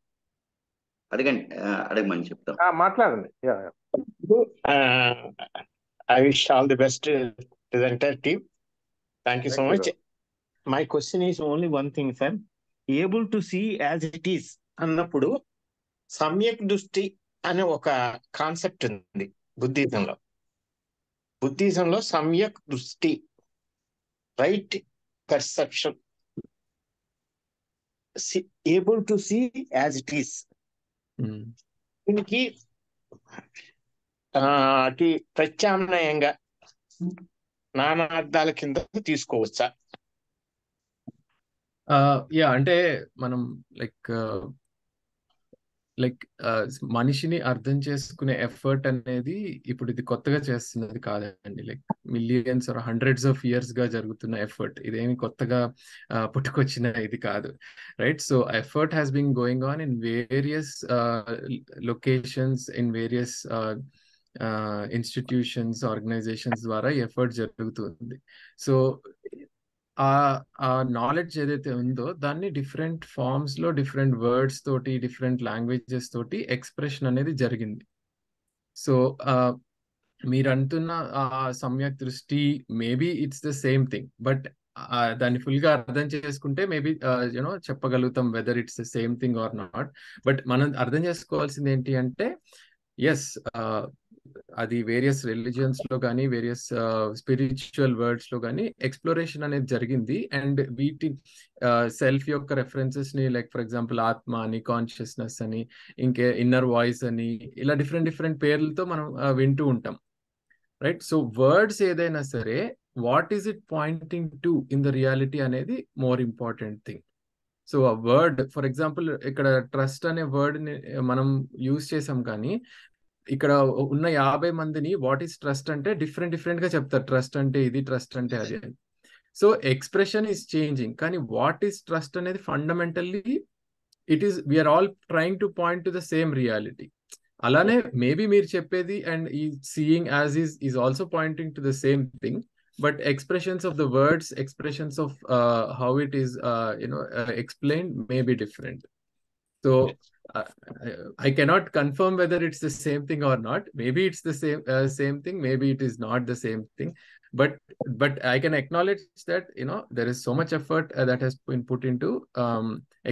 S1: అడగమని చెప్తాం.
S3: మాట్లాడండి.
S10: I wish all the best to the entire team. Thank you so much. My question is only one thing, sir. Able to see as it is అన్నప్పుడు సమ్యక్ దృష్టి అనే ఒక కాన్సెప్ట్ ఉంది బుద్ధిజంలో సమ్యక్ దృష్టి, right perception, able to see as it is. దీనికి అటు ప్రత్యామ్నాయంగా నానార్థాల కింద తీసుకోవచ్చా?
S4: అంటే మనం లైక్ మనిషిని అర్థం చేసుకునే ఎఫర్ట్ అనేది ఇప్పుడు ఇది కొత్తగా చేస్తున్నది కాదండి. Like millions or hundreds of years గా జరుగుతున్న ఎఫర్ట్, ఇదేమి కొత్తగా పుట్టుకొచ్చిన ఇది కాదు, right? So effort has been going on in various locations, in various institutions, organisations ద్వారా ఎఫర్ట్ జరుగుతుంది. సో ఆ నాలెడ్జ్ ఏదైతే ఉందో దాన్ని డిఫరెంట్ ఫార్మ్స్ లో, డిఫరెంట్ వర్డ్స్ తోటి, డిఫరెంట్ లాంగ్వేజెస్ తోటి ఎక్స్ప్రెషన్ అనేది జరిగింది. సో మీరు అంటున్న సమ్యక్ దృష్టి maybe it's the same thing, but దాన్ని ఫుల్ గా అర్థం చేసుకుంటే మేబీ చెప్పగలుగుతాం whether it's the same thing or not. But మనం అర్థం చేసుకోవాల్సింది ఏంటి అంటే, ఎస్ అది వేరియస్ రిలీజియన్స్ లో కానీ, వేరియస్ స్పిరిచువల్ వర్డ్స్ లో కానీ ఎక్స్ప్లోరేషన్ అనేది జరిగింది. అండ్ వీటి సెల్ఫ్ యొక్క రెఫరెన్సెస్ ని, లైక్ ఫర్ ఎగ్జాంపుల్ ఆత్మ అని, కాన్షియస్నెస్ అని, ఇంకే ఇన్నర్ వాయిస్ అని, ఇలా డిఫరెంట్ పేర్లతో మనం వింటూ ఉంటాం, రైట్? సో వర్డ్స్ ఏదైనా సరే, what is it pointing to in the reality అనేది మోర్ ఇంపార్టెంట్ థింగ్. సో ఆ వర్డ్, ఫర్ ఎగ్జాంపుల్ ఇక్కడ ట్రస్ట్ అనే వర్డ్ ని మనం యూజ్ చేసాం, కానీ ఇక్కడ ఉన్న 50 మందిని వాట్ ఈస్ ట్రస్ట్ అంటే డిఫరెంట్ గా చెప్తారు. ట్రస్ట్ అంటే ఇది, ట్రస్ట్ అంటే అది అని. సో ఎక్స్ప్రెషన్ ఈస్ చేంజింగ్, కానీ వాట్ ఈస్ ట్రస్ట్ అనేది fundamentally it is, we're all trying to point to the same reality. అలానే మేబీ మీరు చెప్పేది అండ్ ఈ seeing as is also pointing to the same thing, but expressions of the words, expressions of how it is explained may be different. So I cannot confirm whether it's the same thing or not. Maybe it's the same thing, maybe it is not the same thing, but I can acknowledge that there is so much effort that has been put into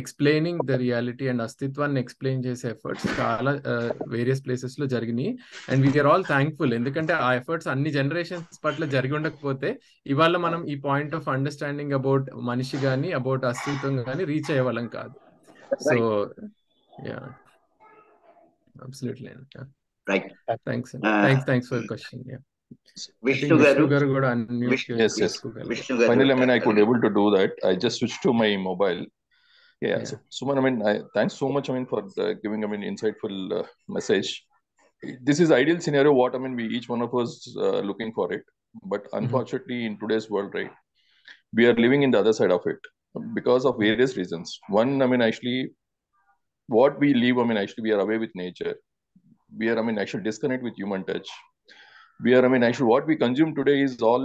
S4: explaining the reality, and astitvaన్ని explain చేసే efforts చాలా various places లో జరిగినాయి. And we are all thankful, ఎందుకంటే ఆ efforts అన్ని generations పట్ల జరిగి ఉండకపోతే ఇవాళ మనం ఈ పాయింట్ ఆఫ్ అండర్స్టాండింగ్ అబౌట్ మనిషి కానీ, అబౌట్ అస్తిత్వం కానీ రీచ్ అయ్యే వాళ్ళం కాదు. So yeah, absolutely. Yeah.
S1: Right.
S4: Thanks for the question. Yeah.
S1: Vishnu garu
S4: kuda unmute.
S9: Yes. Finally, I could able to do that. I just switched to my mobile. Yeah. So, Suman, thanks so much, for giving, insightful message. This is ideal scenario. What we each one of us looking for it, but unfortunately, in today's world, right, we are living in the other side of it because of various reasons. One, actually, what we live, actually, we are away with nature. We are, actually disconnect with human touch. We are, actually, what we consume today is all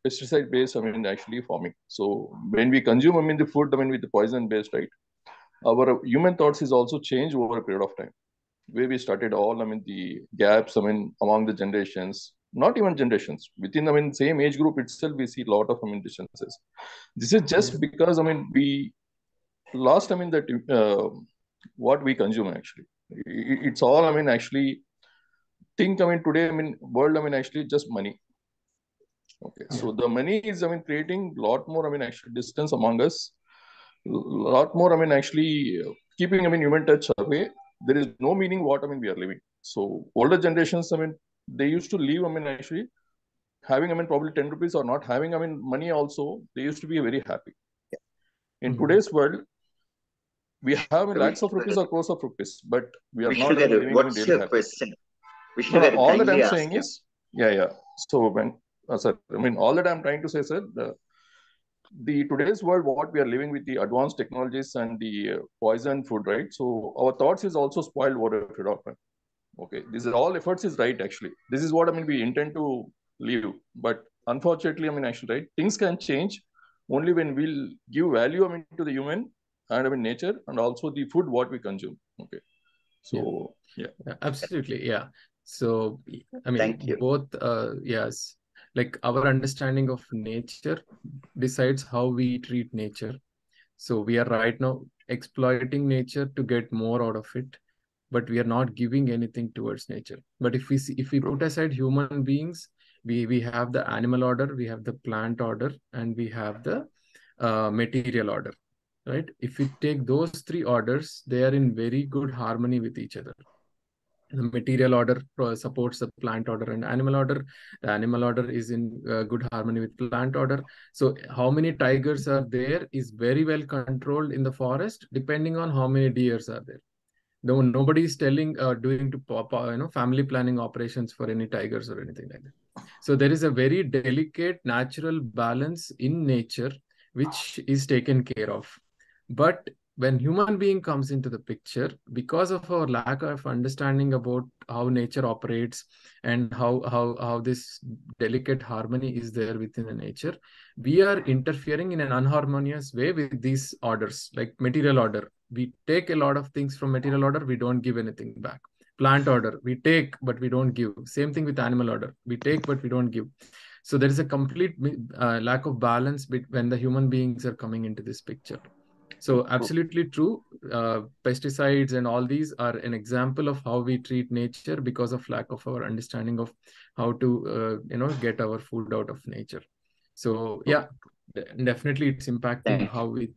S11: pesticide based, actually farming. So when we consume, the food, with the poison based, right? Our human thoughts is also changed over a period of time. Where we started all, the gaps, among the generations, not even generations, within, same age group itself, we see a lot of, distances. This is just because, we lost, that, what we consume actually. It's all, actually, think, today, world, actually just money. Okay. So the money is, creating a lot more, actually distance among us. Lot more, actually keeping, human touch away. There is no meaning what, we are living. So older generations, they used to live, actually having, probably 10 rupees or not having, money also, they used to be very happy. In today's world, we have lakhs of rupees or crores of rupees, but we are not
S1: Vishnu Garu,
S11: living,
S1: what's
S11: daily
S1: your
S11: happy.
S1: question? Vishnu
S11: No,
S1: Garu,
S11: all that
S1: kindly
S11: I'm
S1: ask
S11: saying
S1: you.
S11: is, so when, sir, all that I'm trying to say, sir, the today's world, what we are living with the advanced technologies and the poison food, right? So our thoughts is also spoiled over a period of time. Okay, this is all efforts is right actually. This is what, we intend to live, but unfortunately, actually, right, things can change only when we'll give value, to the human and, nature, and also the food what we consume. Okay, so yeah.
S4: Absolutely, yeah. So
S1: Thank you.
S4: both, yes, like our understanding of nature decides how we treat nature. So we are right now exploiting nature to get more out of it, but we are not giving anything towards nature. But if we put aside human beings, we have the animal order, we have the plant order, and we have the material order, right? If we take those three orders, they are in very good harmony with each other. The material order supports the plant order and animal order. The animal order is in good harmony with plant order. So how many tigers are there is very well controlled in the forest, depending on how many deers are there. Nobody is doing family planning operations for any tigers or anything like that. So there is a very delicate natural balance in nature which is taken care of. But when human being comes into the picture, because of our lack of understanding about how nature operates and how this delicate harmony is there within the nature, we are interfering in an unharmonious way with these orders. Like material order, we take a lot of things from material order, we don't give anything back. Plant order, we take but we don't give. Same thing with animal order, we take but we don't give. So there is a complete lack of balance when the human beings are coming into this picture. So absolutely true. Pesticides and all these are an example of how we treat nature because of lack of our understanding of how to get our food out of nature. So yeah, definitely it's impacting how we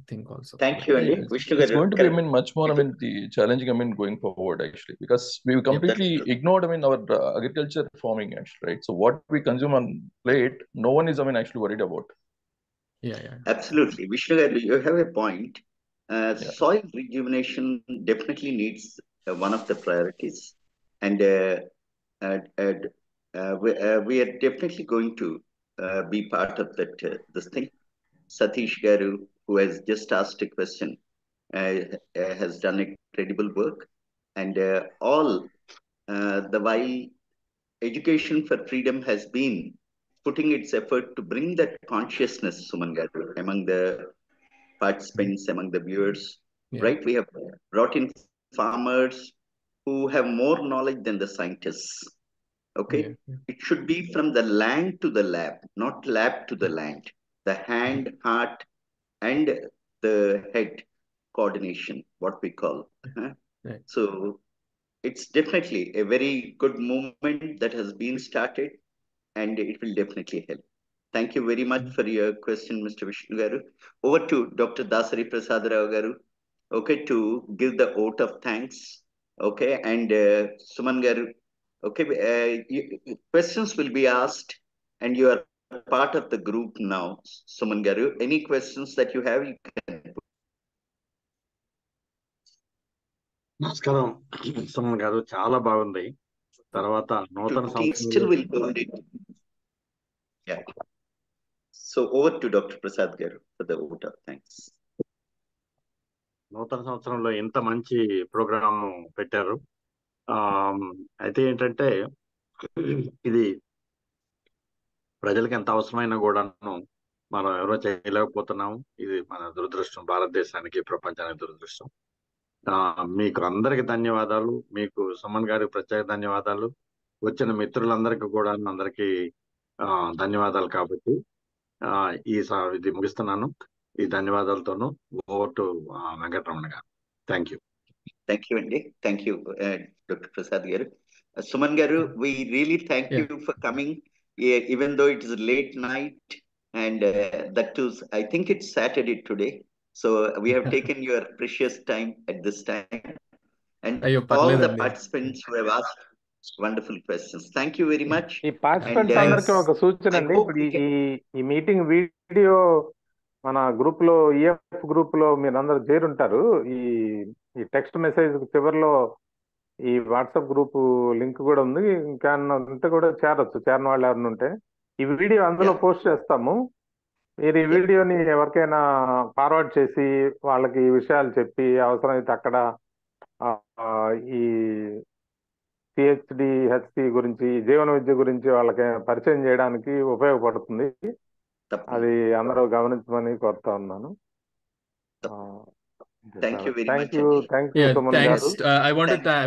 S4: think also.
S1: Thank you, Andy.
S11: It's going to be much more the challenging going forward actually, because we completely ignored our agriculture farming actually, right? So what we consume on plate, no one is actually worried about.
S4: Yeah.
S1: Absolutely. Vishnu, you have a point. Soil rejuvenation definitely needs one of the priorities. And we are definitely going to be part of that this thing. Satish Garu, who has just asked a question, has done incredible work. And all the while Education for Freedom has been putting its effort to bring that consciousness, Suman Garu, among the participants, among the viewers, right? We have brought in farmers who have more knowledge than the scientists. Okay, it should be from the land to the lab, not lab to the land. The hand, heart, and the head coordination, what we call. So it's definitely a very good movement that has been started, and it will definitely help. Thank you very much for your question, Mr. Vishnu Garu. Over to Dr. Dasari Prasad Rao Garu, okay, to give the vote of thanks. Okay, and Suman Garu, okay, questions will be asked, and you are part of the group now, Suman Garu. Any questions that you have, you can put.
S2: నమస్కారం సుమన్ గారు, చాలా బాగుంది. తర్వాత నూతన
S1: Still will hold it. Yeah. So over to Dr. Prasad Garu for the vote of thanks.
S2: నూతన సంవత్సరంలో ఇంత మంచి ప్రోగ్రామ్ పెట్టారు. అయితే ఏంటంటే ఇది ప్రజలకు ఎంత అవసరమైనా కూడాను మనం ఎవరో చేయలేకపోతున్నాము. ఇది మన దురదృష్టం, భారతదేశానికి, ప్రపంచానికి దురదృష్టం. మీకు అందరికి ధన్యవాదాలు. మీకు సుమన్ గారికి ప్రత్యేక ధన్యవాదాలు. వచ్చిన మిత్రులందరికీ కూడా అందరికీ ధన్యవాదాలు. కాబట్టి ఇది ముగిస్తున్నాను. ఈ ధన్యవాదాలతోనూ ఓవర్ టు వెంకటరమణ గారు. Thank you.
S1: థ్యాంక్ యూ అండి. థ్యాంక్ యూ డాక్టర్ ప్రసాద్ గారు. సుమన్ గారు, we really thank you for coming, even though it is late night, and that too, I think it's Saturday today, so we have taken your precious time at this time, and all the participants who have asked wonderful questions. Thank you very much.
S3: ఈ participants అందరికీ ఒక సూచన అండి. ఇప్పుడు ఈ meeting video మన group లో, EF group లో మీరందరూ చేరుంటారు. ఈ టెక్స్ట్ మెసేజ్ చివరిలో ఈ వాట్సాప్ గ్రూప్ లింక్ కూడా ఉంది. ఇంకా ఉంటే కూడా చేరొచ్చు, చేరిన వాళ్ళు ఎవరిని ఉంటే. ఈ వీడియో అందులో పోస్ట్ చేస్తాము. మీరు ఈ వీడియోని ఎవరికైనా ఫార్వర్డ్ చేసి వాళ్ళకి ఈ విషయాలు చెప్పి, అవసరమైతే అక్కడ ఈ పిహెచ్డి, హెచ్సి గురించి, జీవన విద్య గురించి వాళ్ళకి పరిచయం చేయడానికి ఉపయోగపడుతుంది. అది అందరూ గమనించమని కోరుతా ఉన్నాను.
S1: Thank you very much.
S3: Thank you, Suman garu.
S4: I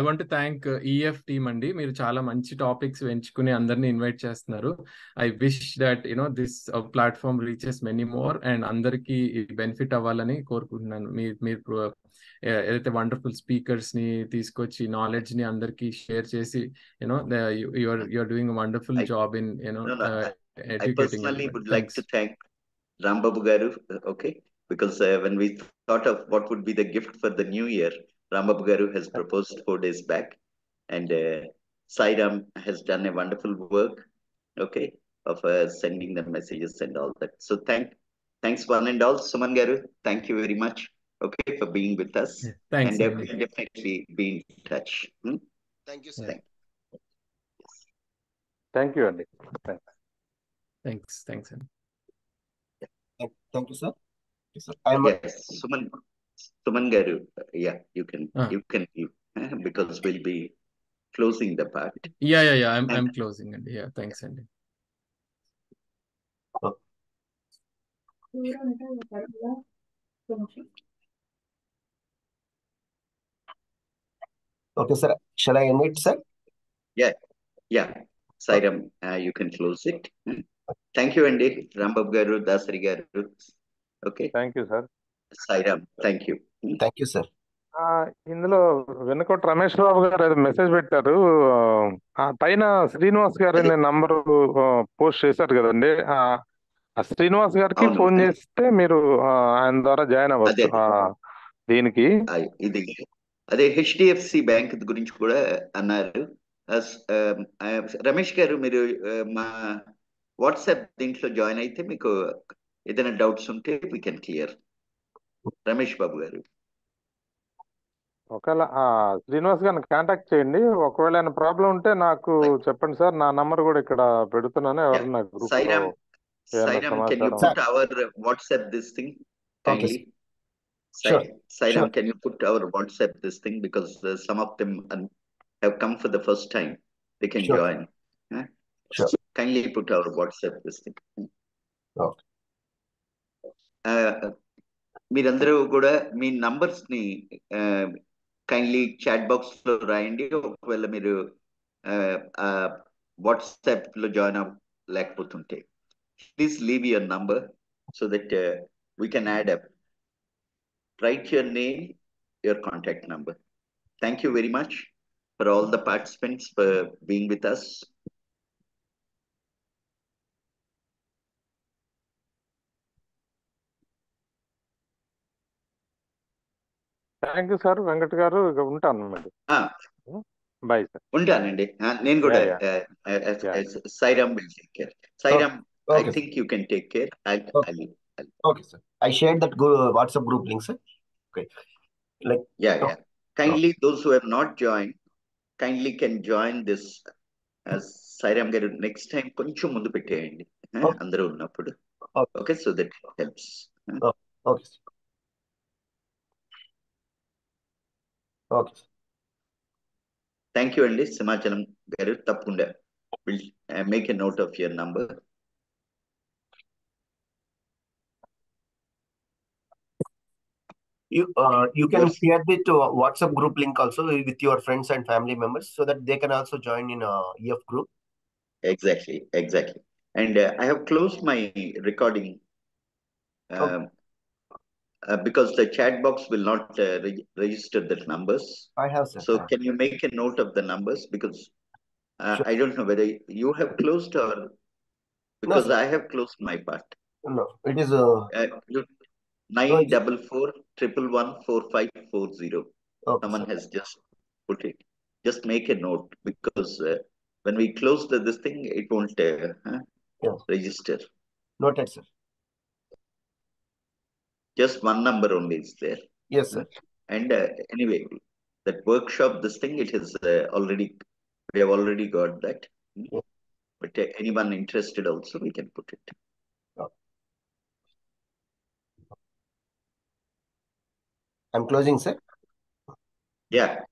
S4: want to thank EF team అండి. మీరు చాలా మంచి టాపిక్స్ ఎంచుకుని అందరిని ఇన్వైట్ చేస్తున్నారు. I wish that this platform reaches many more and అందరికి బెనిఫిట్ అవ్వాలని కోరుకుంటున్నాను. మీరు ఏదైతే వండర్ఫుల్ స్పీకర్స్ ని తీసుకొచ్చి నాలెడ్జ్ ని అందరికి షేర్ చేసి you're doing a wonderful job in educating.
S1: I personally would like to thank Rambabu garu, okay, because when we thought of what would be the gift for the new year, Rambabu garu has proposed 4 days back, and Sairam has done a wonderful work, okay, of sending the messages and all that. So thanks one and all. Suman garu, thank you very much, okay, for being with us.
S4: Thanks,
S1: and we'll definitely be in touch.
S5: Thank you, sir.
S3: Thank you Andy.
S4: Thanks Andy.
S12: Thank you, sir.
S1: Yes, Suman garu, yeah, you can leave, because we'll be closing the part.
S4: Yeah. I'm closing Andy. Yeah, thanks Andy.
S12: Okay, sir. Shall I end it, sir?
S1: Yeah. Sairam, you can close it. Thank you Andy, Rambabu garu, Dasari garu. Okay.
S3: Thank you, sir.
S1: Sairam, thank you.
S12: Thank you, sir.
S3: ఇందులో వెనుకోట రమేష్ బాబు గారు ఏదో message పెట్టారు. పైన శ్రీనివాస్ గారు అనే number post చేశారు కదండి. ఆ శ్రీనివాస్ గారికి ఫోన్ చేస్తే మీరు ఆయన ద్వారా జాయిన్ అవ్వచ్చు దీనికి.
S1: ఇది అదే HDFC బ్యాంక్ గురించి కూడా అన్నారు. రమేష్ గారు, మీరు మా వాట్సాప్ దీంట్లో జాయిన్ అయితే మీకు ఏదైనా డౌట్స్ ఉంటే we can clear. Ramesh Babu గారు,
S3: ఒకవేళ శ్రీనివాస్ గారిని కాంటాక్ట్ చేయండి. ఒకవేళ ఏమైనా ప్రాబ్లం ఉంటే నాకు చెప్పండి సార్. నా నంబర్ కూడా ఇక్కడ పెడుతున్నాను. ఎవరన్నా group
S1: Sairam, can you put our WhatsApp this thing kindly?
S12: Sure.
S1: Sairam, can you put our WhatsApp this thing, because some of them have come for the first time. They can join.
S12: Sure.
S1: Kindly put our WhatsApp this thing.
S12: Okay.
S1: మీరందరూ కూడా మీ numbers ని kindly chat box లో రాయండి. ఒకవేళ మీరు WhatsApp లో join అవ్వలేకపోతుంటే please leave your number so that we can add up. Right your name, your contact number. Thank you very much for all the participants for being with us.
S3: Thank you sir. Venkat garu, ఇక ఉంటాను మరి. Bye sir.
S1: ఉంటానండి నేను కూడా. Sairam will take care. Sairam, I think you can take care.
S12: Okay, sir. I shared that WhatsApp group link, sir. Okay.
S1: Yeah. Kindly, those who have not joined, kindly can join this. Sairam garu, next time కొంచెం ముందు పెట్టేయండి అందరూ ఉన్నప్పుడు. Okay, so that helps.
S12: Okay. Okay.
S1: Thank you అండి. సింహాచలం గారు, తప్పకుండా will make a note of your number.
S12: You can
S1: Yours,
S12: share the WhatsApp group link also with your friends and family members so that they can also join in EF group.
S1: exactly. And I have closed my recording
S12: Okay.
S1: because the chat box will not register the numbers.
S12: I have, sir.
S1: So can you make a note of the numbers? Because
S12: Sure.
S1: I don't know whether you have closed or
S12: No,
S1: because
S12: sir.
S1: I have closed my part.
S12: No, it is
S1: You-
S12: no, it's
S1: 944114540.
S12: okay,
S1: Someone
S12: sir.
S1: has just put it. Just make a note because when we close this thing, it won't
S12: Yeah.
S1: register.
S12: Noted, sir.
S1: Just one number only is there.
S12: Yes, sir.
S1: And anyway, that workshop, this thing, it is already, we have already got that.
S12: Yeah.
S1: But anyone interested also, we can put it.
S12: I'm closing, sir.
S1: Yeah.